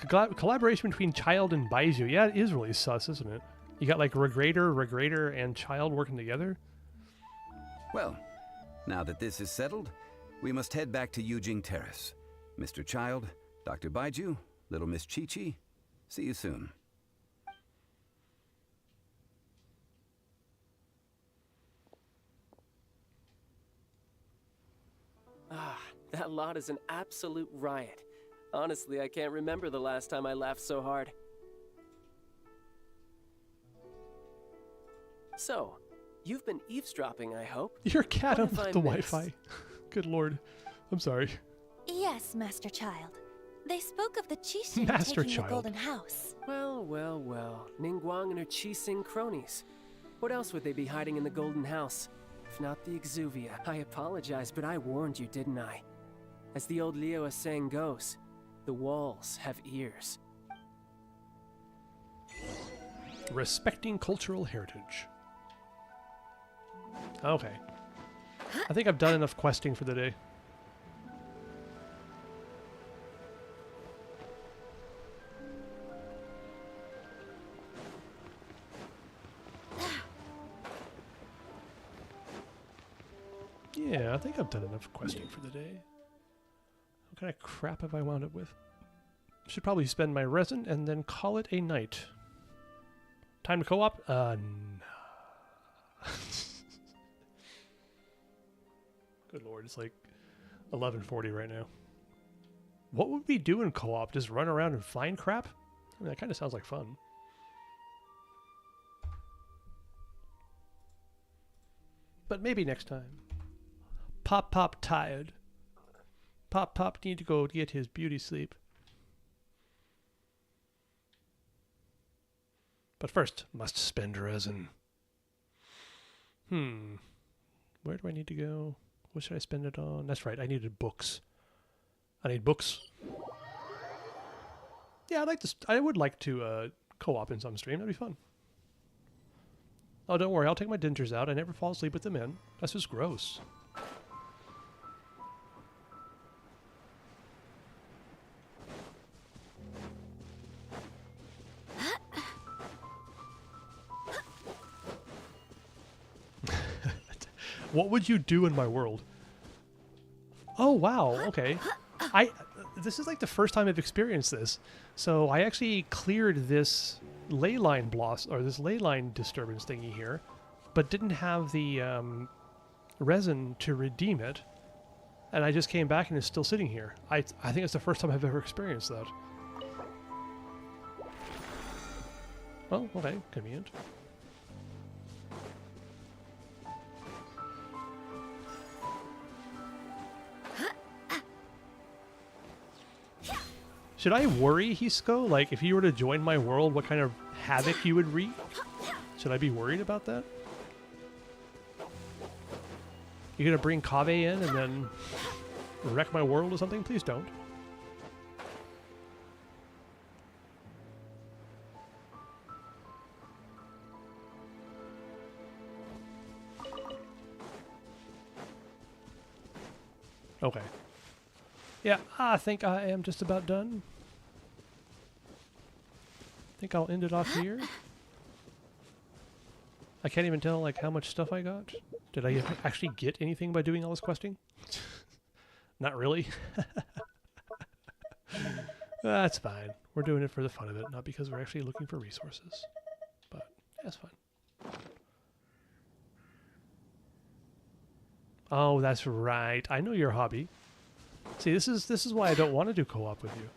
Collaboration between Child and Baiju. Yeah, it is really sus, isn't it? You got like Regrator, and Child working together? Well, now that this is settled, we must head back to Yujing Terrace. Mr. Child, Dr. Baiju, little Miss Chi-Chi, see you soon. That lot is an absolute riot. Honestly, I can't remember the last time I laughed so hard. So, you've been eavesdropping, I hope? Your cat What have unlocked I the missed? Wi-Fi. Good lord. I'm sorry. Yes, Master Child. They spoke of the Qixing Master taking Child. the Golden House. Well, well, well. Ningguang and her Qixing cronies. What else would they be hiding in the Golden House? If not the Exuvia. I apologize, but I warned you, didn't I? As the old Liyue saying goes, the walls have ears. Respecting cultural heritage. Okay. I think I've done enough questing for the day. Yeah, I think I've done enough questing for the day. What kind of crap have I wound up with? Should probably spend my resin and then call it a night. Time to co-op? No. Good lord, it's like 11:40 right now. What would we do in co-op? Just run around and find crap? I mean, that kind of sounds like fun. But maybe next time. Pop tired. Pop need to go get his beauty sleep. But first, must spend resin. Where do I need to go? What should I spend it on? That's right, I needed books. I need books. Yeah, I would like to co-op in some stream. That'd be fun. Oh, don't worry, I'll take my dentures out. I never fall asleep with them in. That's just gross. What would you do in my world? Oh, wow. Okay. This is like the first time I've experienced this. So I actually cleared this ley line or this ley line disturbance thingy here, but didn't have the resin to redeem it. And I just came back and it's still sitting here. I think it's the first time I've ever experienced that. Well, okay, convenient. Should I worry, Hisco? Like, if you were to join my world, what kind of havoc you would wreak? Should I be worried about that? You gonna bring Kaveh in and then wreck my world or something? Please don't. Okay. Yeah, I think I am just about done. I think I'll end it off here. I can't even tell like how much stuff I got. Did I actually get anything by doing all this questing? Not really. That's fine. We're doing it for the fun of it, not because we're actually looking for resources. But that's fine. Oh, that's right. I know your hobby. See, this is why I don't want to do co-op with you.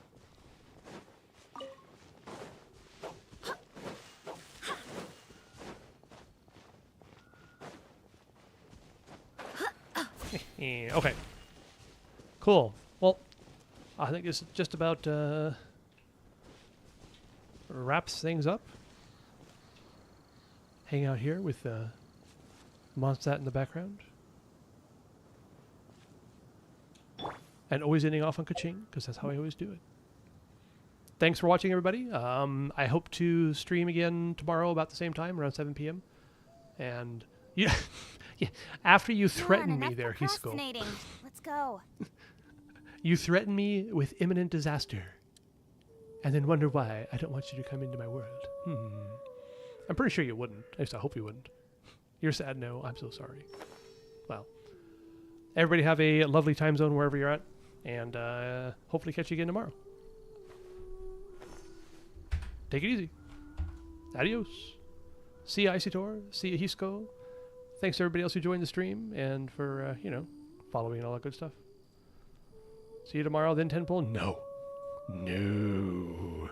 Okay. Cool. Well, I think this just about wraps things up. Hang out here with Mondstadt in the background. And always ending off on ka-ching, because that's how I always do it. Thanks for watching, everybody. I hope to stream again tomorrow about the same time, around 7 p.m. And yeah, yeah. After you threaten me there, Hisco. Let's go. You threaten me with imminent disaster, and then wonder why I don't want you to come into my world. I'm pretty sure you wouldn't. At least I hope you wouldn't. You're sad? No, I'm so sorry. Well, everybody have a lovely time zone wherever you're at, and hopefully catch you again tomorrow. Take it easy. Adios. See ya, Isitor. See ya, Hisco. Thanks to everybody else who joined the stream and for, you know, following and all that good stuff. See you tomorrow, then Tenpole? No. No.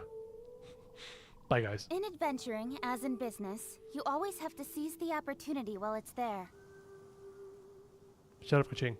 Bye, guys. In adventuring, as in business, you always have to seize the opportunity while it's there. Shut up, ka-ching.